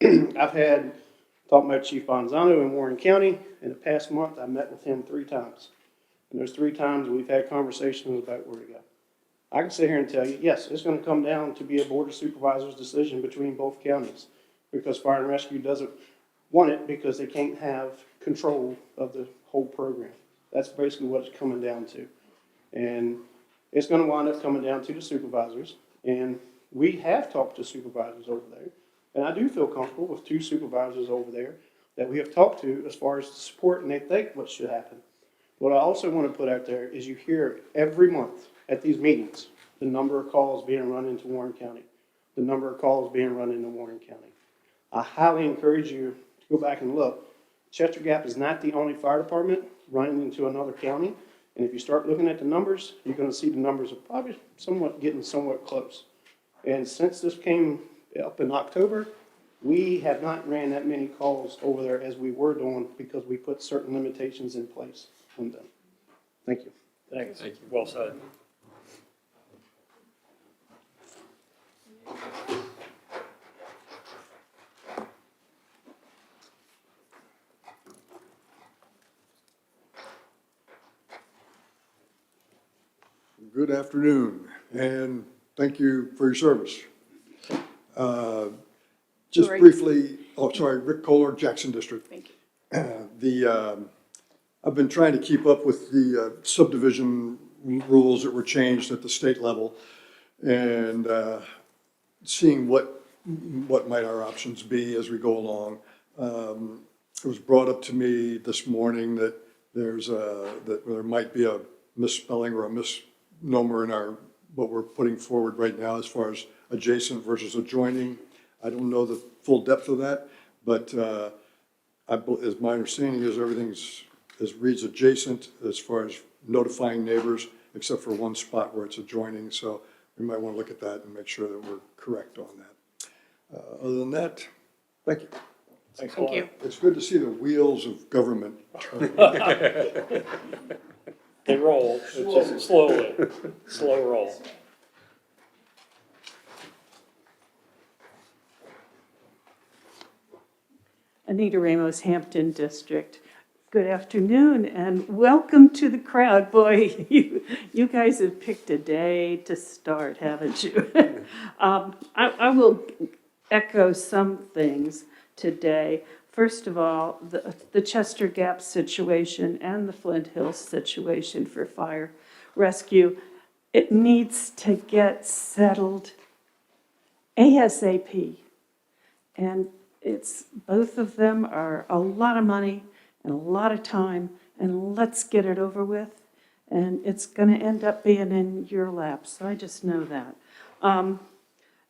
I've had, talked about Chief Bonzano in Warren County. In the past month, I met with him 3 times. And those 3 times we've had conversations about where to go. I can sit here and tell you, yes, it's going to come down to be a board of supervisors decision between both counties because Fire and Rescue doesn't want it because they can't have control of the whole program. That's basically what it's coming down to. And it's going to wind up coming down to the supervisors. And we have talked to supervisors over there. And I do feel comfortable with 2 supervisors over there that we have talked to as far as the support and they think what should happen. What I also want to put out there is you hear every month at these meetings, the number of calls being run into Warren County, the number of calls being run into Warren County. I highly encourage you to go back and look. Chester Gap is not the only fire department running into another county. And if you start looking at the numbers, you're going to see the numbers are probably getting somewhat close. And since this came up in October, we have not ran that many calls over there as we were doing because we put certain limitations in place on them. Thank you. Thanks. Thank you. Well said. Good afternoon, and thank you for your service. Just briefly, Rick Kohler, Jackson District. Thank you. I've been trying to keep up with the subdivision rules that were changed at the state level and seeing what might our options be as we go along. It was brought up to me this morning that that there might be a misspelling or a misnomer in what we're putting forward right now as far as adjacent versus adjoining. I don't know the full depth of that, but as my understanding is reads adjacent as far as notifying neighbors, except for one spot where it's adjoining. So we might want to look at that and make sure that we're correct on that. Other than that, thank you. Thank you. It's good to see the wheels of government turning. They roll, it's just slowly, slow roll. Anita Ramos, Hampton District. Good afternoon and welcome to the crowd. Boy, you guys have picked a day to start, haven't you? I will echo some things today. First of all, the Chester Gap situation and the Flint Hills situation for fire rescue. it needs to get settled ASAP. And it's, both of them are a lot of money and a lot of time, and let's get it over with. And it's gonna end up being in your lap, so I just know that.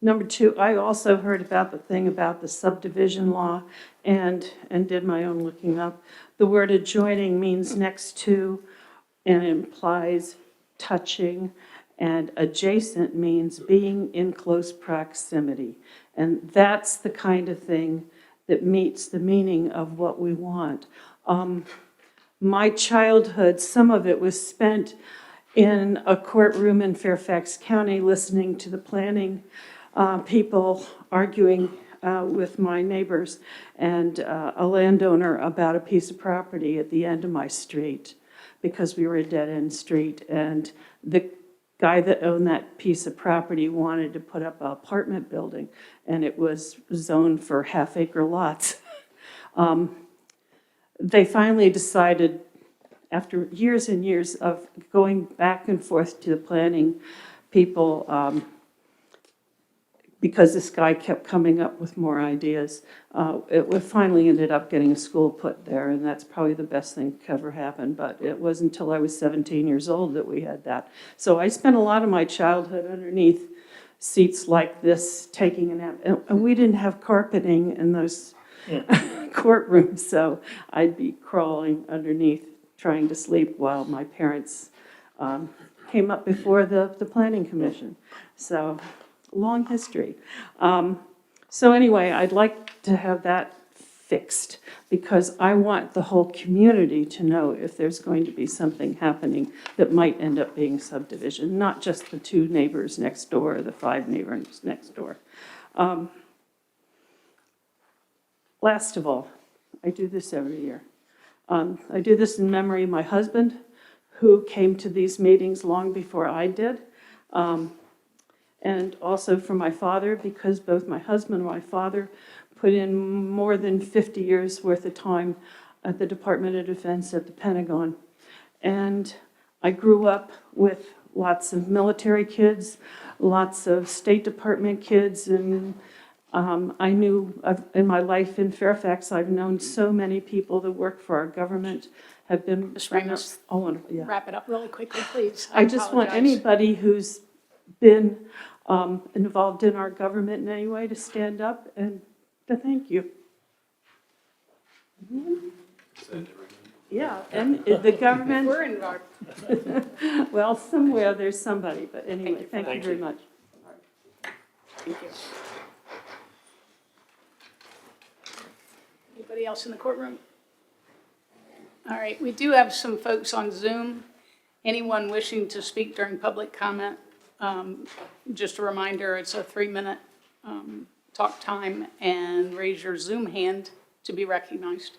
Number two, I also heard about the thing about the subdivision law and did my own looking up. The word adjoining means next to and implies touching, and adjacent means being in close proximity. And that's the kind of thing that meets the meaning of what we want. My childhood, some of it was spent in a courtroom in Fairfax County listening to the planning people arguing with my neighbors and a landowner about a piece of property at the end of my street, because we were a dead-end street, and the guy that owned that piece of property wanted to put up an apartment building, and it was zoned for half-acre lots. They finally decided, after years and years of going back and forth to the planning people, because this guy kept coming up with more ideas, it finally ended up getting a school put there, and that's probably the best thing that ever happened. But it wasn't until I was 17 years old that we had that. So I spent a lot of my childhood underneath seats like this, taking a nap. And we didn't have carpeting in those courtrooms, so I'd be crawling underneath trying to sleep while my parents came up before the planning commission. So long history. So anyway, I'd like to have that fixed, because I want the whole community to know if there's going to be something happening that might end up being subdivision, not just the 2 neighbors next door or the 5 neighbors next door. Last of all, I do this every year. I do this in memory of my husband, who came to these meetings long before I did. And also for my father, because both my husband and my father put in more than 50 years worth of time at the Department of Defense at the Pentagon. And I grew up with lots of military kids, lots of State Department kids, and I knew in my life in Fairfax, I've known so many people that work for our government, have been. Ms. Ramos, yeah. wrap it up really quickly, please. I just want anybody who's been involved in our government in any way to stand up and to thank you. Yeah, and the government. We're involved. Well, somewhere there's somebody, but anyway, thank you very much. Thank you. Anybody else in the courtroom? All right, we do have some folks on Zoom. Anyone wishing to speak during public comment, just a reminder, it's a 3-minute talk time, and raise your Zoom hand to be recognized.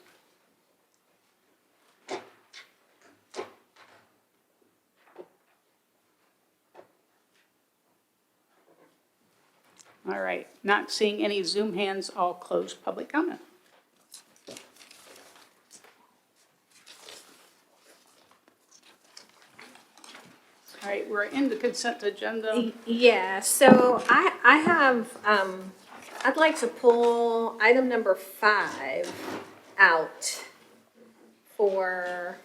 All right, not seeing any Zoom hands, I'll close public comment. All right, we're in the consent agenda. Yeah, so I have, I'd like to pull item number 5 out for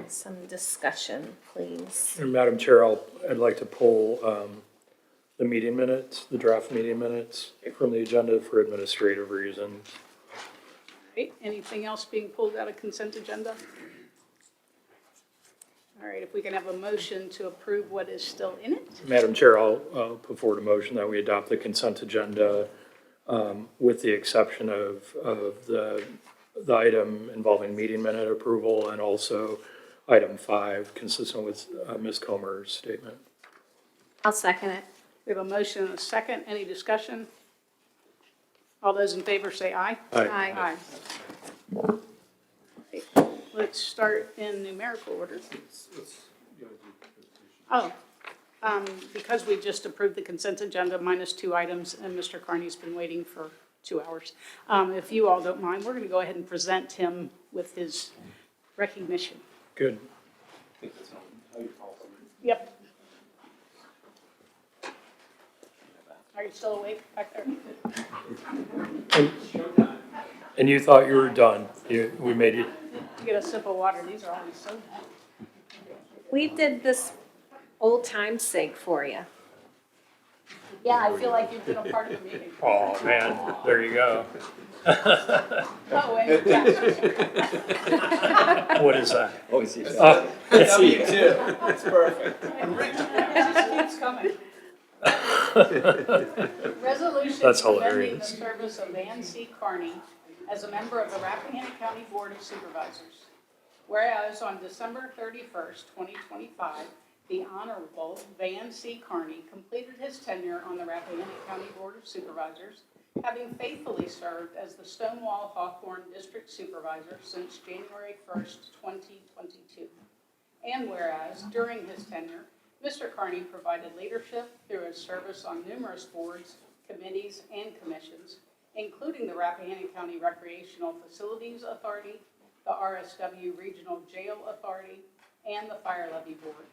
some discussion, please. And Madam Chair, I'd like to pull the meeting minutes, the draft meeting minutes from the agenda for administrative reasons. Right, anything else being pulled out of consent agenda? All right, if we can have a motion to approve what is still in it? Madam Chair, I'll put forward a motion that we adopt the consent agenda with the exception of the item involving meeting minute approval, and also item 5, consistent with Ms. Comer's statement. I'll second it. We have a motion and a second. Any discussion? All those in favor say aye. Aye. Aye. Right, let's start in numerical order. Oh, because we just approved the consent agenda minus 2 items, and Mr. Carney's been waiting for 2 hours. If you all don't mind, we're going to go ahead and present him with his recognition. Good. Yep. Are you still awake back there? And you thought you were done. We made you. Get a sip of water. These are always so. We did this old time's sake for you. Yeah, I feel like you've been a part of the meeting. Oh, man, there you go. Oh, and What is that? Always see. W2, that's perfect. it just keeps coming. Resolution That's commending the hilarious. service of Van C. Carney as a member of the Rappahannock County Board of Supervisors. Whereas on December 31st, 2025, the Honorable Van C. Carney completed his tenure on the Rappahannock County Board of Supervisors, having faithfully served as the Stonewall Hawthorne District Supervisor since January 1st, 2022. And whereas during his tenure, Mr. Carney provided leadership through his service on numerous boards, committees, and commissions, including the Rappahannock County Recreational Facilities Authority, the RSW Regional Jail Authority, and the Fire Levy Board.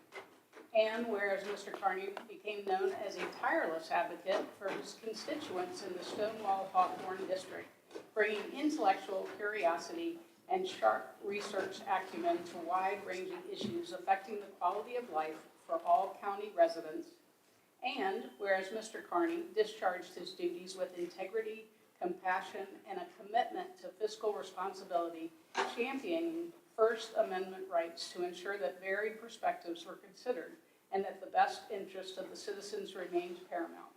And whereas Mr. Carney became known as a tireless advocate for his constituents in the Stonewall Hawthorne District, bringing intellectual curiosity and sharp research acumen to wide-ranging issues affecting the quality of life for all county residents. And whereas Mr. Carney discharged his duties with integrity, compassion, and a commitment to fiscal responsibility, championing First Amendment rights to ensure that varied perspectives were considered and that the best interest of the citizens remained paramount.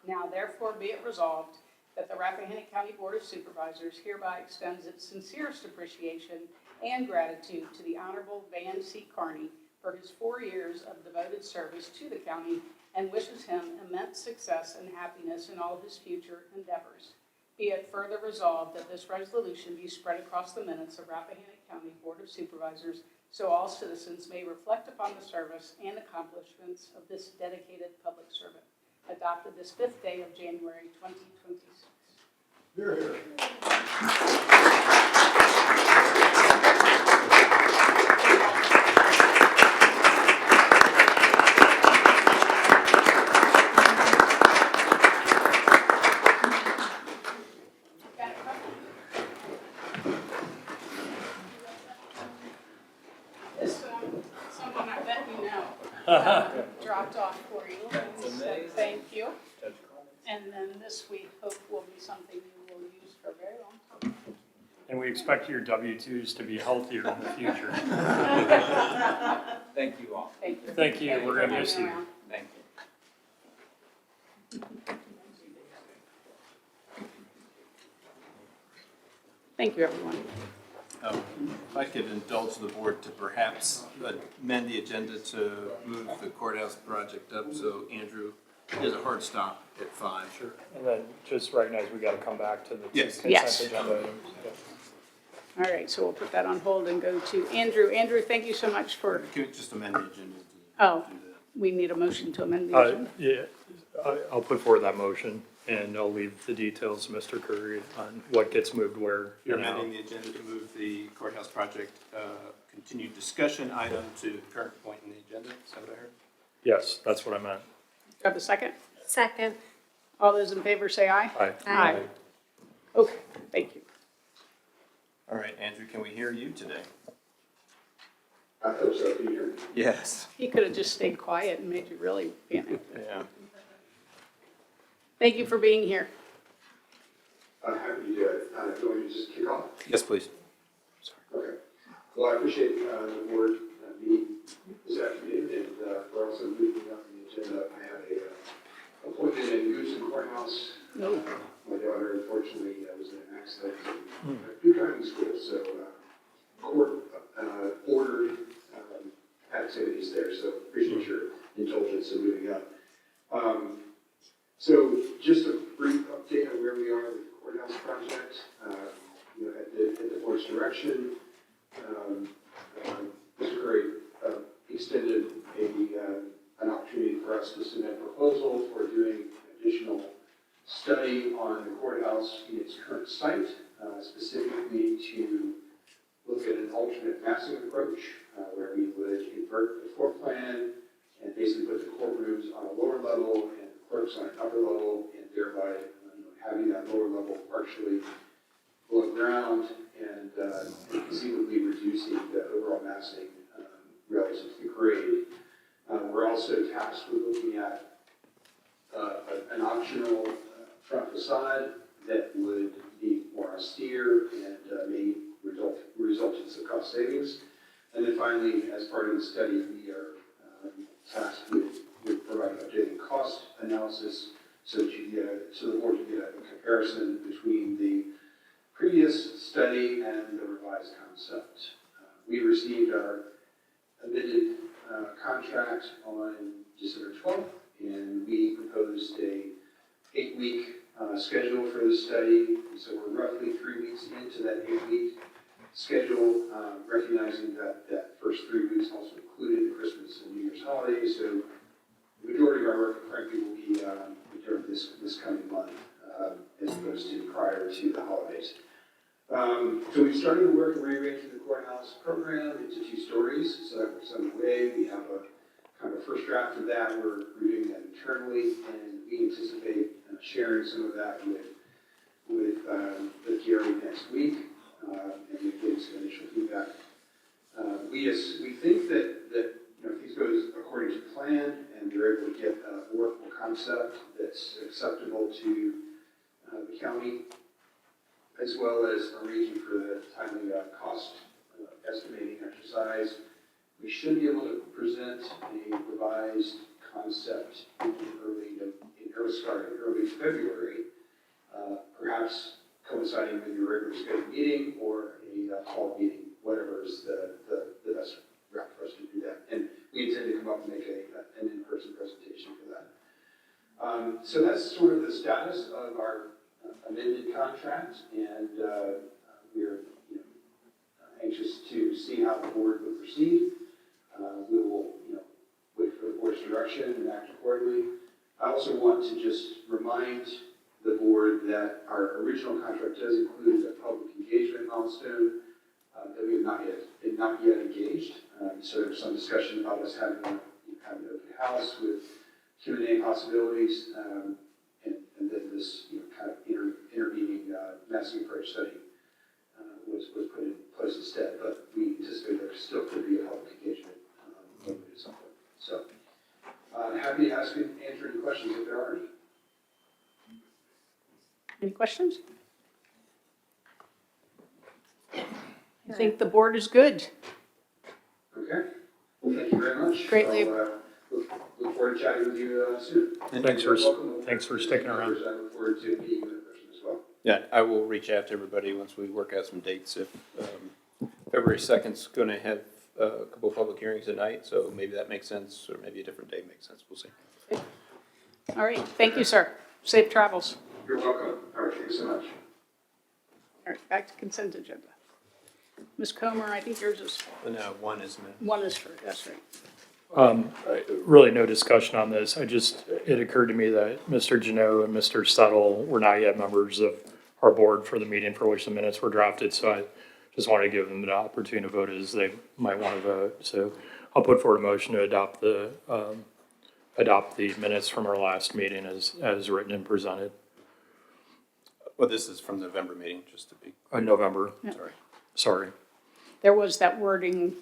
Now, therefore, be it resolved that the Rappahannock County Board of Supervisors hereby extends its sincerest appreciation and gratitude to the Honorable Van C. Carney for his 4 years of devoted service to the county and wishes him immense success and happiness in all his future endeavors. Be it further resolved that this resolution be spread across the minutes of Rappahannock County Board of Supervisors so all citizens may reflect upon the service and accomplishments of this dedicated public servant. Adopted this 5th day of January 2026. Here, here. This someone I bet you know dropped off for you and said thank you. And then this we hope will be something you will use for a very long time. And we expect your W-2s to be healthier in the future. Thank you all. Thank you. Thank you. We're going to miss you. Thank you. Thank you, everyone. If I could indulge the board to perhaps amend the agenda to move the courthouse project up, so Andrew has a hard stop at 5. Sure. And then just recognize we got to come back to the Yes. consent Yes. agenda items. All right, so we'll put that on hold and go to Andrew. Andrew, thank you so much for, Can we just amend the agenda to oh, do that? we need a motion to amend the agenda. Yeah, I'll put forward that motion and I'll leave the details to Mr. Curry on what gets moved where. You're and how. amending the agenda to move the courthouse project continued discussion item to the current point in the agenda. Is that what I heard? Yes, that's what I meant. Do you have a second? Second. All those in favor say aye. Aye. Aye. Okay, thank you. All right, Andrew, can we hear you today? I hope so. Can you hear me? Yes. He could have just stayed quiet and made you really panic. Yeah. Thank you for being here. I'm happy to do it. Do you want me to just kick off? Yes, please. Okay. Well, I appreciate the board meeting this afternoon and for also moving up the agenda. I have a appointment in Goodson Courthouse. No. My daughter unfortunately was in an accident at Duke County School, so court ordered activities there. So appreciate your indulgence in moving up. So just a brief update on where we are with the courthouse project. At the board's direction, Mr. Curry extended an opportunity for us to submit a proposal for doing additional study on the courthouse in its current site, specifically to look at an alternate massing approach where we would invert the floor plan and basically put the courtrooms on a lower level and the clerks on an upper level, and thereby having that lower level partially below ground and conceivably reducing the overall massing relative to the grade. We're also tasked with looking at an optional front facade that would be more austere and may result in some cost savings. And then finally, as part of the study, we are tasked with providing updated cost analysis so that so the board can get a comparison between the previous study and the revised concept. We received our amended contract on December 12th, and we proposed a 8-week schedule for the study. So we're roughly 3 weeks into that 8-week schedule, recognizing that that first 3 weeks also included the Christmas and New Year's holidays. So the majority of our work, frankly, will be during this coming month, as opposed to prior to the holidays. So we started the work of rearranging the courthouse program into 2 stories. So that was underway. We have a kind of a first draft of that. We're reviewing that internally, and we anticipate sharing some of that with Gary next week, and getting some initial feedback. We think that if these goes according to plan and they're able to get a workable concept that's acceptable to the county, as well as arranging for the timely cost estimating exercise, we should be able to present a revised concept starting early February, perhaps coinciding with your regular scheduled meeting or a fall meeting, whatever is the best route for us to do that. And we intend to come up and make an in-person presentation for that. So that's sort of the status of our amended contract, and we're anxious to see how the board will proceed. We will wait for the board's direction and act accordingly. I also want to just remind the board that our original contract does include a public engagement milestone that we have not yet engaged. So there's some discussion about us having an open house with Q&A possibilities, and then this kind of intervening massing approach study was put in place instead. But we anticipate there still could be a public engagement when we do something. So happy to answer any questions if there are any. Any questions? I think the board is good. Okay. Well, thank you very much. Greatly. Look forward to chatting with you soon. And thanks for sticking around. I look forward to meeting you in person as well. Yeah, I will reach out to everybody once we work out some dates. If February 2nd is going to have a couple of public hearings at night, so maybe that makes sense, or maybe a different day makes sense. We'll see. All right, thank you, sir. Safe travels. You're welcome. All right, thanks so much. All right, back to consent agenda. Ms. Comer, I think yours is, No, one is minute. one is for, that's right. Really no discussion on this. It occurred to me that Mr. Janot and Mr. Settle were not yet members of our board for the meeting for which the minutes were drafted, so I just wanted to give them an opportunity to vote as they might want to vote. So I'll put forward a motion to adopt the minutes from our last meeting as written and presented. Well, this is from the November meeting, just to be. November. Yeah. Sorry. There was that wording,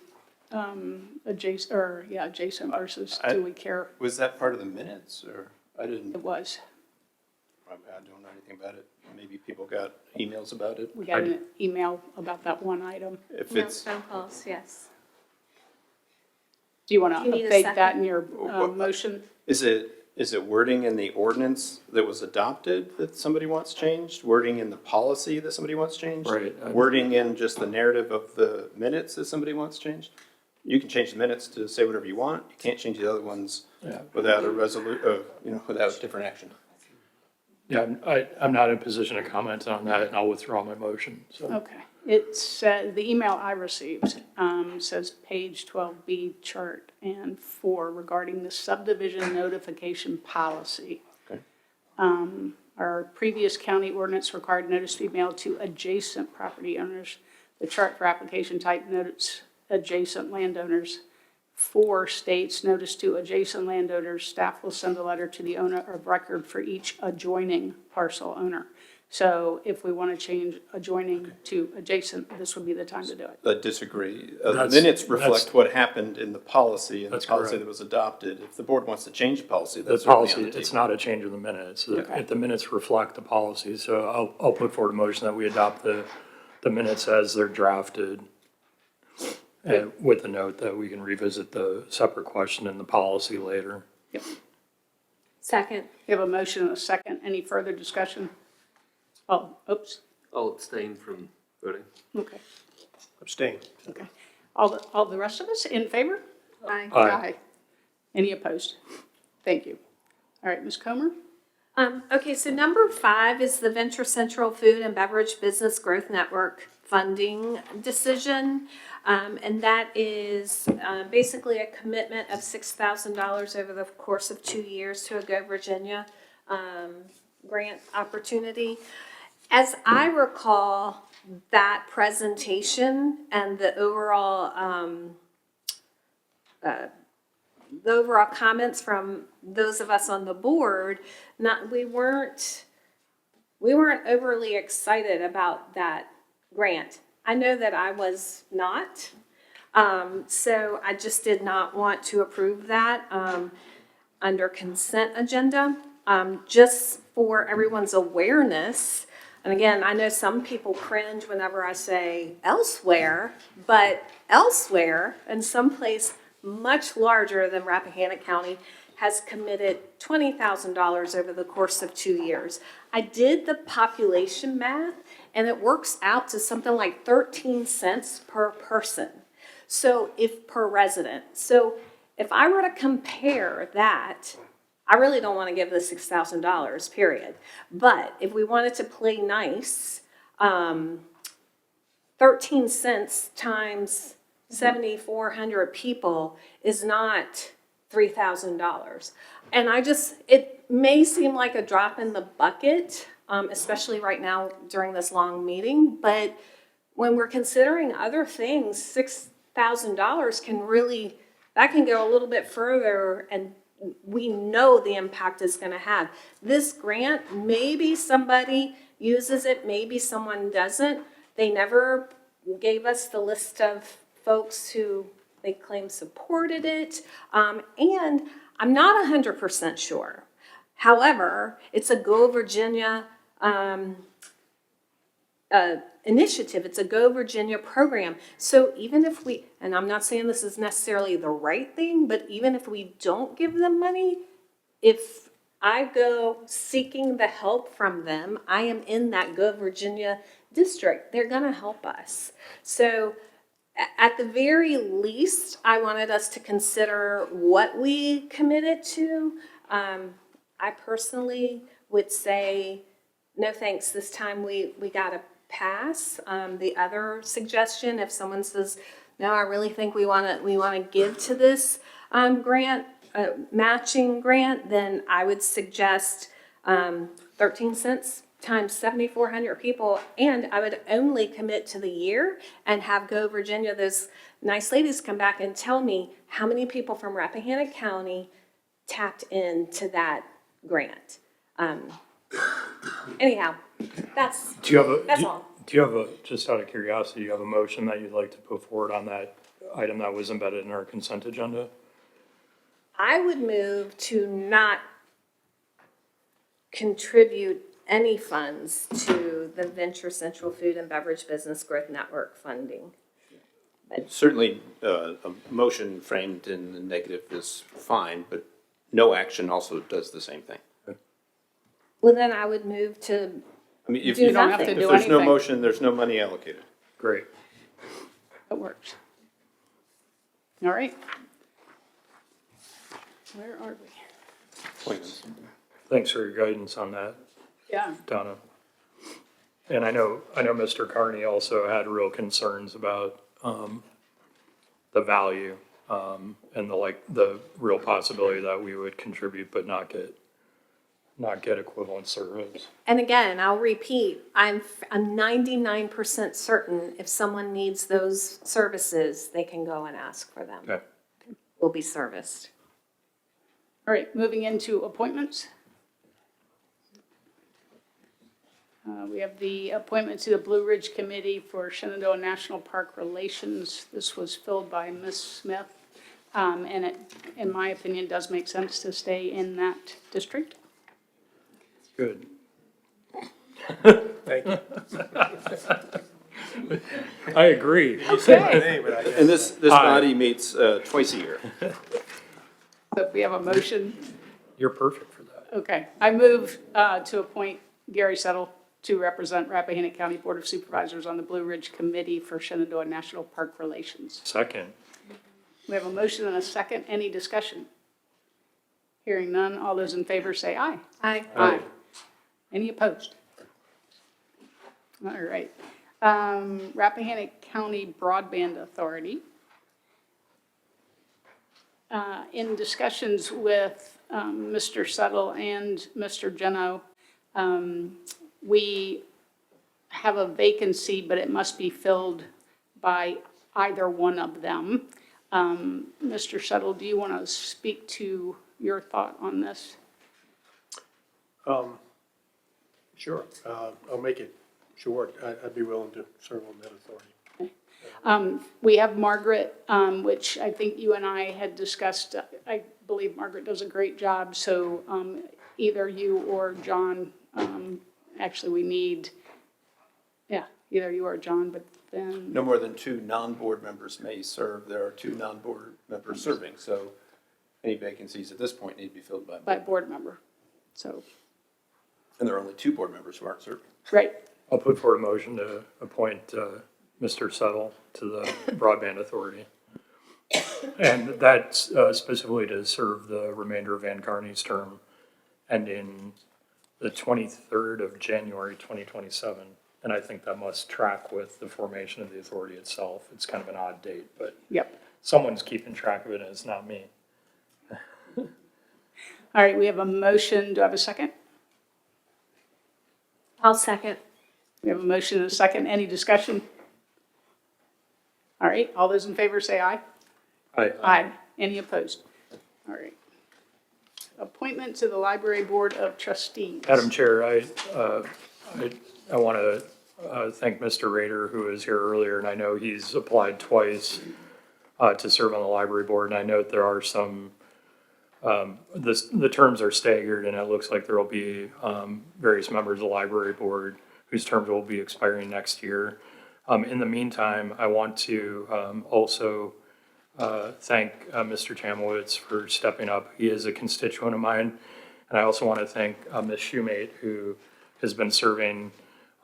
adjacent versus do we care? Was that part of the minutes, or I didn't? It was. I don't know anything about it. Maybe people got emails about it. We got an email about that one item. If it's phone calls, yes. Do you want to Do you need a update that second? in your motion? Is it wording in the ordinance that was adopted that somebody wants changed? Wording in the policy that somebody wants changed? Right. Wording in just the narrative of the minutes that somebody wants changed? You can change the minutes to say whatever you want. You can't change the other ones without a without different action. Yeah, I'm not in a position to comment on that, and I'll withdraw my motion. So. Okay. It said, the email I received says page 12B chart and 4 regarding the subdivision notification policy. Okay. Our previous county ordinance required notice to be mailed to adjacent property owners. The chart for application type notes adjacent landowners. 4 states notice to adjacent landowners, staff will send a letter to the owner of record for each adjoining parcel owner. So if we want to change adjoining to adjacent, this would be the time to do it. I disagree. The That's- minutes that's- reflect what happened in the policy and the That's policy correct. that was adopted. If the board wants to change the policy, The that's certainly on policy, the it's table. not a change of the minutes. Okay. The minutes reflect the policy, so I'll put forward a motion that we adopt the minutes as they're drafted. And with the note that we can revisit the separate question in the policy later. Second. We have a motion and a second. Any further discussion? Oh, oops. I'll abstain from voting. Okay. Abstain. Okay. All the rest of us in favor? Aye. Aye. Any opposed? Thank you. All right, Ms. Comer? Okay, so number 5 is the Venture Central Food and Beverage Business Growth Network funding decision. And that is basically a commitment of $6,000 over the course of 2 years to a Go Virginia grant opportunity. As I recall, that presentation and the overall comments from those of us on the board, we weren't overly excited about that grant. I know that I was not, so I just did not want to approve that under consent agenda. Just for everyone's awareness, and again, I know some people cringe whenever I say elsewhere, but elsewhere, in some place much larger than Rappahannock County, has committed $20,000 over the course of 2 years. I did the population math, and it works out to something like 13 cents per person. So if per resident. So if I were to compare that, I really don't want to give the $6,000, period. But if we wanted to play nice, 13 cents times 7,400 people is not $3,000. And it may seem like a drop in the bucket, especially right now during this long meeting, but when we're considering other things, $6,000 can go a little bit further, and we know the impact it's going to have. This grant, maybe somebody uses it, maybe someone doesn't. They never gave us the list of folks who they claim supported it, and I'm not 100% sure. However, it's a Go Virginia initiative. It's a Go Virginia program. So even if and I'm not saying this is necessarily the right thing, but even if we don't give them money, if I go seeking the help from them, I am in that Go Virginia district. They're going to help us. So at the very least, I wanted us to consider what we committed to. I personally would say, no thanks, this time we got to pass. The other suggestion, if someone says, no, I really think we want to give to this grant, matching grant, then I would suggest 13 cents times 7,400 people, and I would only commit to the year and have Go Virginia, those nice ladies, come back and tell me how many people from Rappahannock County tapped into that grant. Anyhow, that's all. Do you have just out of curiosity, do you have a motion that you'd like to put forward on that item that was embedded in our consent agenda? I would move to not contribute any funds to the Venture Central Food and Beverage Business Growth Network funding. Certainly, a motion framed in the negative is fine, but no action also does the same thing. Well, then I would move to I mean, if do nothing. if there's no motion, there's no money allocated. Great. That works. All right. Where are we? Points. Thanks for your guidance on that, Yeah. Donna. And I know Mr. Carney also had real concerns about the value and the real possibility that we would contribute but not get not get equivalent service. And again, I'll repeat, I'm 99% certain if someone needs those services, they can go and ask for them. Okay. Will be serviced. All right, moving into appointments. We have the appointment to the Blue Ridge Committee for Shenandoah National Park Relations. This was filled by Ms. Smith. And it, in my opinion, does make sense to stay in that district. Good. Thank you. I agree. You said my name, but I guess. And this body meets twice a year. So if we have a motion, You're perfect for that. okay. I move to appoint Gary Settle to represent Rappahannock County Board of Supervisors on the Blue Ridge Committee for Shenandoah National Park Relations. Second. We have a motion and a second. Any discussion? Hearing none, all those in favor say aye. Aye. Aye. Any opposed? All right. Rappahannock County Broadband Authority. In discussions with Mr. Settle and Mr. Geno, we have a vacancy, but it must be filled by either one of them. Mr. Settle, do you want to speak to your thought on this? Sure, I'll make it short. I'd be willing to serve on that authority. We have Margaret, which I think you and I had discussed. I believe Margaret does a great job, so either you or John, actually we need, either you or John, but then. No more than 2 non-board members may serve. There are 2 non-board members serving, so any vacancies at this point need to be filled by. By board member, so. And there are only 2 board members who aren't serving. Right. I'll put forward a motion to appoint Mr. Settle to the Broadband Authority. And that's specifically to serve the remainder of Van Carney's term, ending the 23rd of January, 2027. And I think that must track with the formation of the authority itself. It's kind of an odd date, but Yep. someone's keeping track of it and it's not me. All right, we have a motion. Do I have a second? I'll second. We have a motion and a second. Any discussion? All right, all those in favor say aye. Aye. Any opposed? All right. Appointment to the Library Board of Trustees. Madam Chair, I want to thank Mr. Rader, who was here earlier, and I know he's applied twice to serve on the library board. And I note there are some, the terms are staggered, and it looks like there will be various members of the library board whose terms will be expiring next year. In the meantime, I want to also thank Mr. Chamowitz for stepping up. He is a constituent of mine. And I also want to thank Ms. Shoemate, who has been serving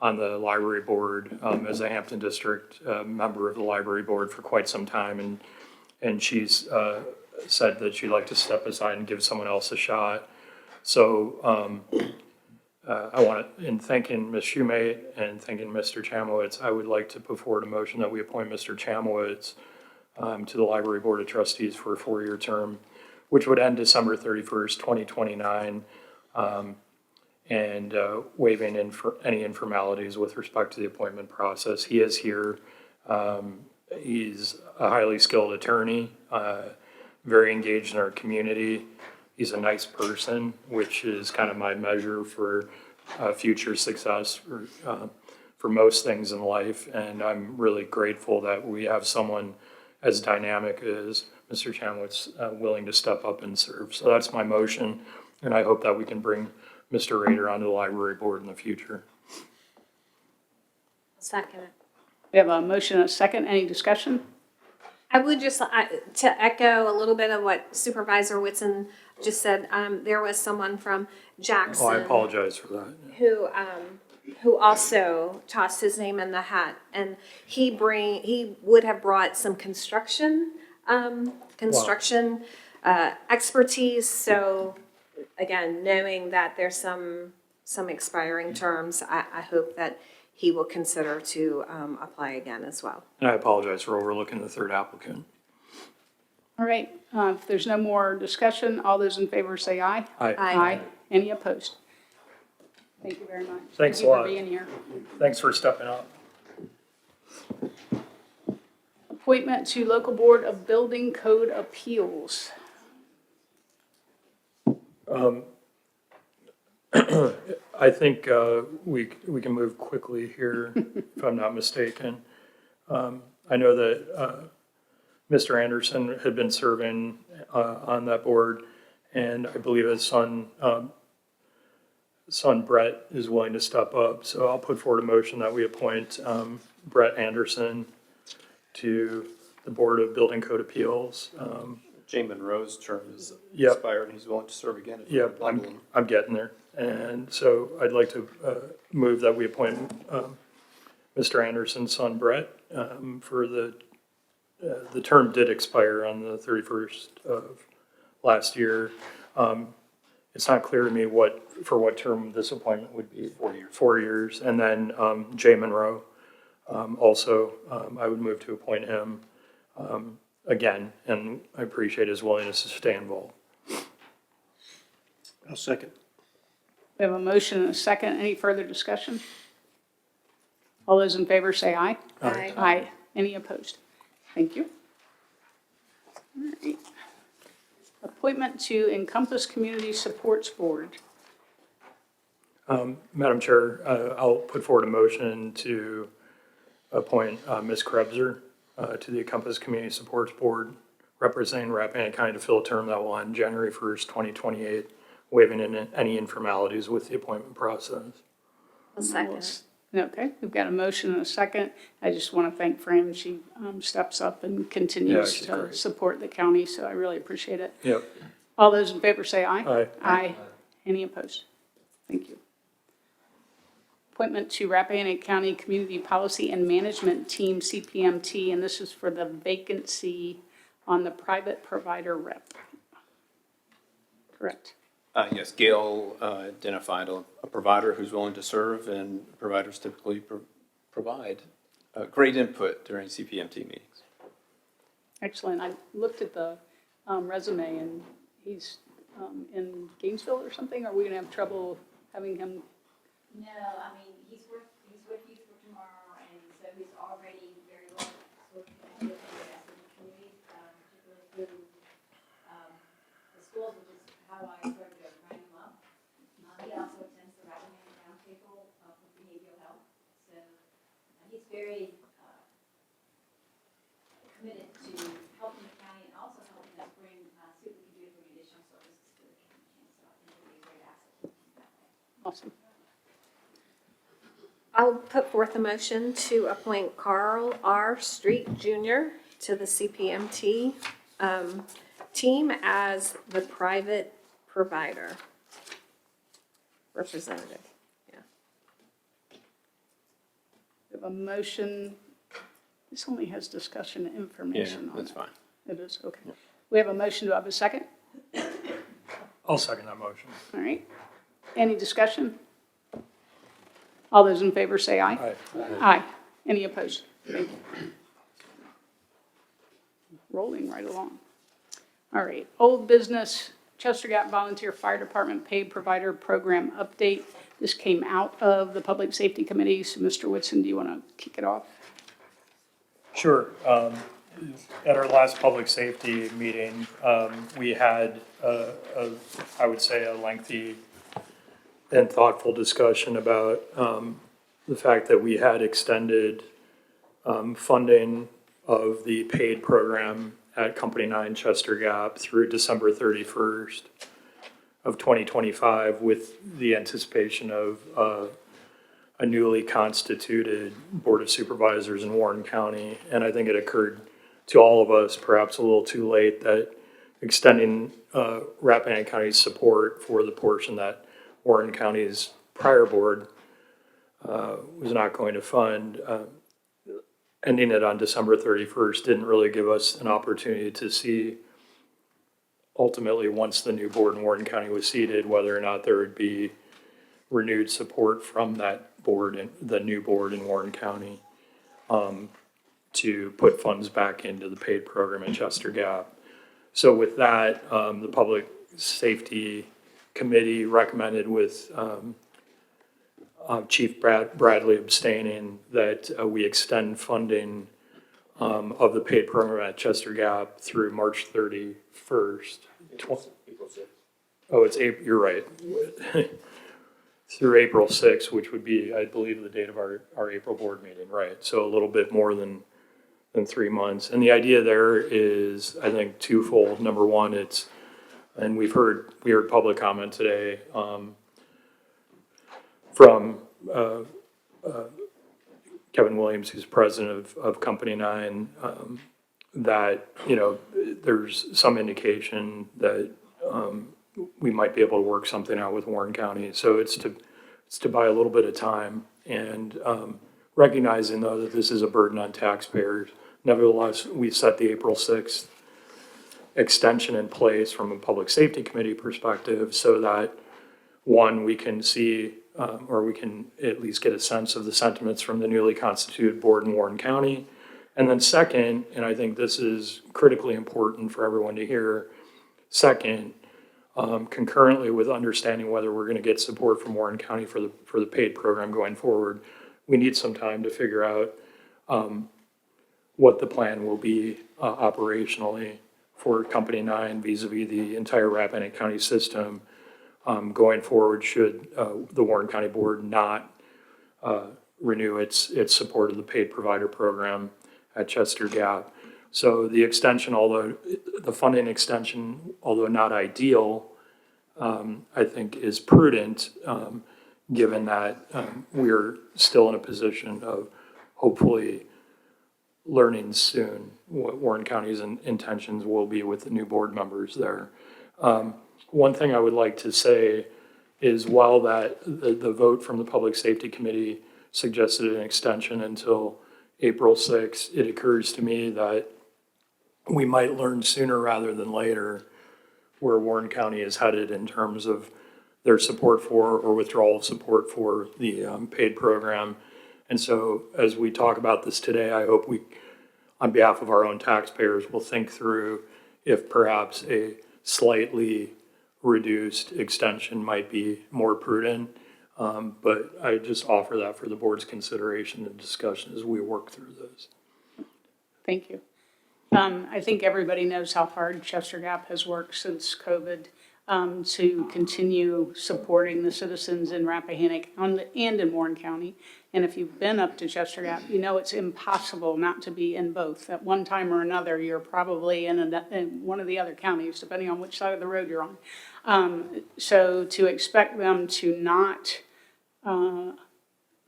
on the library board as a Hampton District member of the library board for quite some time. And she's said that she'd like to step aside and give someone else a shot. So I want to, in thanking Ms. Shoemate and thanking Mr. Chamowitz, I would like to put forward a motion that we appoint Mr. Chamowitz to the Library Board of Trustees for a 4-year term, which would end December 31st, 2029, and waiving any informalities with respect to the appointment process. He is here. He's a highly skilled attorney, very engaged in our community. He's a nice person, which is kind of my measure for future success for most things in life. And I'm really grateful that we have someone as dynamic as Mr. Chamowitz willing to step up and serve. So that's my motion, and I hope that we can bring Mr. Rader onto the library board in the future. Second it. We have a motion and a second. Any discussion? I would just, to echo a little bit of what Supervisor Whitson just said, there was someone from Jackson. Oh, I apologize for that. Who also tossed his name in the hat, and he would have brought some construction expertise. So again, knowing that there's some expiring terms, I hope that he will consider to apply again as well. And I apologize for overlooking the third applicant. All right, if there's no more discussion, all those in favor say aye. Aye. Aye. Any opposed? Thank you very much. Thanks Thank you a for lot. being here. Thanks for stepping up. Appointment to Local Board of Building Code Appeals. I think we can move quickly here, if I'm not mistaken. I know that Mr. Anderson had been serving on that board, and I believe his son Brett is willing to step up. So I'll put forward a motion that we appoint Brett Anderson to the Board of Building Code Appeals. Jay Monroe's term is Yep. expired and he's willing to serve again. if Yep, we're bundling. I'm getting there. And so I'd like to move that we appoint Mr. Anderson's son Brett for the term did expire on the 31st of last year. It's not clear to me for what term this appointment would be. 4 years. 4 years. And then Jay Monroe, also, I would move to appoint him again, and I appreciate his willingness to stay involved. I'll second. We have a motion and a second. Any further discussion? All those in favor say aye. Aye. Aye. Any opposed? Thank you. All right. Appointment to Encompass Community Supports Board. Madam Chair, I'll put forward a motion to appoint Ms. Krebser to the Encompass Community Supports Board, representing Rappahannock County to fill a term that will end January 1st, 2028, waiving any informalities with the appointment process. A second. Okay, we've got a motion and a second. I just want to thank Fran. She steps up and continues she's to great. support the county, so I really appreciate it. Yep. All those in favor say aye. Aye. Aye. Any opposed? Thank you. Appointment to Rappahannock County Community Policy and Management Team, CPMT, and this is for the vacancy on the private provider rep. Correct. Yes, Gail identified a provider who's willing to serve, and providers typically provide great input during CPMT meetings. Excellent. I looked at the resume, and he's in Gainesville or something. Are we going to have trouble having him? No, I mean, he's with you for tomorrow, and so he's already very well with the community, particularly through the schools, which is how I started to train him up. He also attends the Rappahannock Roundtable for behavioral health, so he's very committed to helping the county and also helping us bring, see what we can do to bring additional services to the county. So I think it'll be a great asset that way. Awesome. I'll put forth a motion to appoint Carl R. Street Jr. to the CPMT team as the private provider representative. We have a motion. This only has discussion and information on it. That's fine. It is, okay. We have a motion. Do I have a second? I'll second that motion. All right. Any discussion? All those in favor say aye. Aye. Aye. Any opposed? Thank you. Rolling right along. All right, old business, Chester Gap Volunteer Fire Department Paid Provider Program Update. This came out of the Public Safety Committee. So Mr. Whitson, do you want to kick it off? Sure. At our last public safety meeting, we had, I would say, a lengthy and thoughtful discussion about the fact that we had extended funding of the paid program at Company 9 Chester Gap through December 31st of 2025 with the anticipation of a newly constituted Board of Supervisors in Warren County. And I think it occurred to all of us, perhaps a little too late, that extending Rappahannock County's support for the portion that Warren County's prior board was not going to fund, ending it on December 31st didn't really give us an opportunity to see ultimately, once the new board in Warren County was seated, whether or not there would be renewed support from that board and the new board in Warren County to put funds back into the paid program in Chester Gap. So with that, the Public Safety Committee recommended with Chief Bradley abstaining that we extend funding of the paid program at Chester Gap through March 31st. Oh, it's April, you're right. Through April 6th, which would be, I believe, the date of our April board meeting, right? So a little bit more than 3 months. And the idea there is, I think, twofold. Number one, and we heard public comment today from Kevin Williams, who's president of Company 9, that, there's some indication that we might be able to work something out with Warren County. So it's to buy a little bit of time and recognizing, though, that this is a burden on taxpayers. Nevertheless, we set the April 6th extension in place from a Public Safety Committee perspective so that, one, we can see or we can at least get a sense of the sentiments from the newly constituted board in Warren County. And then second, and I think this is critically important for everyone to hear, second, concurrently with understanding whether we're going to get support from Warren County for the paid program going forward, we need some time to figure out what the plan will be operationally for Company 9 vis-a-vis the entire Rappahannock County system going forward should the Warren County Board not renew its support of the paid provider program at Chester Gap. So the extension, although the funding extension, although not ideal, I think is prudent given that we're still in a position of hopefully learning soon what Warren County's intentions will be with the new board members there. One thing I would like to say is while the vote from the Public Safety Committee suggested an extension until April 6th, it occurs to me that we might learn sooner rather than later where Warren County is headed in terms of their support for or withdrawal of support for the paid program. And so as we talk about this today, I hope we, on behalf of our own taxpayers, will think through if perhaps a slightly reduced extension might be more prudent. But I just offer that for the board's consideration and discussion as we work through this. Thank you. I think everybody knows how hard Chester Gap has worked since COVID to continue supporting the citizens in Rappahannock and in Warren County. And if you've been up to Chester Gap, you know it's impossible not to be in both. At one time or another, you're probably in one of the other counties, depending on which side of the road you're on. So to expect them to not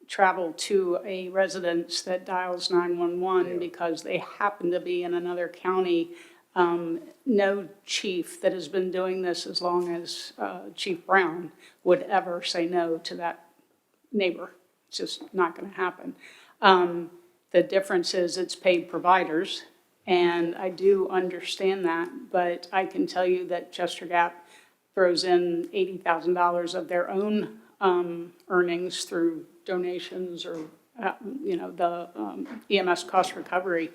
travel to a residence that dials 911 because they happen to be in another county. No chief that has been doing this as long as Chief Brown would ever say no to that neighbor. It's just not going to happen. The difference is it's paid providers, and I do understand that, but I can tell you that Chester Gap throws in $80,000 of their own earnings through donations or the EMS cost recovery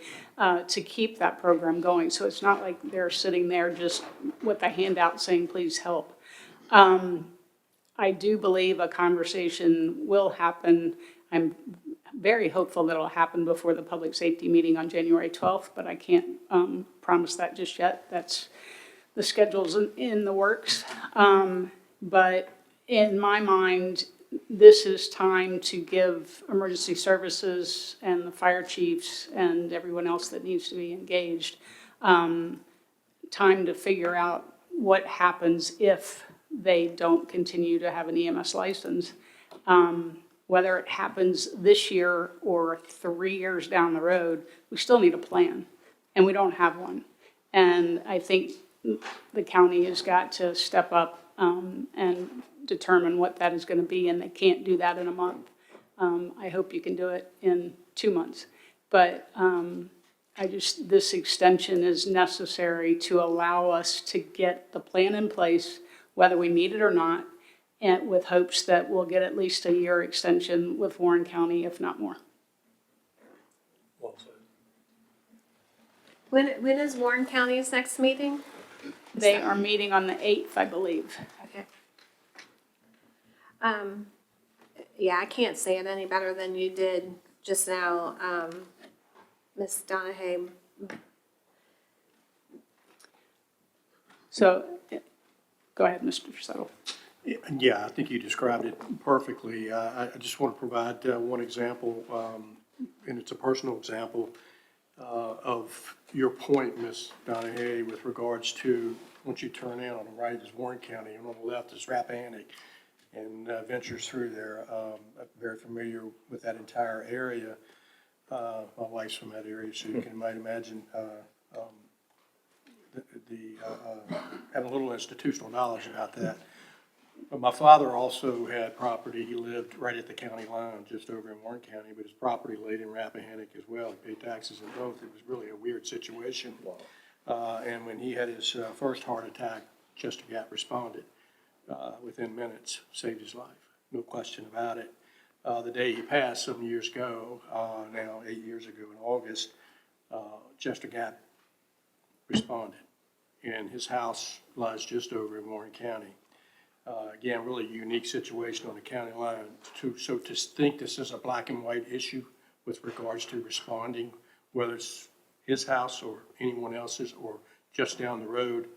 to keep that program going. So it's not like they're sitting there just with a handout saying, please help. I do believe a conversation will happen. I'm very hopeful that it'll happen before the public safety meeting on January 12th, but I can't promise that just yet. That's the schedule's in the works. But in my mind, this is time to give emergency services and the fire chiefs and everyone else that needs to be engaged time to figure out what happens if they don't continue to have an EMS license. Whether it happens this year or 3 years down the road, we still need a plan, and we don't have one. And I think the county has got to step up and determine what that is going to be, and they can't do that in a month. I hope you can do it in 2 months. But this extension is necessary to allow us to get the plan in place, whether we need it or not, and with hopes that we'll get at least a year extension with Warren County, if not more. When is Warren County's next meeting? They are meeting on the 8th, I believe. Okay. Yeah, I can't say it any better than you did just now, Ms. Donahue. So, go ahead, Mr. Settle. Yeah, I think you described it perfectly. I just want to provide one example, and it's a personal example of your point, Ms. Donahue, with regards to once you turn in on the right is Warren County, and on the left is Rappahannock, and ventures through there. I'm very familiar with that entire area. My wife's from that area, so you might imagine having a little institutional knowledge about that. But my father also had property. He lived right at the county line, just over in Warren County, but his property laid in Rappahannock as well. He paid taxes in both. It was really a weird situation. And when he had his first heart attack, Chester Gap responded within minutes, saved his life, no question about it. The day he passed some years ago, now 8 years ago in August, Chester Gap responded. And his house lies just over in Warren County. Again, really unique situation on the county line. So to think this is a black and white issue with regards to responding, whether it's his house or anyone else's or just down the road,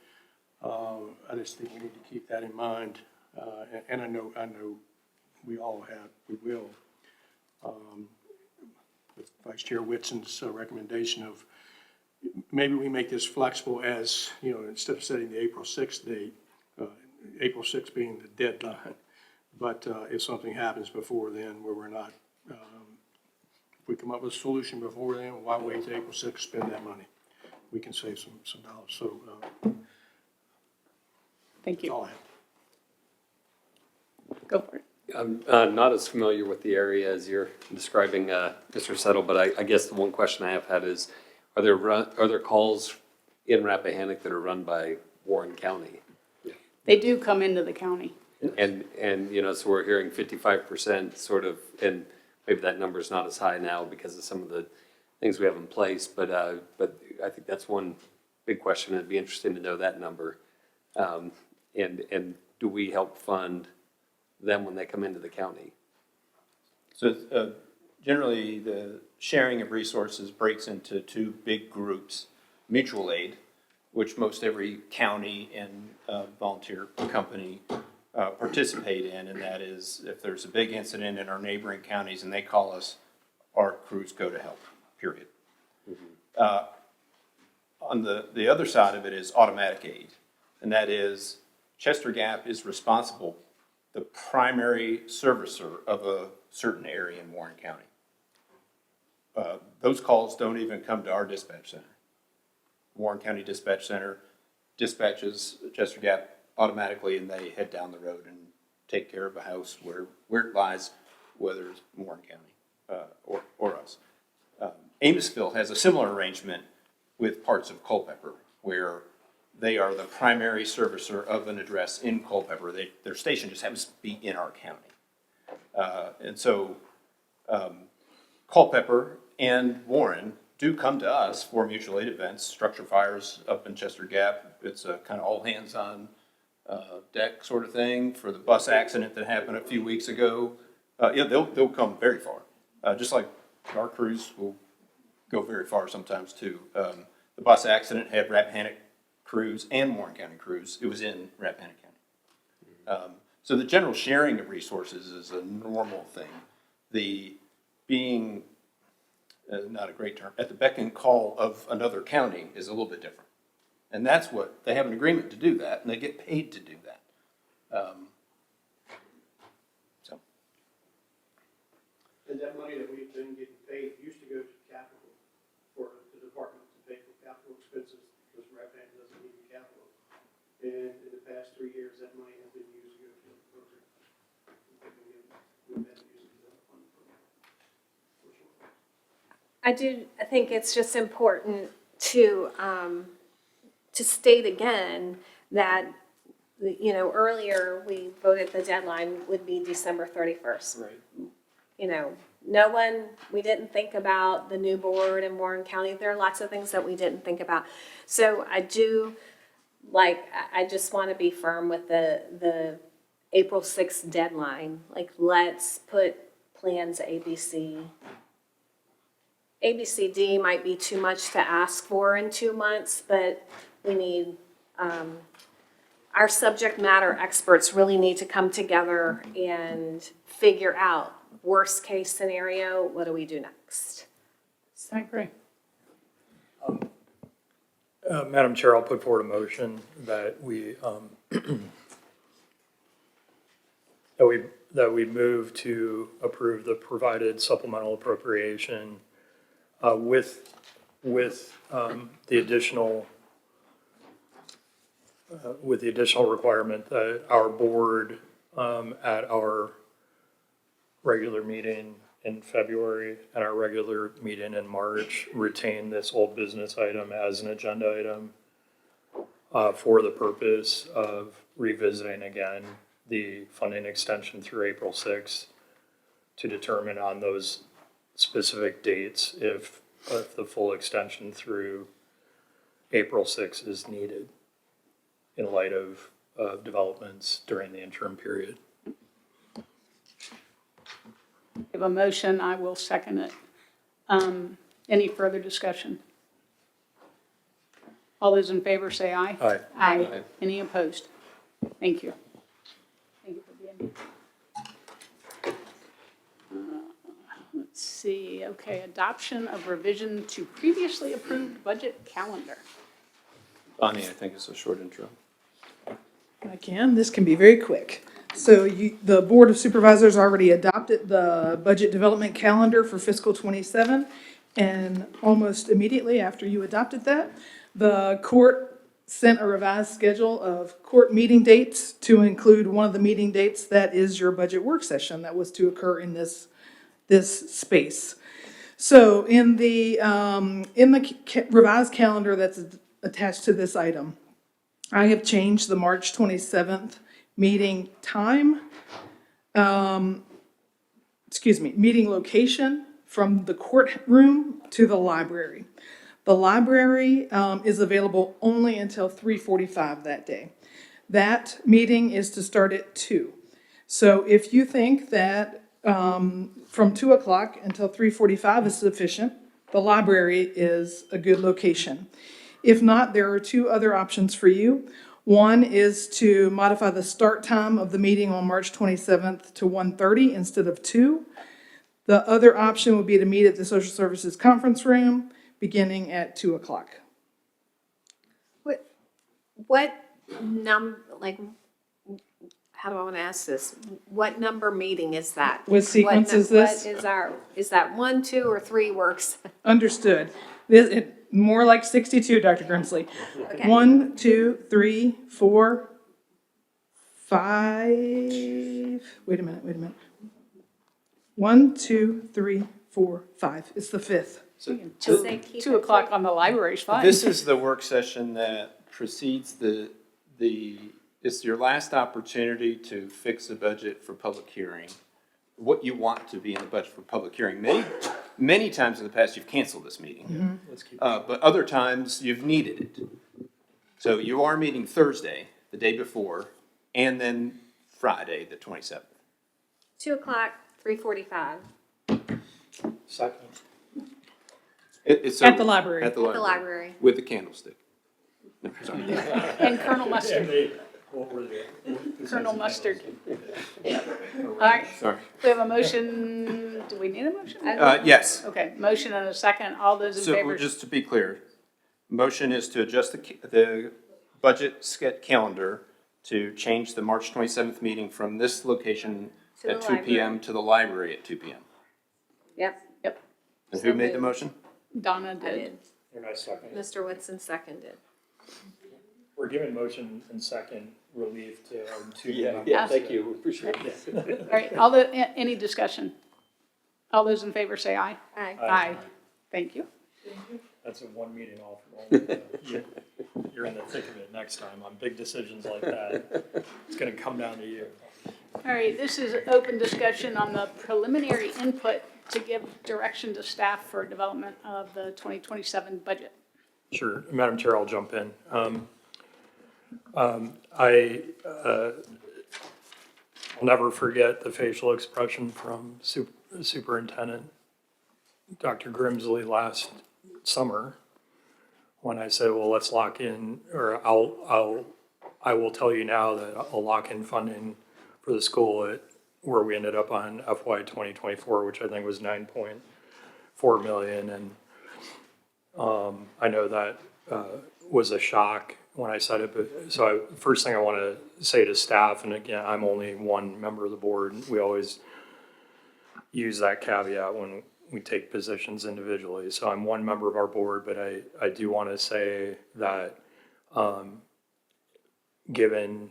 I just think we need to keep that in mind. And I know we all have, we will. With Vice Chair Whitson's recommendation of maybe we make this flexible as, you know, instead of setting the April 6th date, April 6th being the deadline. But if something happens before then where we're not, if we come up with a solution before then, why wait till April 6th to spend that money? We can save some dollars. So Thank you. that's all I have. Go for it. I'm not as familiar with the area as you're describing, Mr. Settle, but I guess the one question I have had is, are there calls in Rappahannock that are run by Warren County? They do come into the county. And, you know, so we're hearing 55% sort of, and maybe that number is not as high now because of some of the things we have in place, but I think that's one big question. It'd be interesting to know that number. And do we help fund them when they come into the county? So generally, the sharing of resources breaks into two big groups. Mutual aid, which most every county and volunteer company participate in, and that is if there's a big incident in our neighboring counties and they call us, our crews go to help, period. Mm-hmm. On the other side of it is automatic aid, and that is Chester Gap is responsible, the primary servicer of a certain area in Warren County. Those calls don't even come to our dispatch center. Warren County Dispatch Center dispatches Chester Gap automatically, and they head down the road and take care of a house where it lies, whether it's Warren County or us. Amosville has a similar arrangement with parts of Culpeper, where they are the primary servicer of an address in Culpeper. Their station just happens to be in our county. And so Culpeper and Warren do come to us for mutual aid events, structure fires up in Chester Gap. It's a kind of all hands on deck sort of thing. For the bus accident that happened a few weeks ago, yeah, they'll come very far. Just like our crews will go very far sometimes too. The bus accident had Rappahannock crews and Warren County crews. It was in Rappahannock County. So the general sharing of resources is a normal thing. The being not a great term, at the beck and call of another county is a little bit different. And that's what, they have an agreement to do that, and they get paid to do that. And that money that we've been getting paid used to go to capital for the department to pay for capital expenses because Rappahannock doesn't need the capital. And in the past 3 years, that money has been used to go to the program. We've been using that fund for sure. I think it's just important to state again that, you know, earlier we voted the deadline would be December 31st. Right. You know, we didn't think about the new board in Warren County. There are lots of things that we didn't think about. So I do like, I just want to be firm with the April 6th deadline. Like, let's put plans ABC. ABCD might be too much to ask for in 2 months, but we need, our subject matter experts really need to come together and figure out worst case scenario, what do we do next? I agree. Madam Chair, I'll put forward a motion that we, that we move to approve the provided supplemental appropriation with the additional requirement that our board at our regular meeting in February and our regular meeting in March retain this old business item as an agenda item for the purpose of revisiting again the funding extension through April 6th to determine on those specific dates if the full extension through April 6th is needed in light of developments during the interim period. We have a motion, I will second it. Any further discussion? All those in favor say aye. Aye. Aye. Any opposed? Thank you. Thank you for being here. Let's see, okay, adoption of revision to previously approved budget calendar. Bonnie, I think it's a short intro. This can be very quick. So the Board of Supervisors already adopted the budget development calendar for fiscal '27. And almost immediately after you adopted that, the court sent a revised schedule of court meeting dates to include one of the meeting dates that is your budget work session that was to occur in this space. So in the revised calendar that's attached to this item, I have changed the March 27th meeting time, meeting location from the courtroom to the library. The library is available only until 3:45 that day. That meeting is to start at 2. So if you think that from 2 o'clock until 3:45 is sufficient, the library is a good location. If not, there are 2 other options for you. One is to modify the start time of the meeting on March 27th to 1:30 instead of 2. The other option would be to meet at the Social Services Conference Room beginning at 2 o'clock. What how do I want to ask this? What number meeting is that? What sequence is this? Is that 1, 2, or 3 works? Understood. More like 62, Dr. Grimsley. Okay. 1, 2, 3, 4, 5. Wait a minute. 1, 2, 3, 4, 5. It's the 5th. So 2 o'clock on the library's fine. this is the work session that precedes it's your last opportunity to fix the budget for public hearing. What you want to be in the budget for public hearing. Many times in the past, you've canceled this meeting. But other times, you've needed it. So you are meeting Thursday, the day before, and then Friday, the 27th. 2 o'clock, 3:45. Second. It's At the library. At the At the library. With the candlestick. No, sorry. And Colonel Mustard. Colonel Mustard. All right, Sorry. we have a motion. Do we need a motion? Yes. Okay, motion and a second. All those in So favor? just to be clear, motion is to adjust the budget calendar to change the March 27th meeting from this location To at the 2 p.m. to the library at 2 p.m. Yep, And So who made the moved. motion? Donna I did. did. And I second. Mr. Whitson seconded. We're giving motion and second relief to our 2. Yeah, thank you, appreciate it. All right, any discussion? All those in favor say aye. Aye. Aye. Thank you. That's a 1 meeting off. You're in the thick of it next time on big decisions like that. It's gonna come down to you. All right, this is open discussion on the preliminary input to give direction to staff for development of the 2027 budget. Sure, Madam Chair, I'll jump in. I'll never forget the facial expression from Superintendent Dr. Grimsley last summer when I said, well, let's lock in, or I will tell you now that I'll lock in funding for the school at where we ended up on FY 2024, which I think was 9.4 million. And I know that was a shock when I said it, but so first thing I want to say to staff, and again, I'm only one member of the board. We always use that caveat when we take positions individually. So I'm one member of our board, but I do want to say that given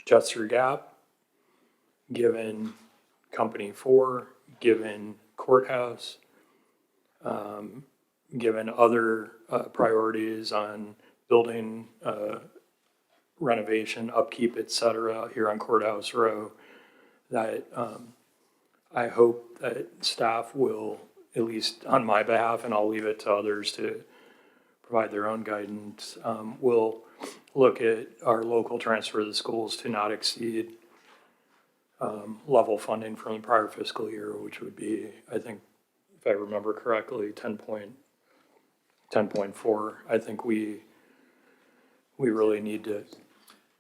Chester Gap, given Company 4, given Courthouse, given other priorities on building renovation, upkeep, et cetera, here on Courthouse Row, that I hope that staff will, at least on my behalf, and I'll leave it to others to provide their own guidance, will look at our local transfer to the schools to not exceed level funding from the prior fiscal year, which would be, I think, if I remember correctly, 10.4. I think we really need to,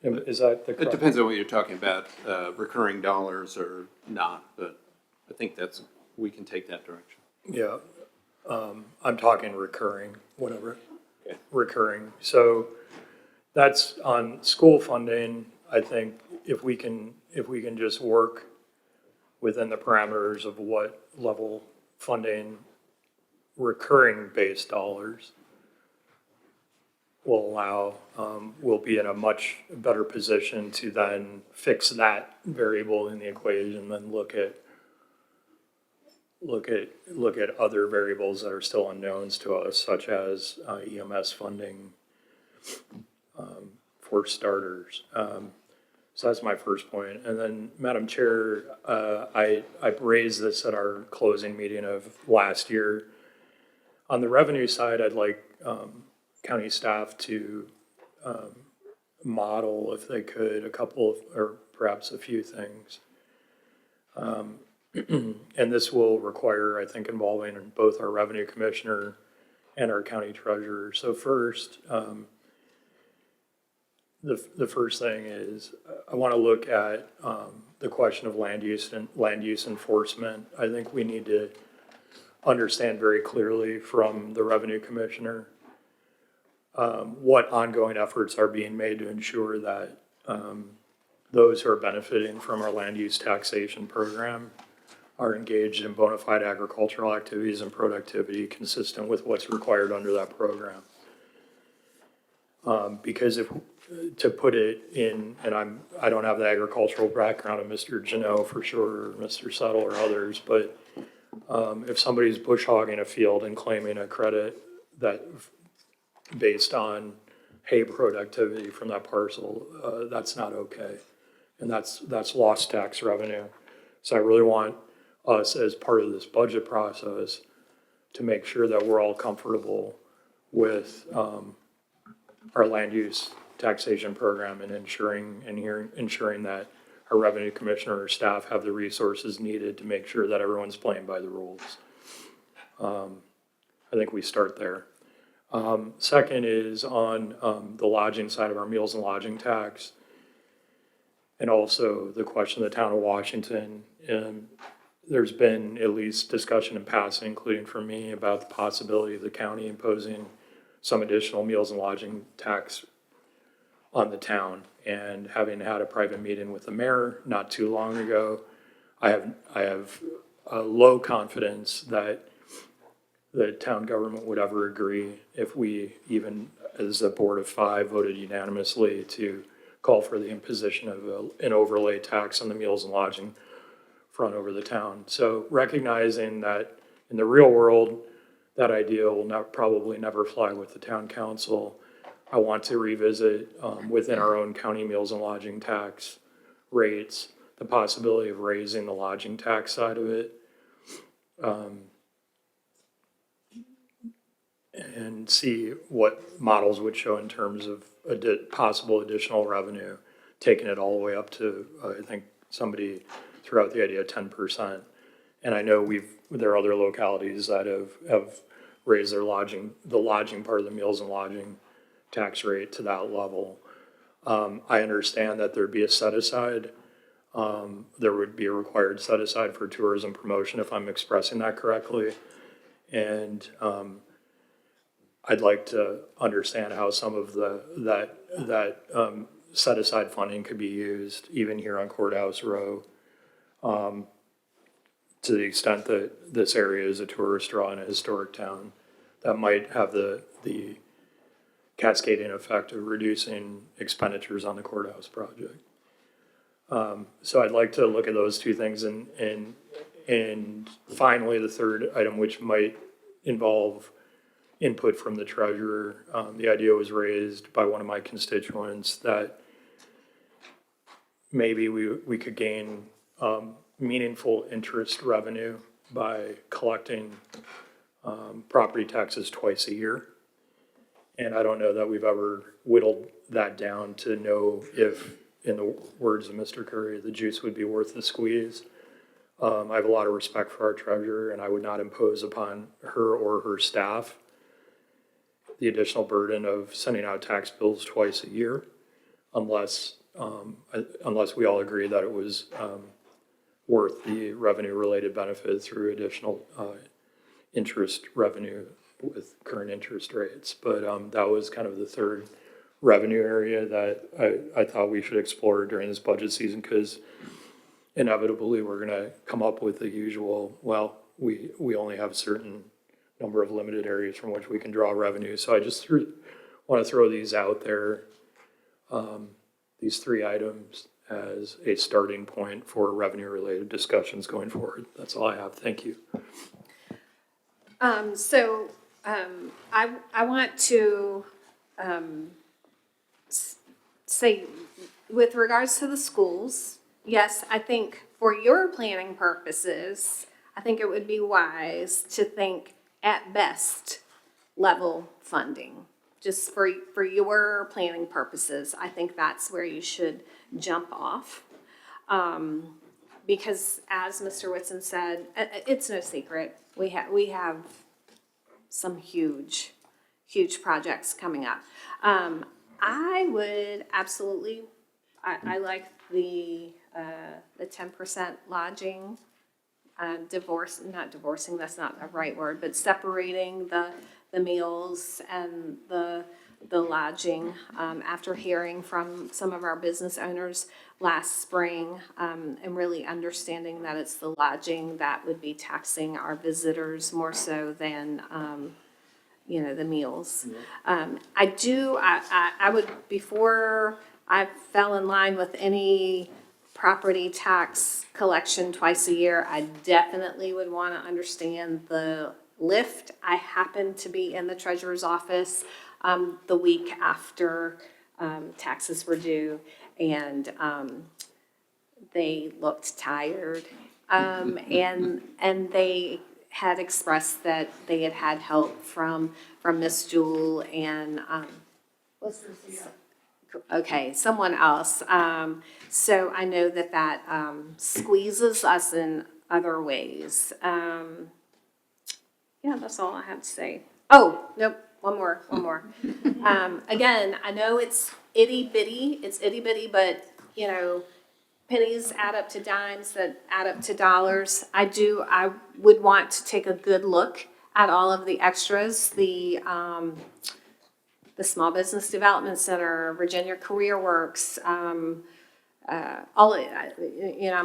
is that the correct? It depends on what you're talking about, recurring dollars or not, but I think we can take that direction. Yeah, I'm talking recurring, whatever. Okay. Recurring. So that's on school funding. I think if we can just work within the parameters of what level funding recurring based dollars will allow, we'll be in a much better position to then fix that variable in the equation, then look at other variables that are still unknowns to us, such as EMS funding for starters. So that's my first point. And then, Madam Chair, I raised this at our closing meeting of last year. On the revenue side, I'd like county staff to model, if they could, a couple of, or perhaps a few things. And this will require, I think, involving both our revenue commissioner and our county treasurer. So first, the first thing is I want to look at the question of land use enforcement. I think we need to understand very clearly from the revenue commissioner what ongoing efforts are being made to ensure that those who are benefiting from our land use taxation program are engaged in bona fide agricultural activities and productivity consistent with what's required under that program. Because to put it in, and I don't have the agricultural background of Mr. Janot for sure, or Mr. Settle or others, but if somebody's bush hogging a field and claiming a credit that based on hay productivity from that parcel, that's not okay. And that's lost tax revenue. So I really want us as part of this budget process to make sure that we're all comfortable with our land use taxation program and ensuring that our revenue commissioner or staff have the resources needed to make sure that everyone's playing by the rules. I think we start there. Second is on the lodging side of our meals and lodging tax, and also the question of the town of Washington. There's been at least discussion in passing, including from me, about the possibility of the county imposing some additional meals and lodging tax on the town. And having had a private meeting with the mayor not too long ago, I have a low confidence that the town government would ever agree if we, even as a board of 5, voted unanimously to call for the imposition of an overlay tax on the meals and lodging front over the town. So recognizing that in the real world, that idea will probably never fly with the town council, I want to revisit within our own county meals and lodging tax rates, the possibility of raising the lodging tax side of it. And see what models would show in terms of possible additional revenue, taking it all the way up to, I think somebody threw out the idea of 10%. And I know there are other localities that have raised the lodging part of the meals and lodging tax rate to that level. I understand that there'd be a set aside. There would be a required set aside for tourism promotion, if I'm expressing that correctly. And I'd like to understand how some of that set aside funding could be used, even here on Courthouse Row, to the extent that this area is a tourist draw in a historic town. That might have the cascading effect of reducing expenditures on the courthouse project. So I'd like to look at those two things, and finally the third item, which might involve input from the treasurer. The idea was raised by one of my constituents that maybe we could gain meaningful interest revenue by collecting property taxes twice a year. And I don't know that we've ever whittled that down to know if, in the words of Mr. Curry, the juice would be worth the squeeze. I have a lot of respect for our treasurer, and I would not impose upon her or her staff the additional burden of sending out tax bills twice a year, unless we all agree that it was worth the revenue-related benefit through additional interest revenue with current interest rates. But that was kind of the third revenue area that I thought we should explore during this budget season, because inevitably we're going to come up with the usual, well, we only have a certain number of limited areas from which we can draw revenue. So I just want to throw these out there, these three items, as a starting point for revenue-related discussions going forward. That's all I have. Thank you. I want to say, with regards to the schools, yes, I think for your planning purposes, I think it would be wise to think at best level funding. Just for your planning purposes, I think that's where you should jump off. Because as Mr. Whitson said, it's no secret, we have some huge projects coming up. I would absolutely, I like the 10% lodging, not divorcing, that's not the right word, but separating the meals and the lodging. After hearing from some of our business owners last spring, and really understanding that it's the lodging that would be taxing our visitors more so than the meals. I would, before I fell in line with any property tax collection twice a year, I definitely would want to understand the lift. I happened to be in the treasurer's office the week after taxes were due, and they looked tired, and they had expressed that they had help from Miss Jewel and someone else. So I know that squeezes us in other ways. Yeah, that's all I have to say. Oh, nope, one more. Again, I know it's itty bitty, but pennies add up to dimes that add up to dollars. I would want to take a good look at all of the extras, the Small Business Development Center, Virginia Career Works, I'm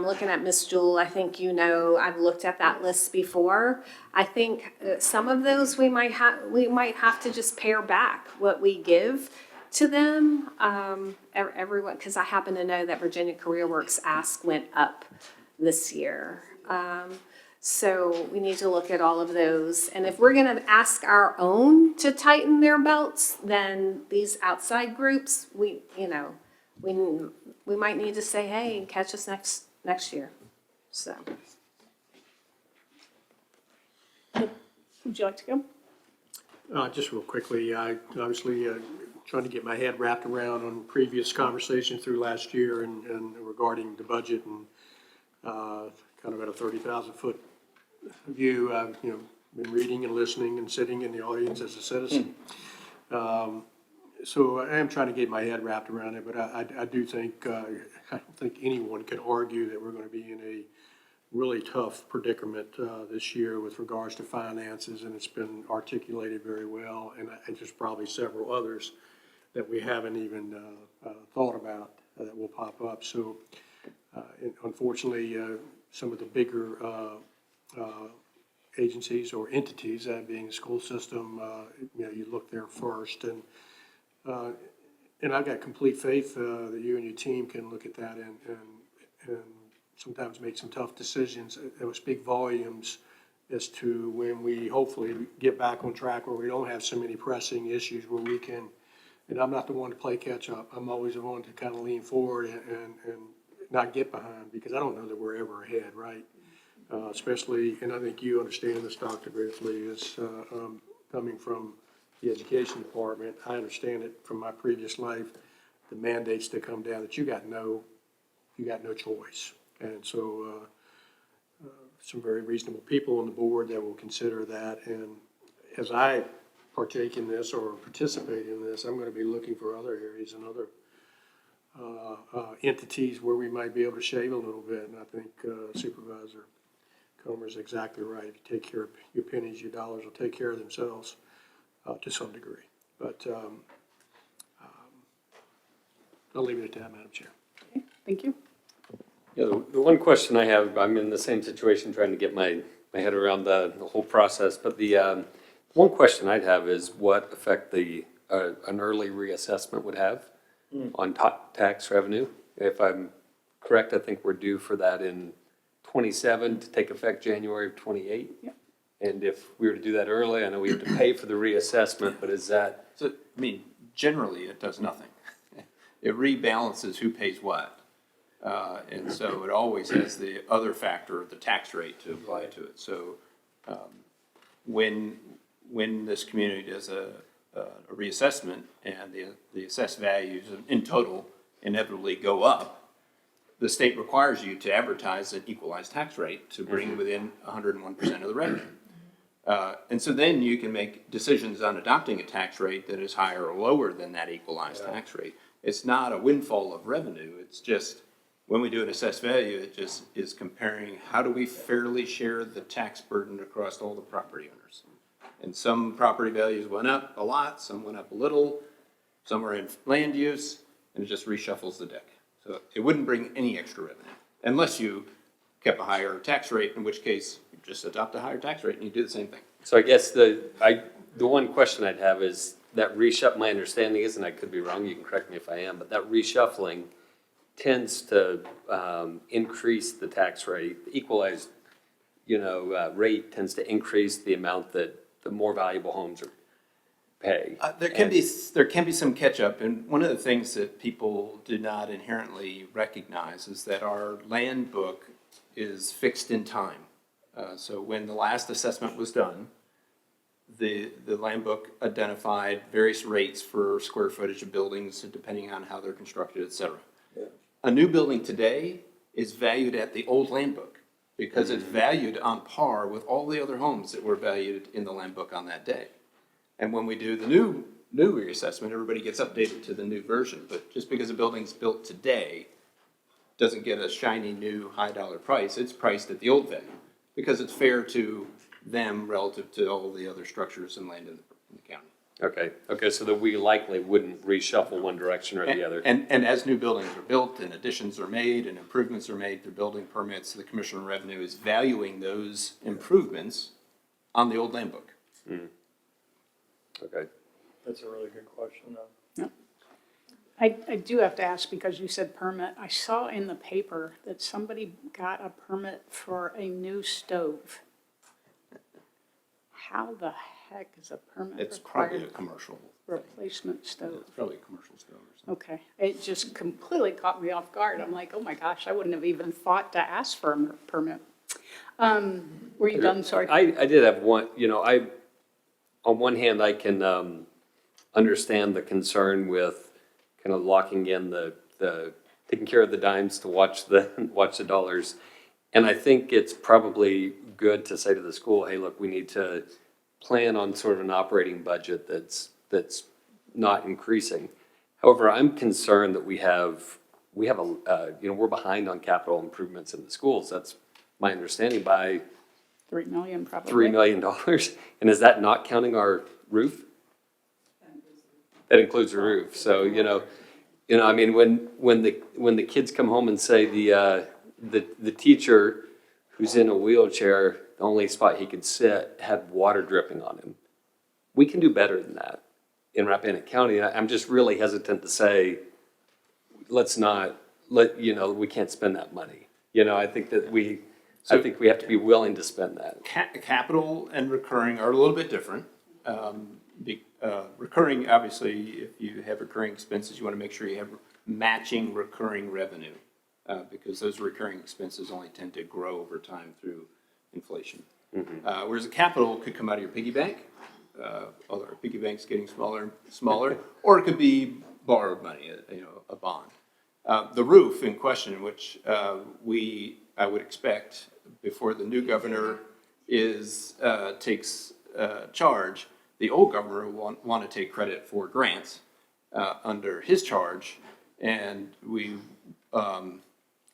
looking at Miss Jewel. I think I've looked at that list before. I think some of those we might have to just pare back what we give to them. Everyone, because I happen to know that Virginia Career Works ask went up this year. So we need to look at all of those. And if we're going to ask our own to tighten their belts, then these outside groups, we might need to say, hey, catch us next year. So. Would you like to go? Just real quickly, obviously, trying to get my head wrapped around on previous conversations through last year and regarding the budget and kind of at a 30,000 foot view. I've, been reading and listening and sitting in the audience as a citizen. So I am trying to get my head wrapped around it, but I do think, I don't think anyone could argue that we're going to be in a really tough predicament this year with regards to finances, and it's been articulated very well, and there's probably several others that we haven't even thought about that will pop up. So unfortunately, some of the bigger agencies or entities, that being the school system, you look there first, and I've got complete faith that you and your team can look at that and sometimes make some tough decisions that will speak volumes as to when we hopefully get back on track where we don't have so many pressing issues where we can, and I'm not the one to play catch up. I'm always the one to kind of lean forward and not get behind, because I don't know that we're ever ahead, right? Especially, and I think you understand this, Dr. Grizzly, is coming from the education department. I understand it from my previous life, the mandates that come down that you got no choice. And so some very reasonable people on the board that will consider that. And as I partake in this or participate in this, I'm going to be looking for other areas and other entities where we might be able to shave a little bit. And I think Supervisor Comer is exactly right. If you take care of your pennies, your dollars will take care of themselves to some degree. But I'll leave it at that, Madam Chair. Okay, thank you. Yeah, the one question I have, I'm in the same situation trying to get my head around the whole process, but the one question I'd have is what effect an early reassessment would have on tax revenue. If I'm correct, I think we're due for that in 27 to take effect January of 28. Yep. And if we were to do that early, I know we have to pay for the reassessment, but is that? So, generally it does nothing. It rebalances who pays what. And so it always has the other factor of the tax rate to apply to it. So when this community does a reassessment and the assessed values in total inevitably go up, the state requires you to advertise an equalized tax rate to bring within 101% of the revenue. And so then you can make decisions on adopting a tax rate that is higher or lower than that equalized tax rate. It's not a windfall of revenue. It's just, when we do an assessed value, it just is comparing how do we fairly share the tax burden across all the property owners. And some property values went up a lot, some went up a little, some are in land use, and it just reshuffles the deck. So it wouldn't bring any extra revenue unless you kept a higher tax rate, in which case you just adopt a higher tax rate and you do the same thing. So I guess the one question I'd have is that reshuffle, my understanding is, and I could be wrong, you can correct me if I am, but that reshuffling tends to increase the tax rate. The equalized, rate tends to increase the amount that the more valuable homes pay. There can be some catch up, and one of the things that people do not inherently recognize is that our land book is fixed in time. So when the last assessment was done, the land book identified various rates for square footage of buildings depending on how they're constructed, et cetera. Yeah. A new building today is valued at the old land book because it's valued on par with all the other homes that were valued in the land book on that day. And when we do the new reassessment, everybody gets updated to the new version. But just because a building's built today doesn't get a shiny new high dollar price, it's priced at the old value because it's fair to them relative to all the other structures and land in the county. Okay, so that we likely wouldn't reshuffle one direction or the other. And as new buildings are built and additions are made and improvements are made through building permits, the Commissioner of Revenue is valuing those improvements on the old land book. Mm. Okay. That's a really good question, though. Yeah. I do have to ask, because you said permit, I saw in the paper that somebody got a permit for a new stove. How the heck is a permit It's required? probably a commercial Replacement stove. It's probably a commercial stove or something. Okay, it just completely caught me off guard. I'm like, oh my gosh, I wouldn't have even thought to ask for a permit. Were you done? Sorry. I did have one, on one hand, I can understand the concern with kind of locking in the taking care of the dimes to watch the dollars. And I think it's probably good to say to the school, hey, look, we need to plan on sort of an operating budget that's not increasing. However, I'm concerned that we have a, we're behind on capital improvements in the schools. That's my understanding, by 3 million probably. $3 million. And is that not counting our roof? That includes the roof. So, I mean, when the kids come home and say the teacher who's in a wheelchair, the only spot he could sit had water dripping on him. We can do better than that in Rappahannock County. I'm just really hesitant to say, we can't spend that money. I think that I think we have to be willing to spend that. Capital and recurring are a little bit different. Recurring, obviously, if you have recurring expenses, you want to make sure you have matching recurring revenue, because those recurring expenses only tend to grow over time through inflation. Mm-hmm. Whereas a capital could come out of your piggy bank, although our piggy bank's getting smaller and smaller, or it could be borrowed money, a bond. The roof in question, which I would expect before the new governor takes charge, the old governor will want to take credit for grants under his charge, and we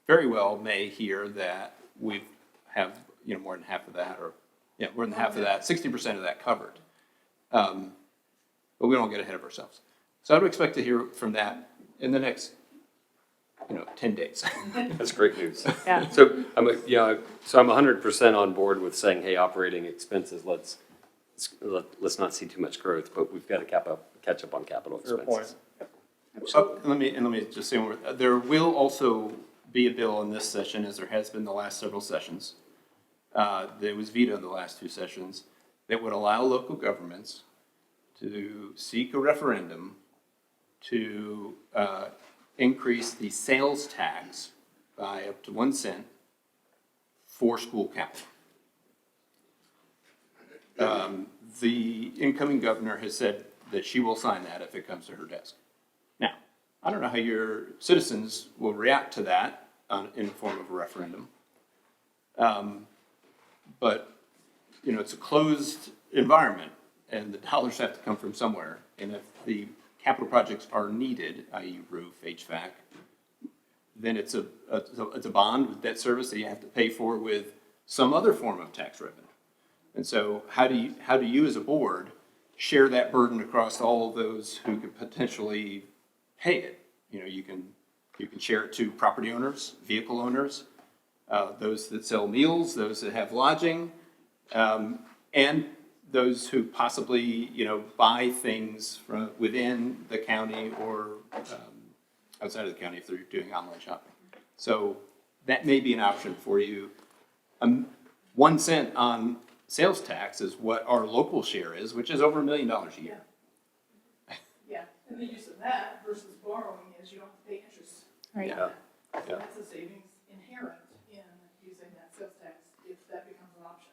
very well may hear that we have more than half of that, more than half of that, 60% of that covered. But we don't get ahead of ourselves. So I would expect to hear from that in the next 10 days. That's great news. Yeah. So I'm 100% on board with saying, hey, operating expenses, let's not see too much growth, but we've got to catch up on capital expenses. Let me just say one more. There will also be a bill in this session, as there has been the last several sessions, that was vetoed the last 2 sessions, that would allow local governments to seek a referendum to increase the sales tax by up to 1 cent for school capital. The incoming governor has said that she will sign that if it comes to her desk. Now, I don't know how your citizens will react to that in the form of a referendum. But, it's a closed environment, and the dollars have to come from somewhere. And if the capital projects are needed, i.e. roof, HVAC, then it's a bond with debt service that you have to pay for with some other form of tax revenue. And so how do you as a board share that burden across all of those who could potentially pay it? You can share it to property owners, vehicle owners, those that sell meals, those that have lodging, and those who possibly, buy things from within the county or outside of the county if they're doing online shopping. So that may be an option for you. 1 cent on sales tax is what our local share is, which is over $1 million a year. Yeah, and the use of that versus borrowing is you don't have to pay interest. Right. Yeah. So that's a savings inherent in using that sales tax if that becomes an option.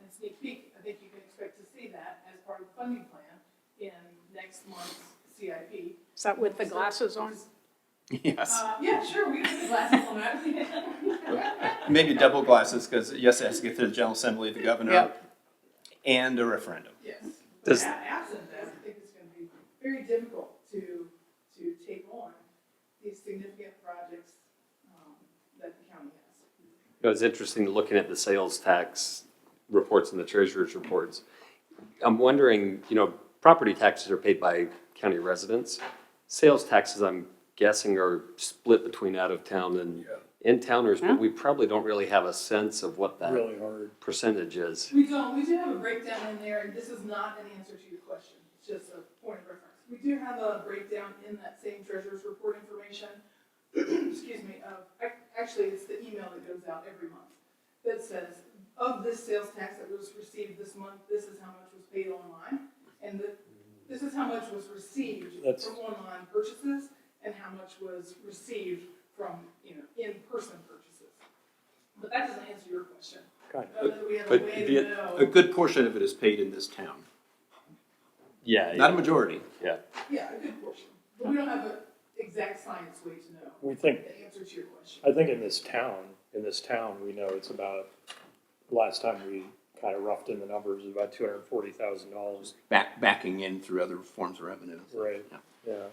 And sneak peek, I think you can expect to see that as part of the funding plan in next month's CIP. Is that with the glasses on? Yes. Yeah, sure, we can put the glasses on that. Maybe double glasses, because yes, it has to get through the General Assembly, the governor, Yep. and a referendum. Yes, Does- but absent that, I think it's gonna be very difficult to take on these significant projects, that the county has. It's interesting looking at the sales tax reports and the treasurer's reports. I'm wondering, property taxes are paid by county residents. Sales taxes, I'm guessing, are split between out-of-town and in-towners, but we probably don't really have a sense of what that percentage is. We don't, we do have a breakdown in there, and this is not an answer to your question, it's just a point of reference. We do have a breakdown in that same treasurer's report information, excuse me, actually, it's the email that goes out every month that says, of this sales tax that was received this month, this is how much was paid online, and this is how much was received from online purchases, and how much was received from, in-person purchases. But that doesn't answer your question. We have a way to know. A good portion of it is paid in this town. Yeah. Not a majority. Yeah. Yeah, a good portion. But we don't have an exact science way to know We think, the answer to your question. I think in this town, we know it's about, last time we kind of roughed in the numbers, about $240,000. Backing in through other forms of revenue. Right, Yeah. yeah.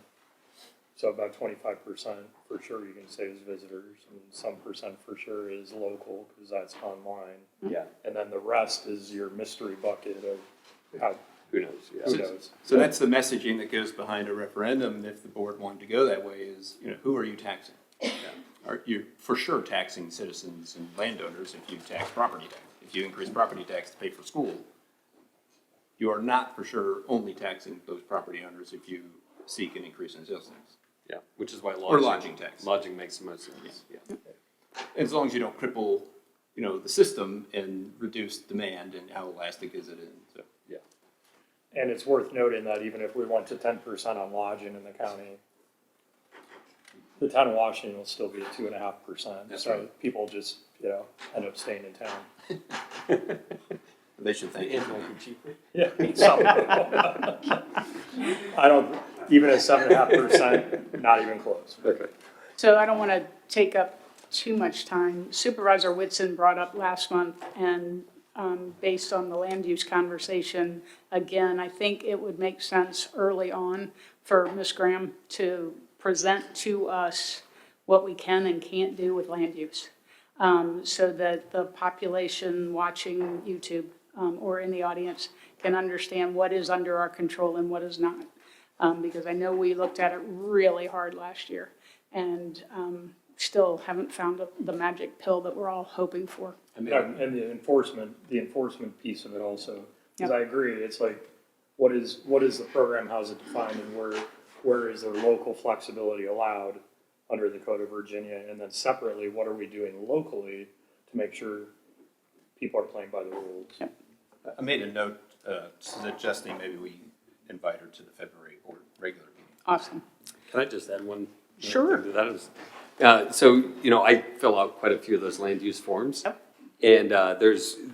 So about 25% for sure you can say is visitors, and some percent for sure is local, because that's online. Yeah. And then the rest is your mystery bucket of how, Who knows? Yeah. who knows? So that's the messaging that goes behind a referendum, if the board wanted to go that way, is, who are you taxing? Are you for sure taxing citizens and landowners if you tax property tax? If you increase property tax to pay for school, you are not for sure only taxing those property owners if you seek an increase in sales tax. Yeah, which is why Or lodging tax. Lodging makes the most sense. Yeah. As long as you don't cripple, the system and reduce demand, and how elastic is it, and so. Yeah. And it's worth noting that even if we went to 10% on lodging in the county, the town of Washington will still be at 2.5%. That's So right. people just, end up staying in town. They should thank you. It might be cheaper. Yeah. I don't, even at 7.5%, not even close. Okay. So I don't want to take up too much time. Supervisor Whitson brought up last month, and based on the land use conversation, again, I think it would make sense early on for Ms. Graham to present to us what we can and can't do with land use, so that the population watching YouTube or in the audience can understand what is under our control and what is not. Because I know we looked at it really hard last year, and still haven't found the magic pill that we're all hoping for. And the enforcement piece of it also, because I agree, it's like, what is the program, how's it defined, and where is there local flexibility allowed under the Code of Virginia, and then separately, what are we doing locally to make sure people are playing by the rules? Yep. I made a note suggesting maybe we invite her to the February board regular meeting. Awesome. Can I just add one? Sure. Thing to that is, so, I fill out quite a few of those land use forms. Yep. And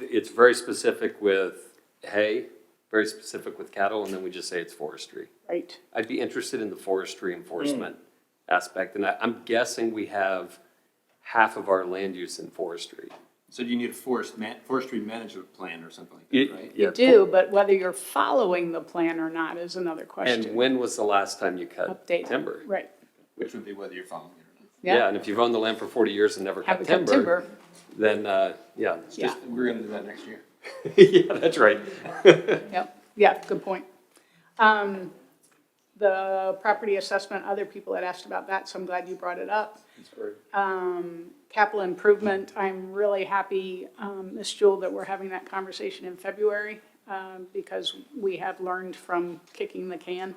it's very specific with hay, very specific with cattle, and then we just say it's forestry. Right. I'd be interested in the forestry enforcement aspect, and I'm guessing we have half of our land use in forestry. So do you need a forestry management plan or something like that, right? You do, but whether you're following the plan or not is another question. And when was the last time you cut Update. timber? Right. Which would be whether you're following it or not. Yeah, and if you've owned the land for 40 years and never cut Haven't cut timber, then, yeah. We're gonna do that next year. Yeah, that's right. Yep, yeah, good point. The property assessment, other people had asked about that, so I'm glad you brought it up. That's great. Capital improvement, I'm really happy, Ms. Jewell, that we're having that conversation in February, because we have learned from kicking the can.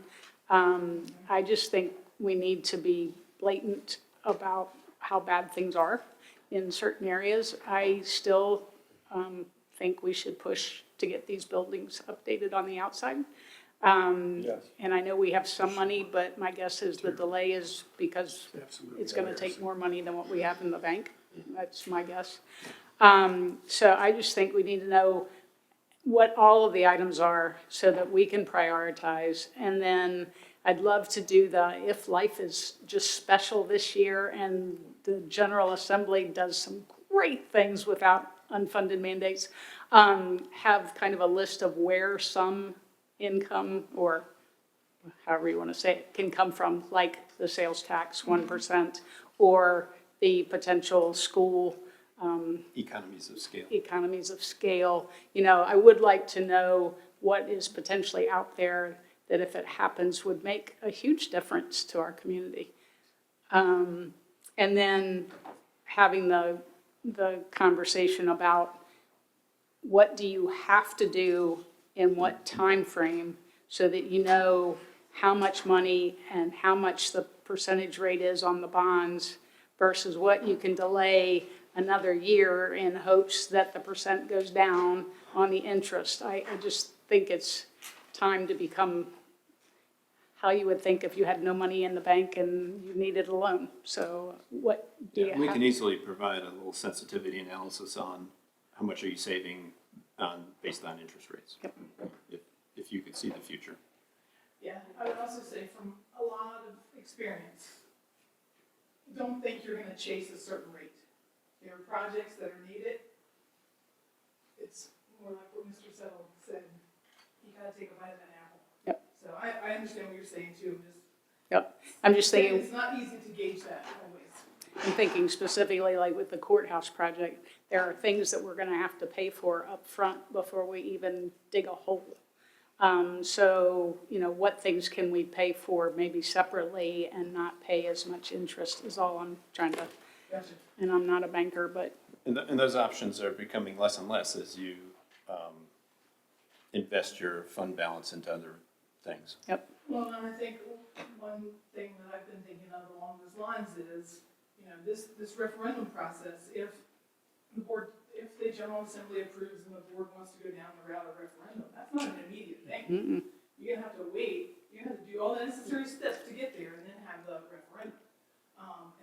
I just think we need to be blatant about how bad things are in certain areas. I still think we should push to get these buildings updated on the outside. Yes. And I know we have some money, but my guess is the delay is because it's going to take more money than what we have in the bank. That's my guess. So I just think we need to know what all of the items are so that we can prioritize. And then I'd love to do if life is just special this year and the General Assembly does some great things without unfunded mandates, have kind of a list of where some income, or however you want to say it, can come from, like the sales tax, 1%, or the potential school Economies of scale. Economies of scale. I would like to know what is potentially out there that, if it happens, would make a huge difference to our community. And then having the conversation about what do you have to do in what time frame, so that you know how much money and how much the percentage rate is on the bonds versus what you can delay another year in hopes that the percent goes down on the interest. I just think it's time to become how you would think if you had no money in the bank and you needed a loan. So what do you have? We can easily provide a little sensitivity analysis on how much are you saving based on interest rates. Yep. If you could see the future. Yeah, I would also say from a lot of experience, don't think you're gonna chase a certain rate. There are projects that are needed. It's more like what Mr. Settle said, you gotta take a bite of an apple. Yep. So I understand what you're saying too, Yep. I'm just thinking, it's not easy to gauge that always. I'm thinking specifically like with the courthouse project, there are things that we're gonna have to pay for up front before we even dig a hole. So, you know, what things can we pay for maybe separately and not pay as much interest is all I'm trying to, Gotcha. and I'm not a banker, but And those options are becoming less and less as you invest your fund balance into other things. Yep. Well, and I think one thing that I've been thinking of along those lines is, you know, this referendum process, if the General Assembly approves and the board wants to go down the route of referendum, that's not an immediate thing. You're gonna have to wait, you're gonna have to do all the necessary steps to get there and then have the referendum.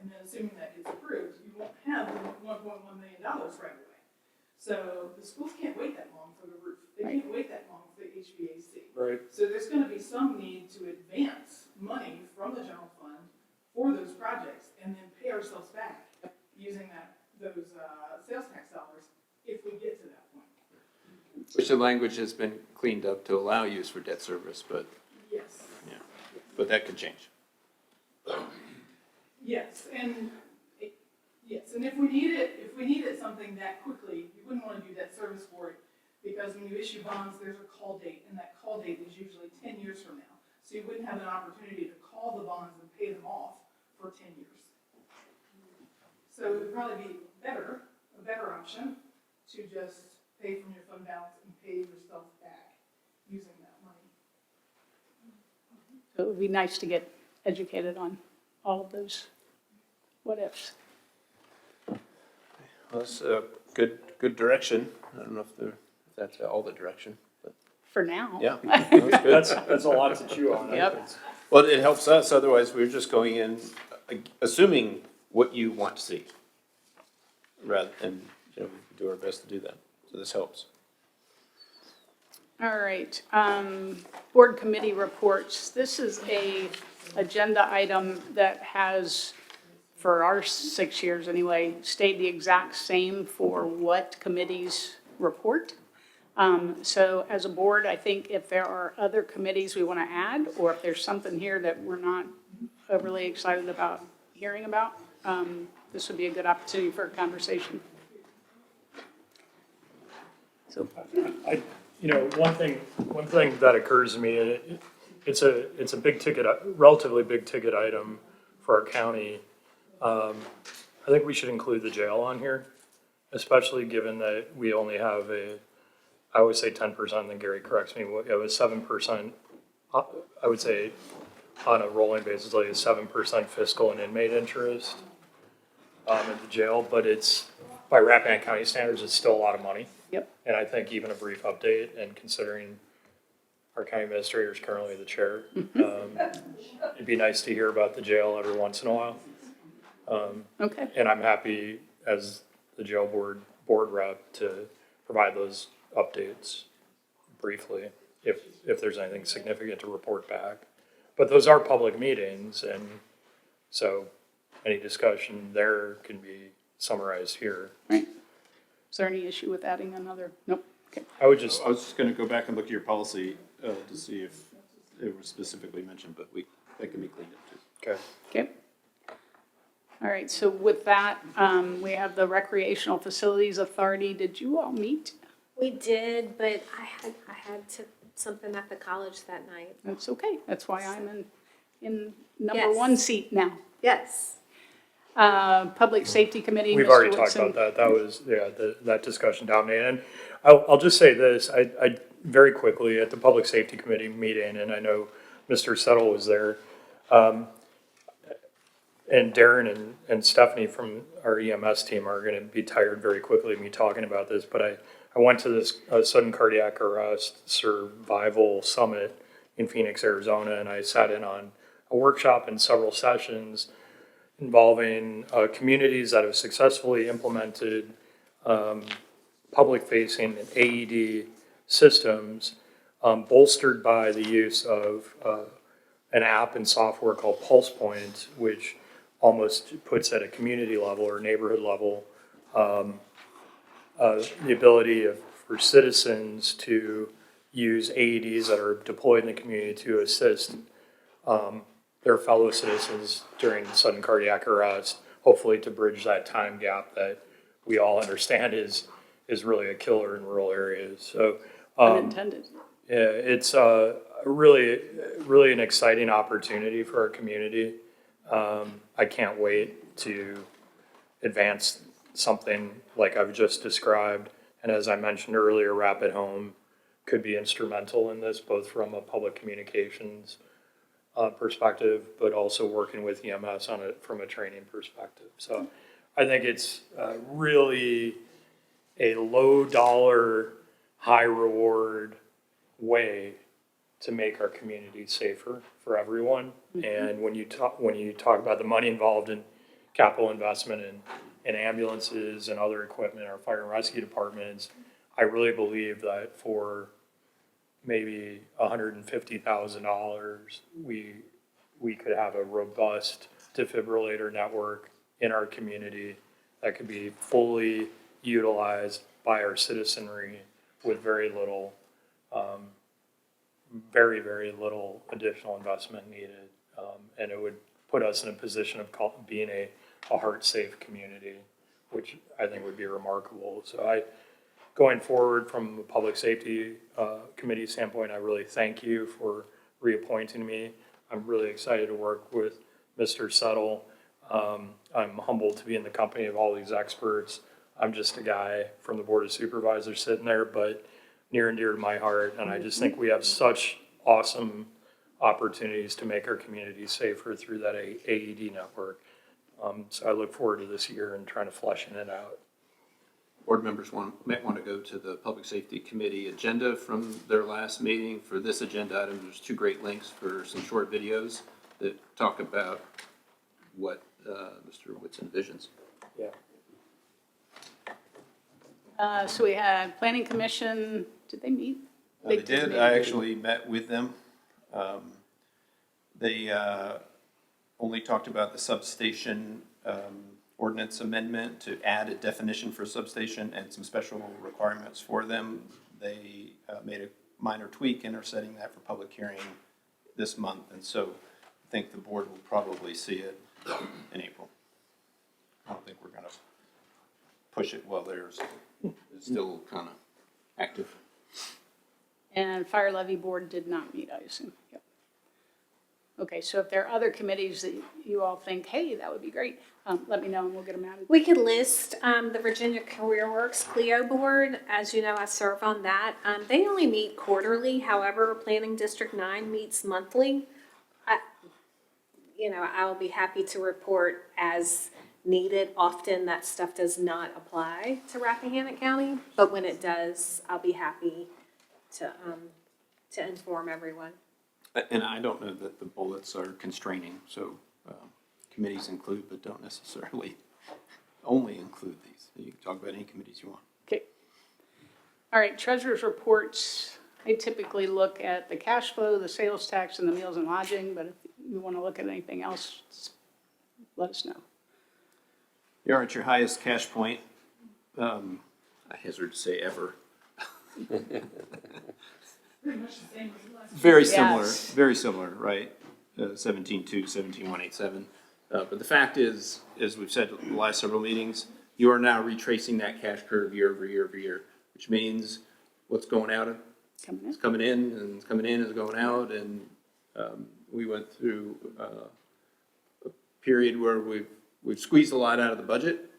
And then assuming that gets approved, you won't have the $1.1 million right away. So the schools can't wait that long for the roof. They can't wait that long for the HVAC. Right. So there's gonna be some need to advance money from the general fund for those projects and then pay ourselves back using those sales tax dollars if we get to that point. Which the language has been cleaned up to allow use for debt service, but, Yes. yeah, but that could change. Yes, and if we needed something that quickly, you wouldn't want to do debt service for it, because when you issue bonds, there's a call date, and that call date is usually 10 years from now. So you wouldn't have an opportunity to call the bonds and pay them off for 10 years. So it would probably be a better option to just pay from your fund balance and pay yourself back using that money. it would be nice to get educated on all of those what ifs. Well, that's a good direction. I don't know if that's all the direction, but. For now. Yeah, that's good. That's a lot to chew on. Yep. Well, it helps us, otherwise we're just going in, assuming what you want to see. And, you know, we do our best to do that, so this helps. All right, board committee reports. This is a agenda item that has, for our 6 years anyway, stayed the exact same for what committees report. So as a board, I think if there are other committees we want to add, or if there's something here that we're not overly excited about hearing about, this would be a good opportunity for a conversation. So, one thing that occurs to me, it's a big ticket, relatively big ticket item for our county. I think we should include the jail on here, especially given that we only have I always say 10%, then Gary corrects me, it was 7%, I would say on a rolling basis, like a 7% fiscal and inmate interest at the jail, but it's, by Rappahannock County standards, it's still a lot of money. Yep. And I think even a brief update, and considering our county administrator is currently the chair, it'd be nice to hear about the jail every once in a while. okay. And I'm happy as the jail board rep to provide those updates briefly if there's anything significant to report back. But those are public meetings, and so any discussion there can be summarized here. Right. Is there any issue with adding another? Nope. Okay. I was just gonna go back and look at your policy to see if it was specifically mentioned, but that can be cleaned up too. Okay. Okay. All right, so with that, we have the Recreational Facilities Authority. Did you all meet? We did, but I had something at the college that night. That's okay. That's why I'm in number Yes. one seat now. Yes. Public Safety Committee. We've Mr. already talked Whitson. about that. That was, that discussion dominated. And I'll just say this, I very quickly at the Public Safety Committee meeting, and I know Mr. Settle was there, and Darren and Stephanie from our EMS team are gonna be tired very quickly of me talking about this, but I went to this sudden cardiac arrest survival summit in Phoenix, Arizona, and I sat in on a workshop and several sessions involving communities that have successfully implemented public-facing AED systems bolstered by the use of an app and software called Pulse Point, which almost puts at a community level or neighborhood level the ability for citizens to use AEDs that are deployed in the community to assist their fellow citizens during sudden cardiac arrest, hopefully to bridge that time gap that we all understand is really a killer in rural areas. So, Unintended. yeah, it's really, really an exciting opportunity for our community. I can't wait to advance something like I've just described. And as I mentioned earlier, Rapid Home could be instrumental in this, both from a public communications perspective, but also working with EMS on it from a training perspective. So I think it's really a low dollar, high reward way to make our community safer for everyone. And when you talk about the money involved in capital investment in ambulances and other equipment, our fire and rescue departments, I really believe that for maybe $150,000, we could have a robust defibrillator network in our community that could be fully utilized by our citizenry with very little, very, very little additional investment needed. And it would put us in a position of being a heart-safe community, which I think would be remarkable. So going forward from a public safety committee standpoint, I really thank you for reappointing me. I'm really excited to work with Mr. Settle. I'm humbled to be in the company of all these experts. I'm just a guy from the Board of Supervisors sitting there, but near and dear to my heart. And I just think we have such awesome opportunities to make our community safer through that AED network. So I look forward to this year and trying to fleshing it out. Board members might want to go to the Public Safety Committee agenda from their last meeting. For this agenda item, there's 2 great links for some short videos that talk about what Mr. Whitson envisions. Yeah. So we had Planning Commission, did they meet? They did. I actually met with them. They only talked about the substation ordinance amendment to add a definition for substation and some special requirements for them. They made a minor tweak and are setting that for public hearing this month. And so I think the board will probably see it in April. I don't think we're going to push it while it's still kind of active. And Fire Levy Board did not meet, I assume. Yep. Okay, so if there are other committees that you all think, hey, that would be great, let me know and we'll get them added. We could list the Virginia Career Works CLEO Board. As you know, I serve on that. They only meet quarterly. However, Planning District 9 meets monthly. I'll be happy to report as needed. Often that stuff does not apply to Rappahannock County, but when it does, I'll be happy to inform everyone. And I don't know that the bullets are constraining, so committees include, but don't necessarily only include these. You can talk about any committees you want. Okay. All right, treasurer's reports. I typically look at the cash flow, the sales tax, and the meals and lodging, but if you want to look at anything else, let us know. You are at your highest cash point, I hazard to say ever. Very similar, right? 17.2, 17.187. But the fact is, as we've said in the last several meetings, you are now retracing that cash curve year over year over year, which means what's going out is coming in, and it's coming in is going out. And we went through a period where we've squeezed a lot out of the budget,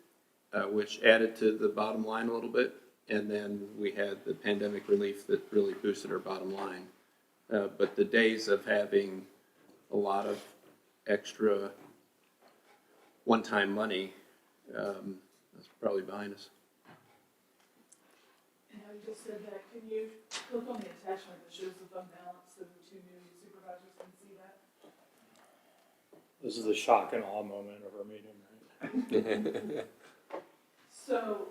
which added to the bottom line a little bit. And then we had the pandemic relief that really boosted our bottom line. But the days of having a lot of extra one-time money, that's probably behind us. And how you just said that, can you click on the attachment that shows the fund balance so the 2 new supervisors can see that? This is the shock and awe moment of our meeting, right? So,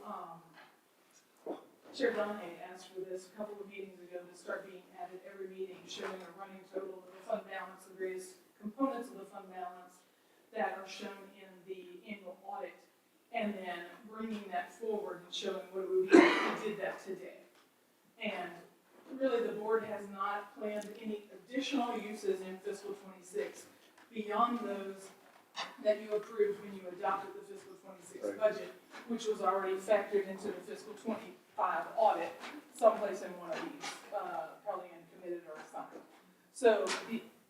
Chair Donahue asked for this a couple of meetings ago to start being added every meeting, showing a running total of the fund balance, the various components of the fund balance that are shown in the annual audit, and then bringing that forward and showing what it would be if we did that today. And really, the board has not planned any additional uses in fiscal '26 beyond those that you approved when you adopted the fiscal '26 budget, which was already factored into the fiscal '25 audit, someplace in one of these, probably in committed or assigned. So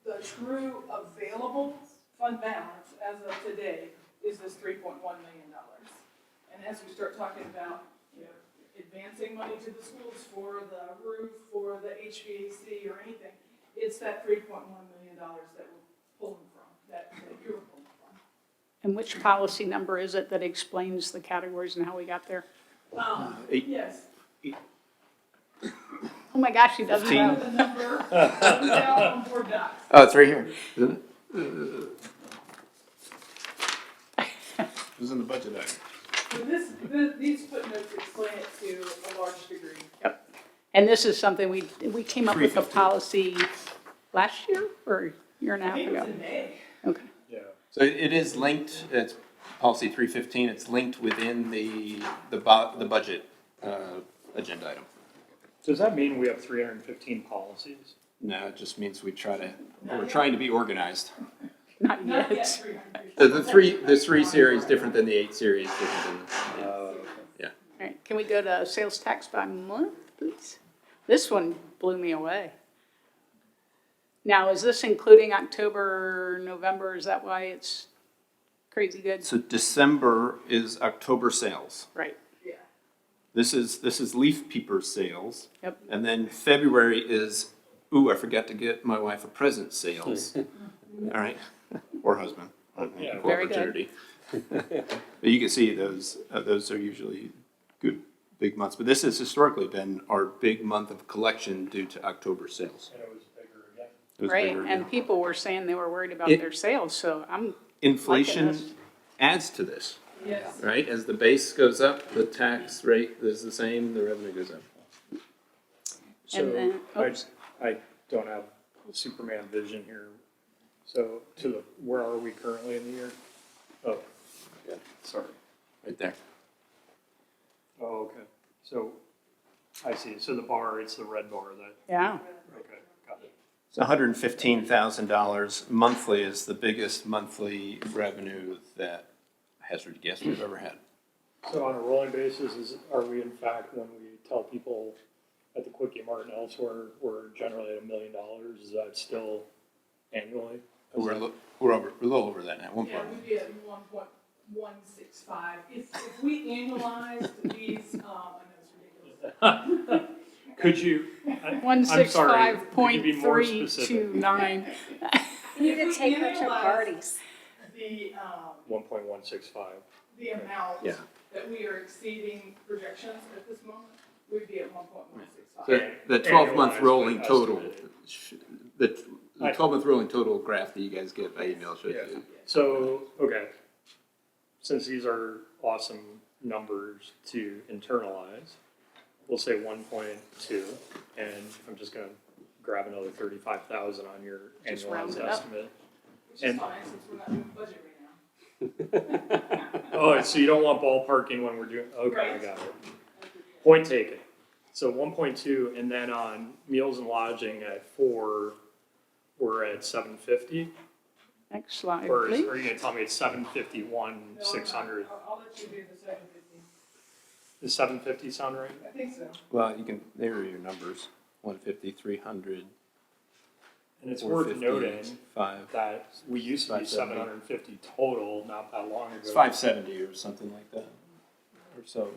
the true available fund balance as of today is this $3.1 million. And as we start talking about, advancing money to the schools for the roof, for the HVAC or anything, it's that $3.1 million that we're pulling from, that you're pulling from. And which policy number is it that explains the categories and how we got there? Yes. Oh my gosh, he doesn't 15. know. The number, down on board docs. Oh, it's right here, isn't it? It was in the budget item. So these footnotes explain it to a large degree. Yep. And this is something we came up with a 350. policy last year or a year and a half I think it ago? was in May. Okay. Yeah. So it is linked, it's policy 315, it's linked within the budget agenda item. Does that mean we have 315 policies? No, it just means we're trying to be organized. Not Not yet. yet 300. The three series different than the 8 series, different than, All right, can we go to sales tax by month, please? This one blew me away. Now, is this including October, November? Is that why it's crazy good? So December is October sales. Right. Yeah. This is leaf peeper sales. Yep. And then February is, ooh, I forgot to get my wife a present sales. All right, or husband. Yeah. Equal Very good. opportunity. But you can see those are usually good, big months. But this has historically been our big month of collection due to October sales. And it was bigger again. It was Right, bigger and again. people were saying they were worried about It- their sales, so I'm liking Inflation this. adds to this, Yes. right? As the base goes up, the tax rate is the same, the revenue goes up. So then- I don't have Superman vision here. So where are we currently in the year? Oh, yeah, sorry. Right there. Oh, okay. So I see. So the bar, it's the red bar that, Yeah, okay, got it. So $115,000 monthly is the biggest monthly revenue that Hazard Guest we've ever had. So on a rolling basis, are we in fact, when we tell people at the Quickie Mart and elsewhere, we're generally at $1 million, is that still annually? Is We're a that- little over that now, 1 Yeah, point. we'd be at 1.165. If we annualized these, I know it's ridiculous. Could you, I'm sorry, could you be more specific? 165.329. You need to take her to Annualize parties. The, 1.165. the amount Yeah. that we are exceeding projections at this moment, we'd be at 1.165. So the 12-month Annualized, rolling but total, estimated. the 12-month rolling total graph that you guys get by email shows Yeah. you. So, okay, since these are awesome numbers to internalize, we'll say 1.2, and I'm just gonna grab another 35,000 on your Just round annualized it up. estimate. Which is And- fine, since we're not doing budget right now. Oh, so you don't want ballparking when we're doing, okay, I Right. got it. Point taken. So 1.2, and then on meals and lodging at 4, we're at 750? Next slide, Or please. are you gonna tell me it's 751, No, 600? I'll let you do the 750. Does 750 sound right? I think so. Well, there are your numbers, 150, 300, And it's worth 450, noting 5. that we used to be 570. 750 total not that long ago. It's 570 or something like that, or so.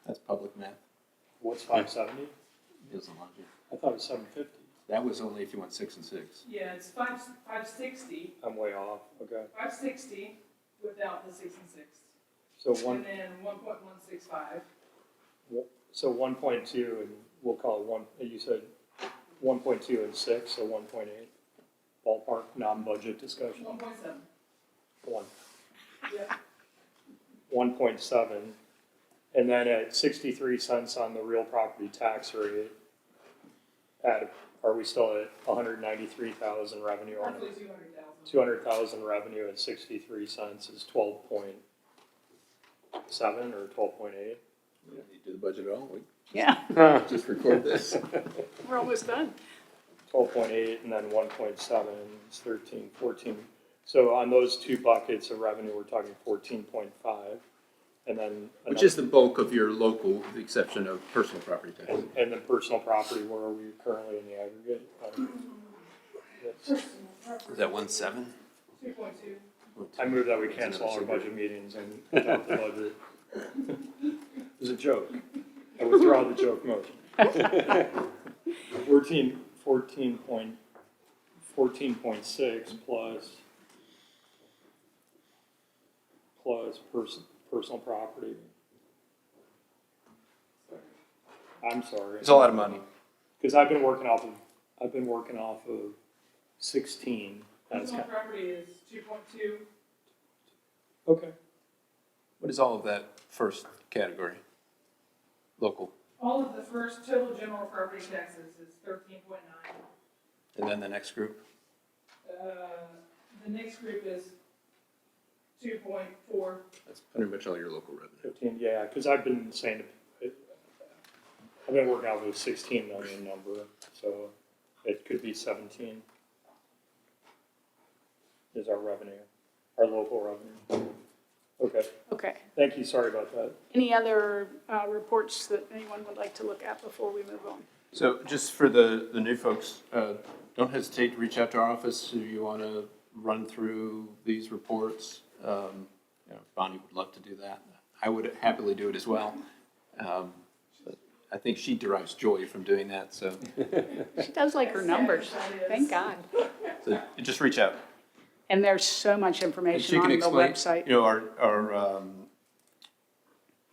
That's public math. What's 570? Isn't logic. I thought it was 750. That was only if you went 6 and 6. Yeah, it's 560, I'm way off, okay. 560 without the 6 and 6. So And then 1.165. So 1.2, and we'll call it one, you said 1.2 and 6, so 1.8. Ballpark, non-budget discussion. 1.7. 1. Yeah. 1.7. And then at 63 cents on the real property tax rate, are we still at 193,000 revenue on Roughly it? 200,000. 200,000 revenue at 63 cents is 12.7 or 12.8. You do the budget at all? Yeah, Just record this. we're almost done. 12.8 and then 1.7 is 13, 14. So on those two buckets of revenue, we're talking 14.5. And then Which is the bulk of your local, with the exception of personal property tax. and then personal property, where are we currently in the aggregate? Is that 1.7? 2.2. I move that we cancel all our budget meetings and adopt the budget. It was a joke. I withdraw the joke motion. 14.6 plus personal property. I'm sorry. It's a lot of money. Because I've been working off of 16. That's Personal property is 2.2. Okay. What is all of that first category? Local. All of the first total general property taxes is 13.9. And then the next group? The next group is 2.4. That's pretty much all your local revenue. 15, yeah, because I've been saying, I've been working out with a 16 million number, so it could be 17 is our revenue, our local revenue. Okay, Okay. thank you, sorry about that. Any other reports that anyone would like to look at before we move on? So just for the new folks, don't hesitate to reach out to our office if you want to run through these reports. Bonnie would love to do that. I would happily do it as well. But I think she derives joy from doing that, so. She does like her numbers, thank God. So just reach out. And there's so much She information can on the explain, website.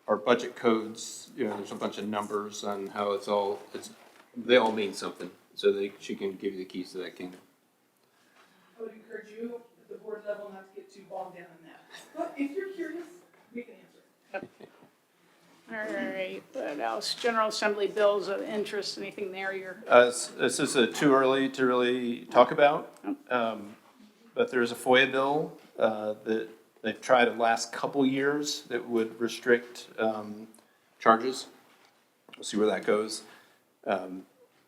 our budget codes, there's a bunch of numbers on how they all mean something. So she can give you the keys to that kingdom. I would encourage you at the board level not to get too bogged down in that. But if you're curious, we can answer. All right, what else? General Assembly bills of interest, anything there you're? This is too early to really talk about, but there's a FOIA bill that they've tried the last couple years that would restrict charges. We'll see where that goes.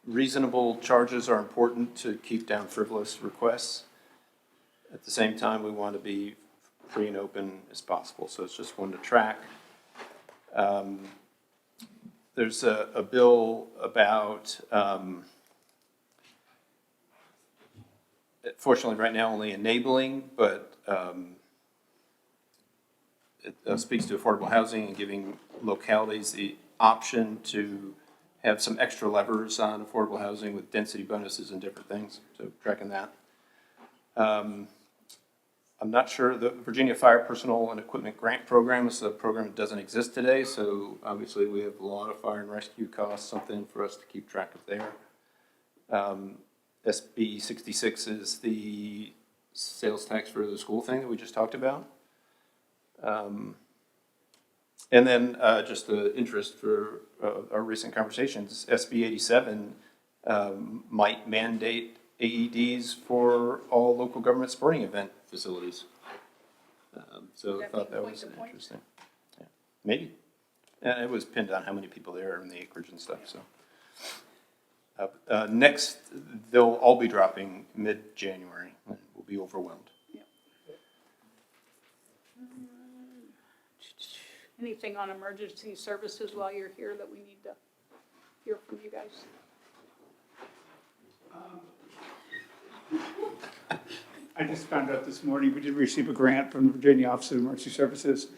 Reasonable charges are important to keep down frivolous requests. At the same time, we want to be free and open as possible, so it's just one to track. There's a bill about, fortunately right now only enabling, but it speaks to affordable housing and giving localities the option to have some extra levers on affordable housing with density bonuses and different things, so tracking that. I'm not sure, the Virginia Fire Personnel and Equipment Grant Program is a program that doesn't exist today, so obviously we have a lot of fire and rescue costs, something for us to keep track of there. SB 66 is the sales tax for the school thing that we just talked about. And then just the interest for our recent conversations, SB 87 might mandate AEDs for all local government sporting event facilities. So I thought that was interesting. Yeah, maybe. And it was pinned on how many people there are in the acreage and stuff, so. Next, they'll all be dropping mid-January, and we'll be overwhelmed. Anything on emergency services while you're here that we need to hear from you guys? I just found out this morning, we did receive a grant from the Virginia Office of Emergency Services.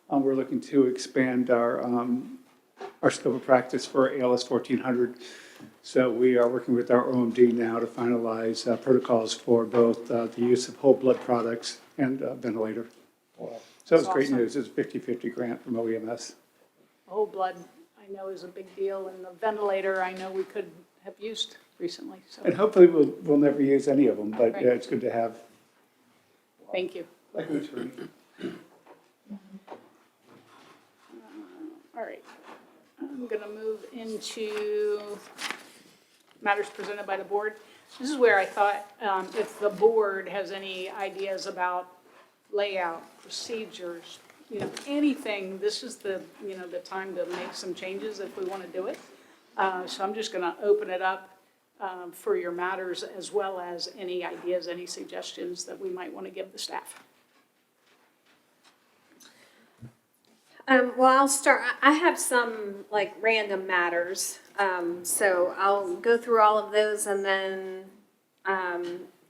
We're looking to expand our scope of practice for ALS 1400. So we are working with our OMD now to finalize protocols for both the use of whole blood products and ventilator. Wow. So it's great Awesome. news. It's a 50-50 grant from OEMS. Whole blood, I know, is a big deal, and the ventilator, I know we could have used recently, so. And hopefully we'll never use any of them, but Right. yeah, it's good to have. Thank you. Like an attorney. into matters presented by the board. This is where I thought, if the board has any ideas about layout, procedures, anything, this is the time to make some changes if we want to do it. So I'm just going to open it up for your matters, as well as any ideas, any suggestions that we might want to give the staff. Well, I'll start. I have some like random matters. So I'll go through all of those and then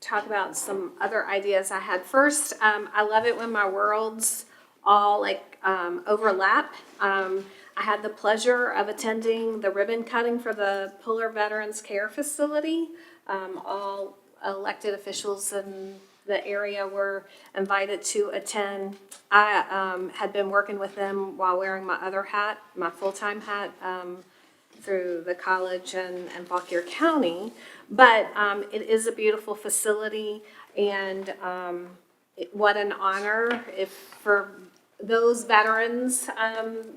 talk about some other ideas I had. First, I love it when my worlds all overlap. I had the pleasure of attending the ribbon cutting for the Puller Veterans Care Facility. All elected officials in the area were invited to attend. I had been working with them while wearing my other hat, my full-time hat, through the college and Fauquier County. But it is a beautiful facility, and what an honor for those veterans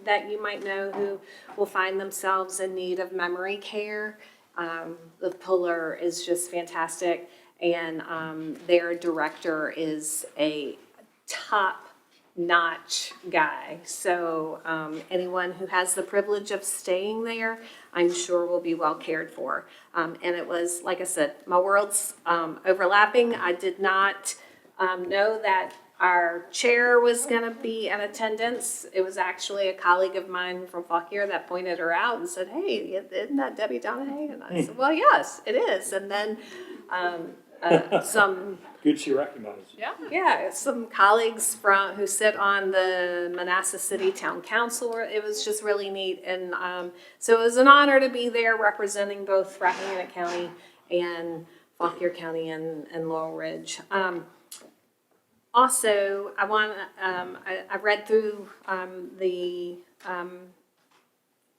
that you might know who will find themselves in need of memory care. The Puller is just fantastic, and their director is a top-notch guy. So anyone who has the privilege of staying there, I'm sure will be well cared for. And it was, like I said, my worlds overlapping. I did not know that our chair was going to be in attendance. It was actually a colleague of mine from Fauquier that pointed her out and said, "Hey, isn't that Debbie Donahue?" And I said, "Well, yes, it is." And then some Good she recognized. yeah, some colleagues who sit on the Manassas City Town Council. It was just really neat, and so it was an honor to be there representing both Rappahannock County and Fauquier County and Laurel Ridge. Also, I read through the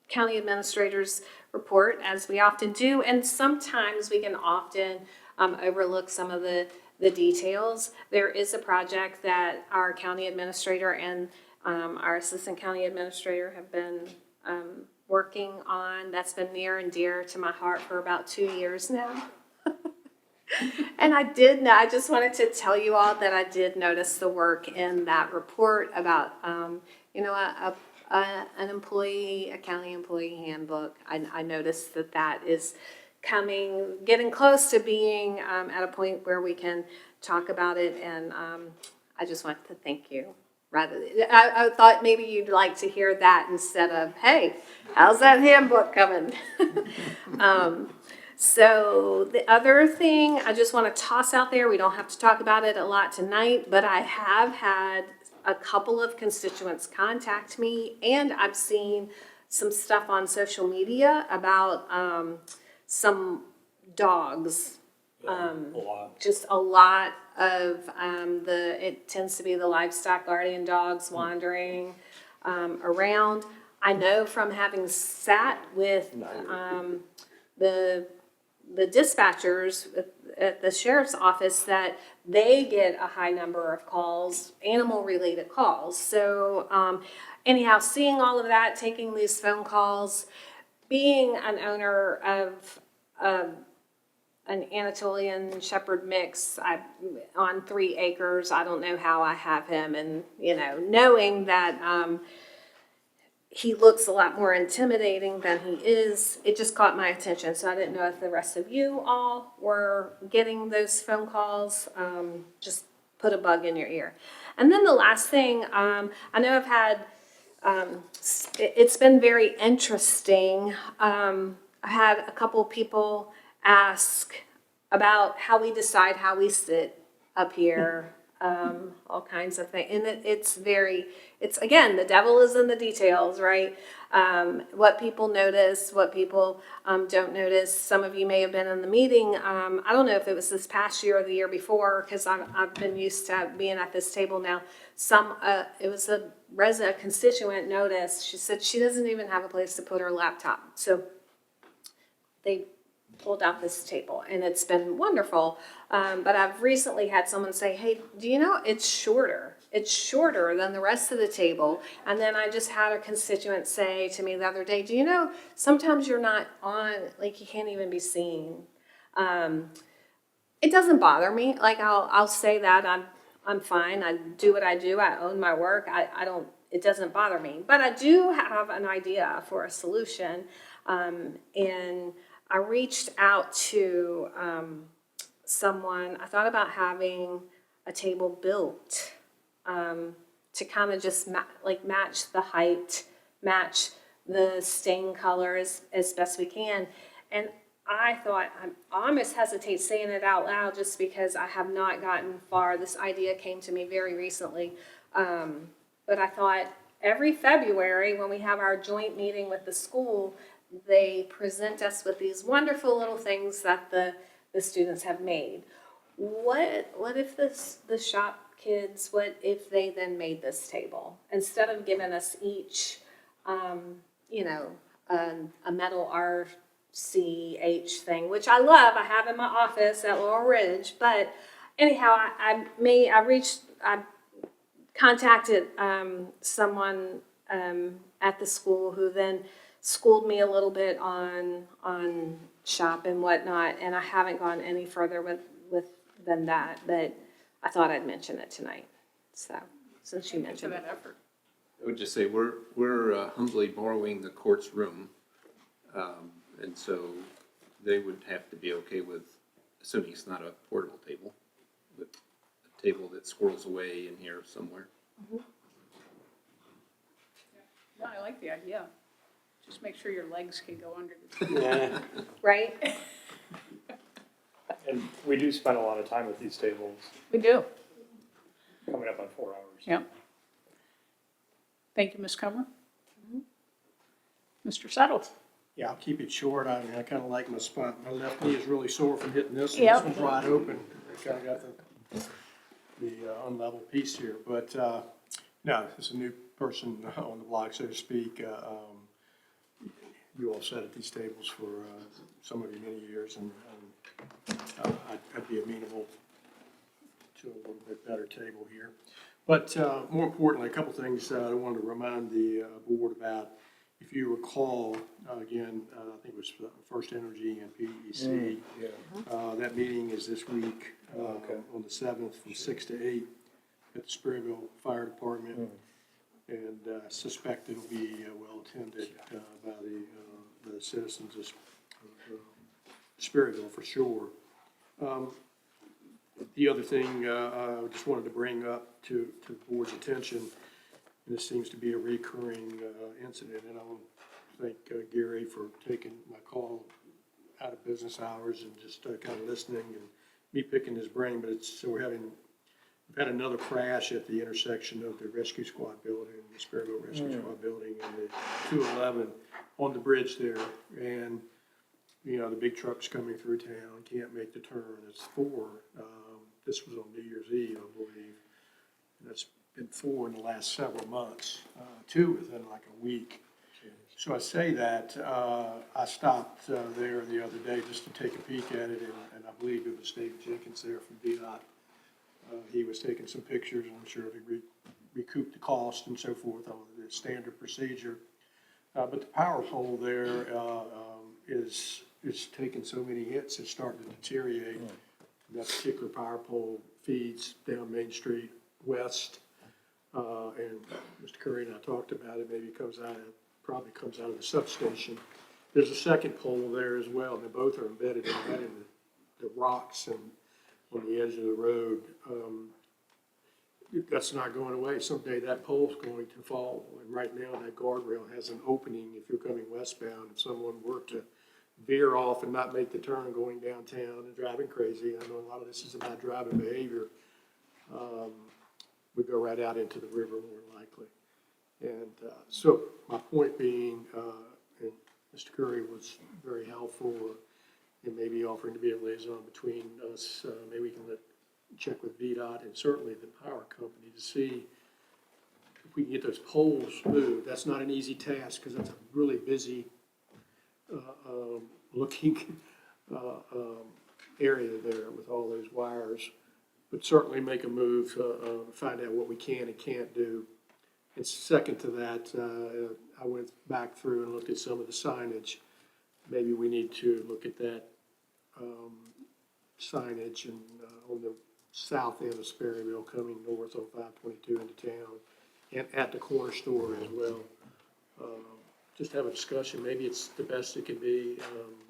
county administrator's report, as we often do, and sometimes we can often overlook some of the details. There is a project that our county administrator and our assistant county administrator have been working on that's been near and dear to my heart for about 2 years now. And I just wanted to tell you all that I did notice the work in that report about, an employee, a county employee handbook. I noticed that is getting close to being at a point where we can talk about it. And I just wanted to thank you. I thought maybe you'd like to hear that instead of, "Hey, how's that handbook coming?" So the other thing I just want to toss out there, we don't have to talk about it a lot tonight, but I have had a couple of constituents contact me, and I've seen some stuff on social media about some dogs. Just a lot of it tends to be the livestock guardian dogs wandering around. I know from having sat with the dispatchers at the sheriff's office that they get a high number of calls, animal-related calls. So anyhow, seeing all of that, taking these phone calls, being an owner of an Anatolian Shepherd mix on 3 acres, I don't know how I have him, and knowing that he looks a lot more intimidating than he is, it just caught my attention. So I didn't know if the rest of you all were getting those phone calls. Just put a bug in your ear. And then the last thing, I know I've had, it's been very interesting. I had a couple people ask about how we decide how we sit up here. All kinds of things. And it's again, the devil is in the details, right? What people notice, what people don't notice. Some of you may have been in the meeting. I don't know if it was this past year or the year before, because I've been used to being at this table now. It was a constituent noticed. She said she doesn't even have a place to put her laptop. So they pulled out this table, and it's been wonderful. But I've recently had someone say, "Hey, do you know it's shorter? it's shorter than the rest of the table. And then I just had a constituent say to me the other day, do you know, sometimes you're not on, like you can't even be seen. It doesn't bother me. Like I'll say that I'm fine. I do what I do. I own my work. I don't, it doesn't bother me. But I do have an idea for a solution. And I reached out to someone. I thought about having a table built to kind of just match the height, match the stain colors as best we can. And I thought, I almost hesitate saying it out loud just because I have not gotten far. This idea came to me very recently. But I thought every February when we have our joint meeting with the school, they present us with these wonderful little things that the students have made. What if the shop kids, what if they then made this table? Instead of giving us each, you know, a metal RCH thing, which I love, I have in my office at Laurel Ridge, but anyhow, I contacted someone at the school who then schooled me a little bit on shop and whatnot, and I haven't gone any further with than that, but I thought I'd mention it tonight. So since you mentioned it. Effort. I would just say we're humbly borrowing the court's room. And so they would have to be okay with, assuming it's not a portable table, but a table that squirrels away in here somewhere. Mm-hmm. No, I like the idea. Just make sure your legs can go under the table. Yeah. Right? And we do spend a lot of time with these tables, We do. coming up on 4 hours. Yep. Thank you, Ms. Comer. Mr. Settle. Yeah, I'll keep it short. I mean, I kind of like my spot. My left knee is really sore from hitting this. Yep. This one's wide open. I kind of got the unlevel piece here. But no, it's a new person on the block, so to speak. You all sat at these tables for some of you many years, and I'd be amenable to a little bit better table here. But more importantly, a couple things I wanted to remind the board about. If you recall, again, I think it was First Energy and PEC. That meeting is this week on the 7th from 6 to 8 at the Sperryville Fire Department. And I suspect it'll be well attended by the citizens of Sperryville for sure. The other thing I just wanted to bring up to the board's attention, and this seems to be a recurring incident, and I want to thank Gary for taking my call out of business hours and just kind of listening and me picking his brain. But so we've had another crash at the intersection of the Rescue Squad building, the Sperryville Rescue Squad building, and the 211 on the bridge there. And you know, the big truck's coming through town, can't make the turn. It's 4. This was on New Year's Eve, I believe. And that's been 4 in the last several months, 2 within like a week. So I say that, I stopped there the other day just to take a peek at it, and I believe it was Dave Jenkins there from DDOT. He was taking some pictures, and I'm sure he recouped the cost and so forth on the standard procedure. But the power pole there is taking so many hits, it's starting to deteriorate. That particular power pole feeds down Main Street west. And Mr. Curry and I talked about it, maybe probably comes out of the substation. There's a second pole there as well, and they both are embedded right in the rocks and on the edge of the road. That's not going away. Someday that pole's going to fall, and right now that guardrail has an opening if you're coming westbound. If someone were to veer off and not make the turn going downtown and driving crazy, I know a lot of this is about driving behavior, would go right out into the river more likely. And so my point being, and Mr. Curry was very helpful in maybe offering to be a liaison between us. Maybe we can check with VDOT and certainly the power company to see if we can get those poles moved. That's not an easy task because that's a really busy looking area there with all those wires. but certainly make a move, find out what we can and can't do. And second to that, I went back through and looked at some of the signage. Maybe we need to look at that signage and on the south end of Sperryville coming north on 522 into town and at the corner store as well. Just have a discussion. Maybe it's the best it can be,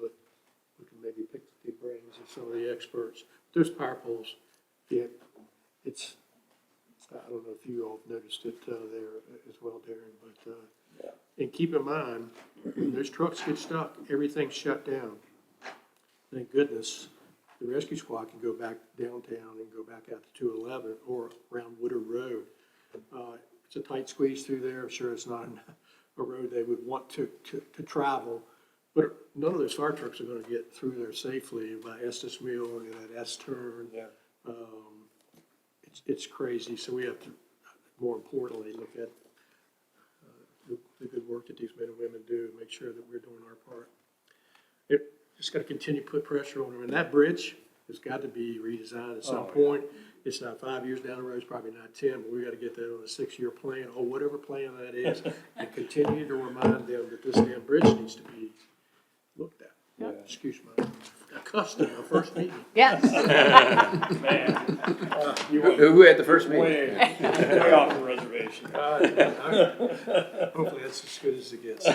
but we can maybe pick the brains of some of the experts. Those power poles, yeah, I don't know if you all noticed it there as well, Darren, but and keep in mind, when those trucks get stuck, everything's shut down. Thank goodness the rescue squad can go back downtown and go back out to 211 or around Woodard Road. It's a tight squeeze through there. I'm sure it's not a road they would want to travel, but none of those fire trucks are going to get through there safely by Estes Mill and that S-turn. Yeah. It's crazy. So we have to, more importantly, look at the good work that these men and women do and make sure that we're doing our part. Just got to continue to put pressure on them. And that bridge has got to be redesigned at some point. It's not 5 years down the road, it's probably not 10, but we got to get that on a 6-year plan or whatever plan that is and continue to remind them that this damn bridge needs to be looked at. Yeah. Excuse my custom, our first meeting. Yes. Man. Who had the first meeting? Way off the reservation. Hopefully that's as good as it gets.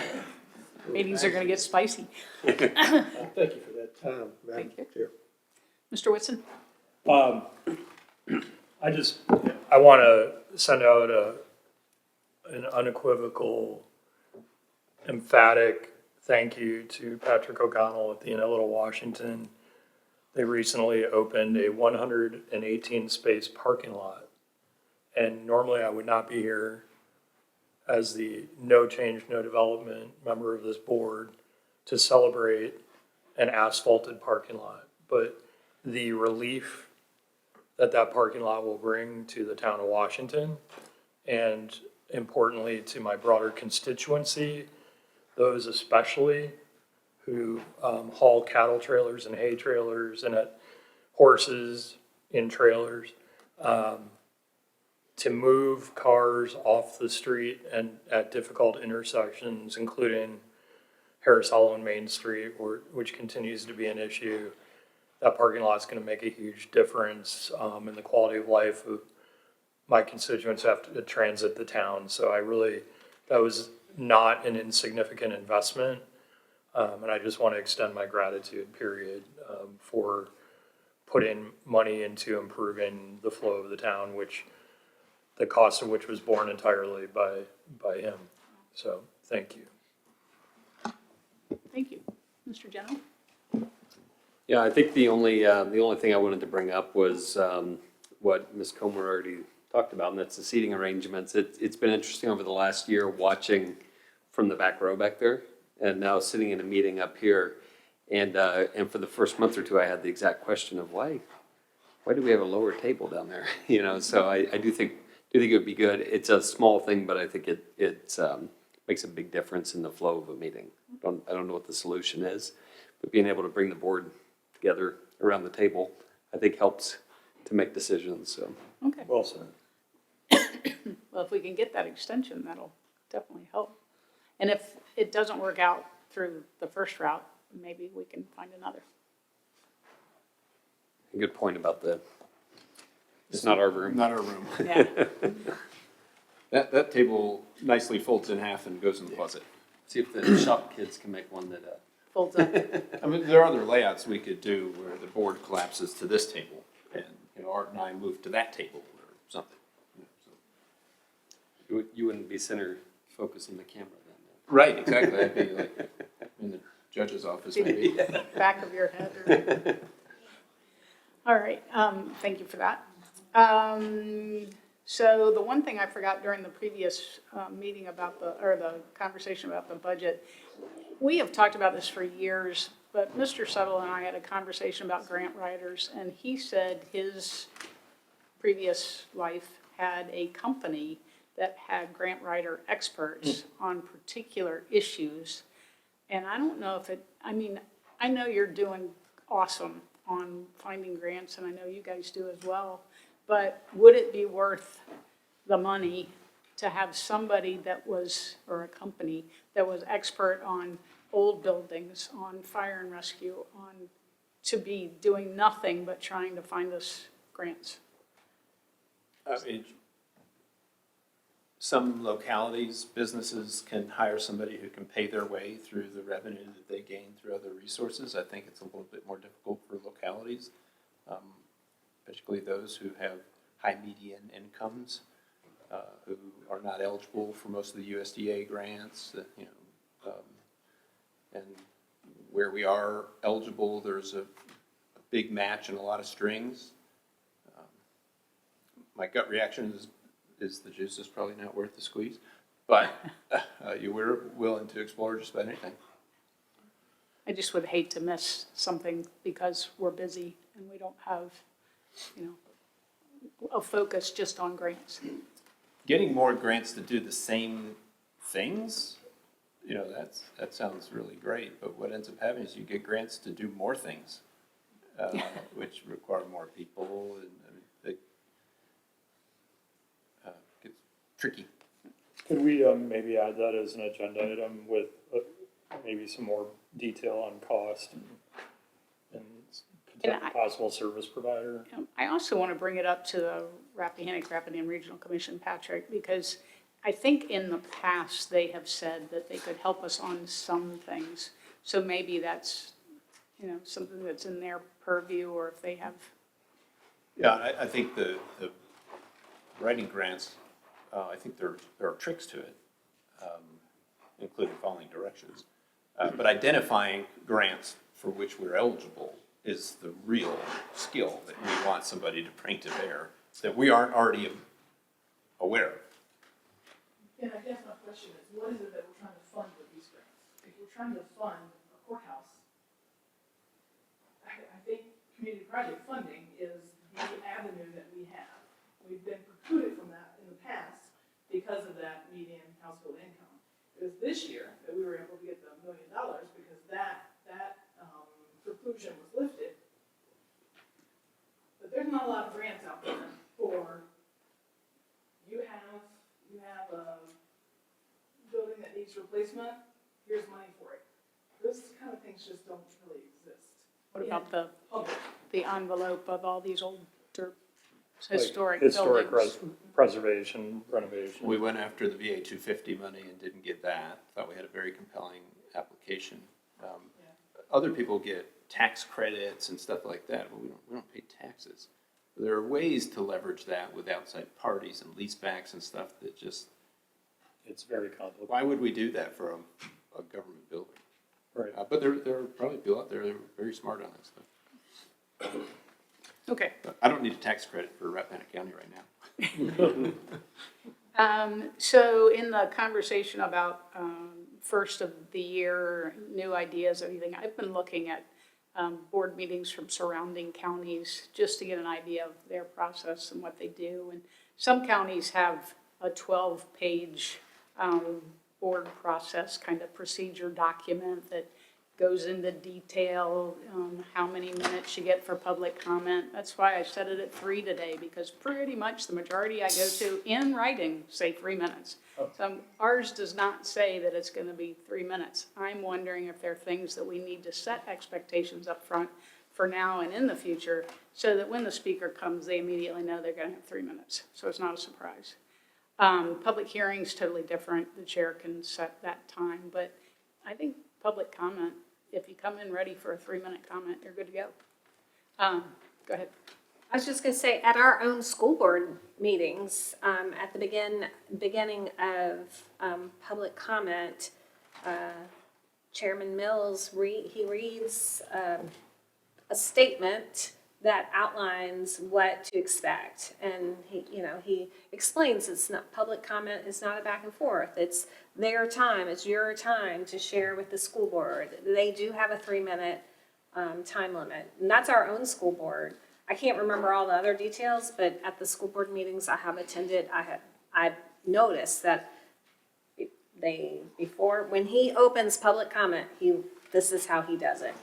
Meetings are going to get spicy. Thank you for that time, Madam Chair. Mr. Whitson? I want to send out an unequivocal, emphatic thank you to Patrick O'Connell at the Inn at Little Washington. They recently opened a 118 space parking lot. And normally I would not be here as the no change, no development member of this board to celebrate an asphalted parking lot. But the relief that parking lot will bring to the town of Washington and importantly to my broader constituency, those especially who haul cattle trailers and hay trailers and at horses in trailers, to move cars off the street and at difficult intersections, including Harris Hollow and Main Street, which continues to be an issue. That parking lot is going to make a huge difference in the quality of life of my constituents who have to transit the town. So that was not an insignificant investment. And I just want to extend my gratitude, period, for putting money into improving the flow of the town, the cost of which was borne entirely by him. So thank you. Thank you. Mr. General? Yeah, I think the only thing I wanted to bring up was what Ms. Comer already talked about, and that's the seating arrangements. It's been interesting over the last year watching from the back row back there, and now sitting in a meeting up here, and for the first month or two, I had the exact question of why do we have a lower table down there? So I do think it would be good. It's a small thing, but I think it makes a big difference in the flow of a meeting. I don't know what the solution is, but being able to bring the board together around the table, I think helps to make decisions. So okay. Well said. Well, if we can get that extension, that'll definitely help. And if it doesn't work out through the first route, maybe we can find another. A good point about it's not our room. Not our room. Yeah. That table nicely folds in half and goes in the closet. See if the shop kids can make one that folds up. I mean, there are other layouts we could do where the board collapses to this table and, Art and I move to that table or something. you wouldn't be center focusing the camera then. Right, exactly. I'd be like in the judge's office maybe. Back of your head. All right, thank you for that. So the one thing I forgot during the previous meeting about the conversation about the budget, we have talked about this for years, but Mr. Settle and I had a conversation about grant writers, and he said his previous life had a company that had grant writer experts on particular issues. And I don't know if I know you're doing awesome on finding grants, and I know you guys do as well. but would it be worth the money to have somebody that was, or a company that was expert on old buildings, on fire and rescue, on, to be doing nothing but trying to find us grants? I mean, some localities, businesses can hire somebody who can pay their way through the revenue that they gain through other resources. I think it's a little bit more difficult for localities, particularly those who have high median incomes, who are not eligible for most of the USDA grants, and where we are eligible, there's a big match and a lot of strings. My gut reaction is the juice is probably not worth the squeeze, but you were willing to explore just about anything. I just would hate to miss something because we're busy and we don't have, a focus just on grants. Getting more grants to do the same things, that sounds really great, but what ends up happening is you get grants to do more things, which require more people, and it gets tricky. Could we maybe add that as an agenda item with maybe some more detail on cost and possible service provider? I also want to bring it up to the Rappahannock Regional Commission, Patrick, because I think in the past they have said that they could help us on some things. So maybe that's, something that's in their purview, or if they have. Yeah, I think the writing grants, I think there are tricks to it, including following directions. But identifying grants for which we're eligible is the real skill that we want somebody to bring to bear that we aren't already aware of. And I guess my question is, what is it that we're trying to fund with these grants? If we're trying to fund a courthouse, I think community project funding is the avenue that we have. We've been precluded from that in the past because of that median household income. It was this year that we were able to get the $1 million because that preclusion was lifted. But there's not a lot of grants out there for, you have a building that needs replacement, here's money for it. Those kind of things just don't really exist. What about the envelope of all these old Historic buildings? Preservation, renovation. We went after the VA 250 money and didn't get that. Thought we had a very compelling application. Other people get tax credits and stuff like that, but we don't pay taxes. There are ways to leverage that with outside parties and leasebacks and stuff that just. It's very complicated. Why would we do that for a government building? Right. But there are probably people out there that are very smart on that stuff. Okay. But I don't need a tax credit for Rappahannock County right now. So in the conversation about first of the year, new ideas, everything, I've been looking at board meetings from surrounding counties just to get an idea of their process and what they do. And some counties have a 12-page board process kind of procedure document that goes into detail, how many minutes you get for public comment. That's why I set it at 3 today, because pretty much the majority I go to in writing say 3 minutes. So ours does not say that it's going to be 3 minutes. I'm wondering if there are things that we need to set expectations up front for now and in the future, so that when the speaker comes, they immediately know they're going to have 3 minutes. So it's not a surprise. Public hearings, totally different. The chair can set that time, but I think public comment, if you come in ready for a 3-minute comment, you're good to go. Go ahead. I was just going to say, at our own school board meetings, at the beginning of public comment, Chairman Mills, he reads a statement that outlines what to expect, and he explains it's not public comment. It's not a back and forth. It's their time. It's your time to share with the school board. They do have a 3-minute time limit, and that's our own school board. I can't remember all the other details, but at the school board meetings I have attended, I've noticed that when he opens public comment, this is how he does it.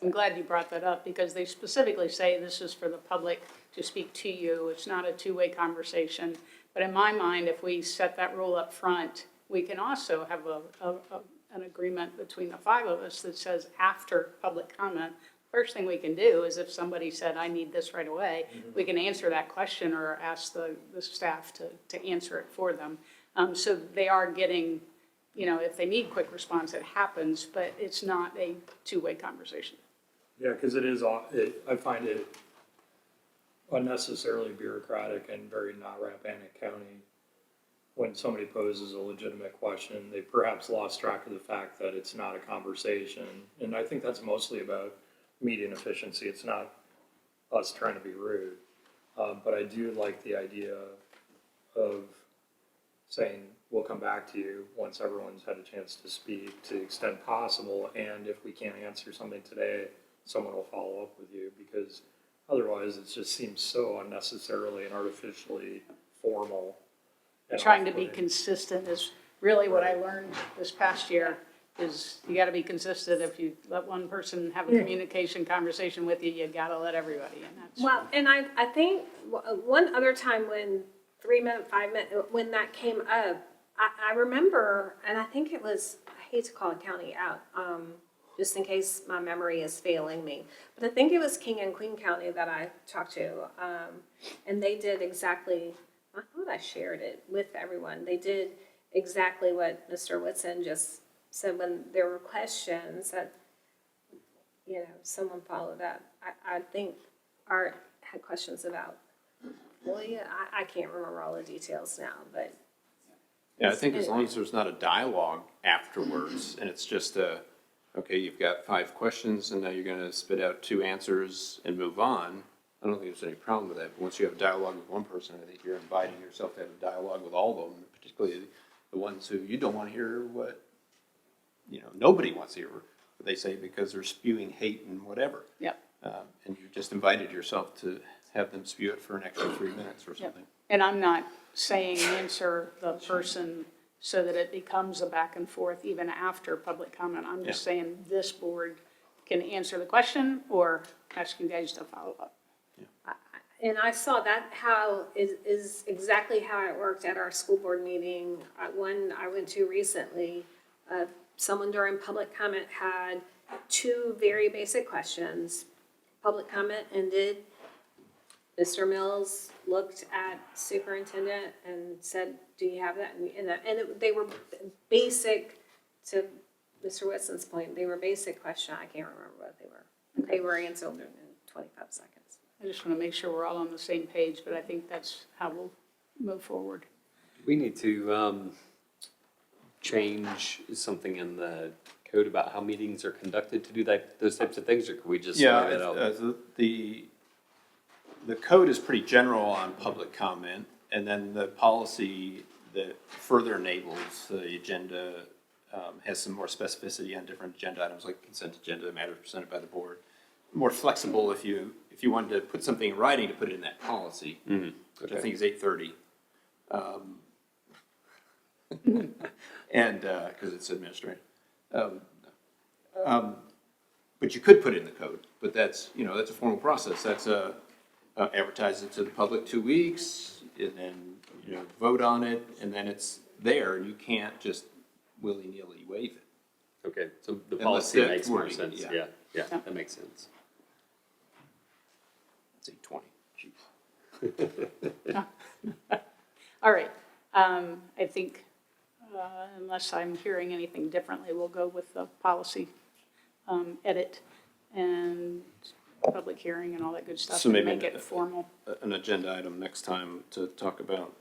I'm glad you brought that up because they specifically say this is for the public to speak to you. It's not a two-way conversation. But in my mind, if we set that rule up front, we can also have an agreement between the five of us that says after public comment, first thing we can do is if somebody said, I need this right away, we can answer that question or ask the staff to answer it for them. So they are getting, you know, if they need quick response, it happens, but it's not a two-way conversation. Yeah, because it is, I find it unnecessarily bureaucratic and very not Rappahannock County. When somebody poses a legitimate question, they perhaps lost track of the fact that it's not a conversation. And I think that's mostly about meeting efficiency. It's not us trying to be rude. But I do like the idea of saying, we'll come back to you once everyone's had a chance to speak to the extent possible. And if we can't answer something today, someone will follow up with you, because otherwise it just seems so unnecessarily and artificially formal. Trying to be consistent is really what I learned this past year, is you gotta be consistent. If you let one person have a communication conversation with you, you gotta let everybody in. That's Well, and I think one other time when 3 minute, 5 minute, when that came up, I remember, and I think it was, I hate to call a county out, just in case my memory is failing me, but I think it was King and Queen County that I talked to, and they did exactly, I thought I shared it with everyone. They did exactly what Mr. Whitson just said when there were questions that, you know, someone followed up. I think Art had questions about, well, yeah, I can't remember all the details now, but. Yeah, I think as long as there's not a dialogue afterwards and it's just okay, you've got 5 questions and now you're gonna spit out 2 answers and move on. I don't think there's any problem with that, but once you have dialogue with one person, I think you're inviting yourself to have a dialogue with all of them, particularly the ones who you don't want to hear what, you know, nobody wants to hear what they say because they're spewing hate and whatever. Yep. And you just invited yourself to have them spew it for an extra 3 minutes or something. And I'm not saying answer the person so that it becomes a back and forth even after public comment. I'm just saying this board can answer the question or ask you guys to follow up. And I saw that how is exactly how it worked at our school board meeting. One I went to recently, someone during public comment had 2 very basic questions. Public comment ended. Mr. Mills looked at superintendent and said, do you have that? They were basic, to Mr. Whitson's point, they were basic questions. I can't remember what they were. They were answered in 25 seconds. I just want to make sure we're all on the same page, but I think that's how we'll move forward. We need to change something in the code about how meetings are conducted to do those types of things, or can we just lay that out? The code is pretty general on public comment, and then the policy that further enables the agenda has some more specificity on different agenda items, like consent agenda, matters presented by the board. More flexible if you wanted to put something in writing to put it in that policy, which I think is 8:30. And because it's administrative. But you could put it in the code, but that's a formal process. That's advertise it to the public 2 weeks, and then vote on it, and then it's there, and you can't just willy-nilly waive it. Okay, so the policy makes more sense. Yeah, that makes sense. It's 8:20. Jeez. All right. I think unless I'm hearing anything differently, we'll go with the policy edit and public hearing and all that good stuff. So maybe make it formal. An agenda item next time to talk about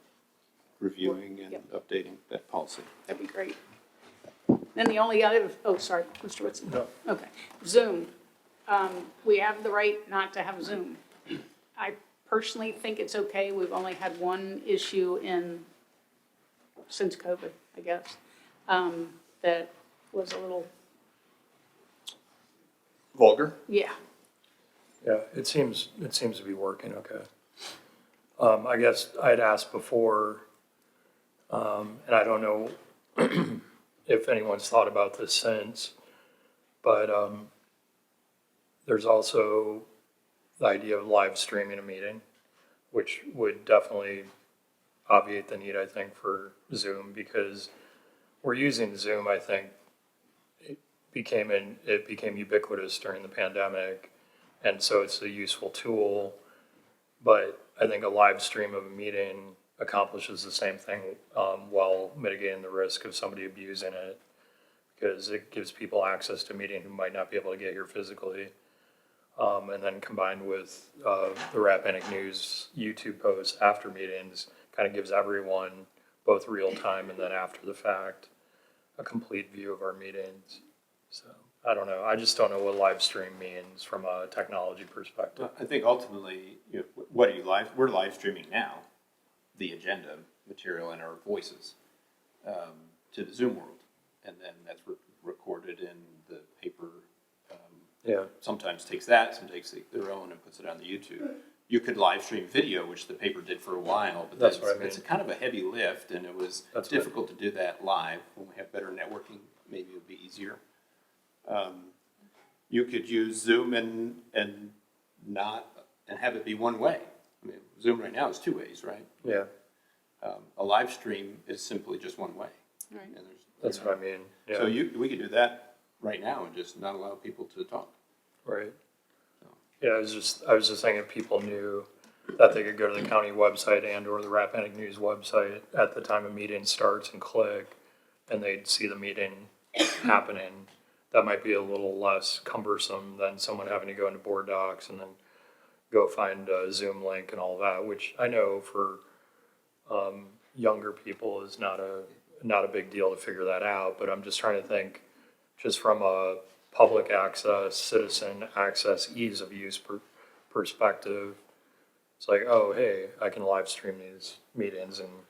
reviewing and updating that policy. That'd be great. Then the only other, sorry, Mr. Whitson. No. Okay, Zoom. We have the right not to have Zoom. I personally think it's okay. We've only had one issue since COVID, I guess, that was a little. Vulgar? Yeah. Yeah, it seems to be working okay. I guess I'd asked before, and I don't know if anyone's thought about this since, but there's also the idea of live streaming a meeting, which would definitely obviate the need, I think, for Zoom, because we're using Zoom, I think, it became ubiquitous during the pandemic, and so it's a useful tool. But I think a live stream of a meeting accomplishes the same thing while mitigating the risk of somebody abusing it, because it gives people access to a meeting who might not be able to get here physically. And then combined with the Rappahannock News YouTube posts after meetings, kind of gives everyone, both real time and then after the fact, a complete view of our meetings. So I don't know. I just don't know what live stream means from a technology perspective. I think ultimately, we're live streaming now, the agenda material and our voices to the Zoom world. And then that's recorded in the paper. Sometimes takes that, some takes their own and puts it on the YouTube. You could live stream video, which the paper did for a while, but that's what I mean. It's a kind of a heavy lift, and it was difficult to do that live. When we have better networking, maybe it would be easier. You could use Zoom and have it be one way. I mean, Zoom right now is two ways, right? Yeah. A live stream is simply just one way. Right. And that's what I mean. Yeah. So we could do that right now and just not allow people to talk. Right. Yeah, I was just saying if people knew that they could go to the county website and or the Rappahannock News website at the time a meeting starts and click, and they'd see the meeting happening, that might be a little less cumbersome than someone having to go into board docs and then go find a Zoom link and all that, which I know for younger people is not a big deal to figure that out. But I'm just trying to think, just from a public access, citizen access, ease of use perspective. It's like, oh, hey, I can live stream these meetings, and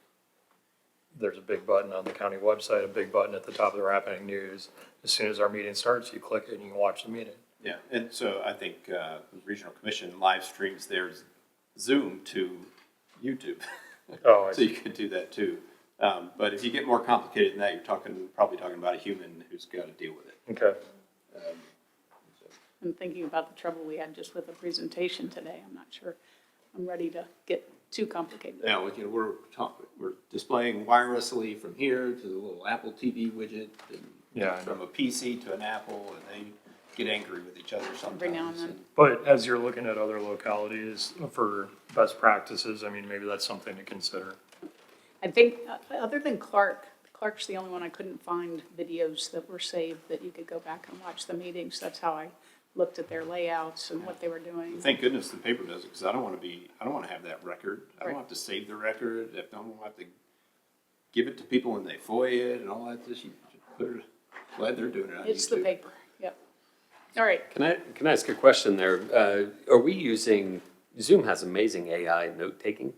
there's a big button on the county website, a big button at the top of the Rappahannock News. As soon as our meeting starts, you click it and you can watch the meeting. Yeah, and so I think the Regional Commission live streams their Zoom to YouTube. Oh, so you could do that too. But if you get more complicated than that, you're probably talking about a human who's got to deal with it. Okay. I'm thinking about the trouble we had just with the presentation today. I'm not sure I'm ready to get too complicated. Yeah, we're displaying wirelessly from here to the little Apple TV widget, and from a PC to an Apple, and they get angry with each other sometimes. Every now and then. But as you're looking at other localities for best practices, I mean, maybe that's something to consider. I think, other than Clark's the only one I couldn't find videos that were saved that you could go back and watch the meetings. That's how I looked at their layouts and what they were doing. Thank goodness the paper does it, because I don't want to have that record. I don't have to save the record. I don't have to give it to people when they FOIA it and all that. Just glad they're doing it on It's YouTube. the paper, yep. All right. Can I ask a question there? Are we using, Zoom has amazing AI note-taking.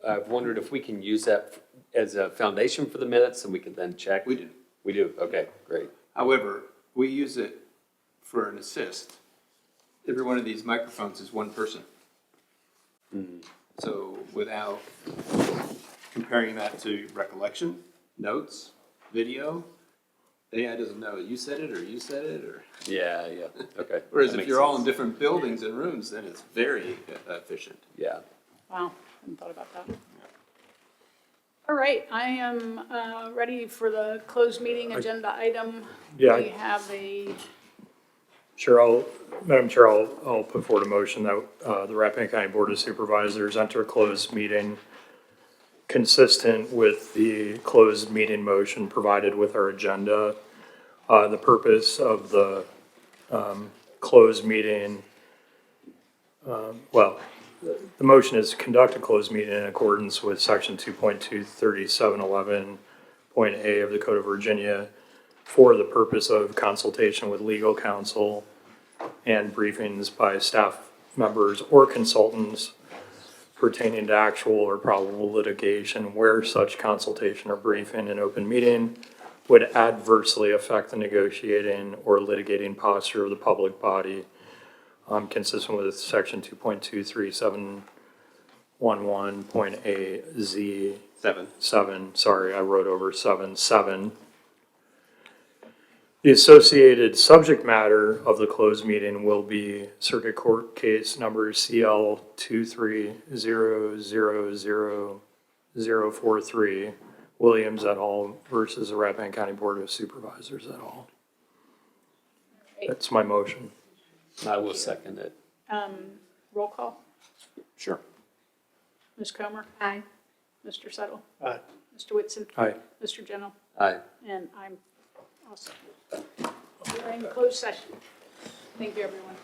I've wondered if we can use that as a foundation for the minutes and we can then check. We do. We do, okay, great. However, we use it for an assist. Every one of these microphones is one person. So without comparing that to recollection, notes, video, the AI doesn't know you said it or you said it or. Yeah, okay. Whereas if you're all in different buildings and rooms, then it's very efficient. Yeah. Wow, hadn't thought about that. All right, I am ready for the closed meeting agenda item. Yeah. We have a, Madam Chair, I'll put forward a motion that the Rappahannock County Board of Supervisors enter a closed meeting consistent with the closed meeting motion provided with our agenda. The purpose of the closed meeting, the motion is to conduct a closed meeting in accordance with section 2.23711.a of the Code of Virginia for the purpose of consultation with legal counsel and briefings by staff members or consultants pertaining to actual or probable litigation where such consultation or briefing in open meeting would adversely affect the negotiating or litigating posture of the public body, consistent with section 2.23711.a Z7. Sorry, I wrote over 7. The associated subject matter of the closed meeting will be Circuit Court Case Number CL 23000043, Williams et al. Versus the Rappahannock County Board of Supervisors et al. That's my motion. I will second it. Roll call. Sure. Ms. Comer? Aye. Mr. Settle? Aye. Mr. Whitson? Aye. Mr. Gentle? Aye. And I'm also. We're in closed session. Thank you, everyone.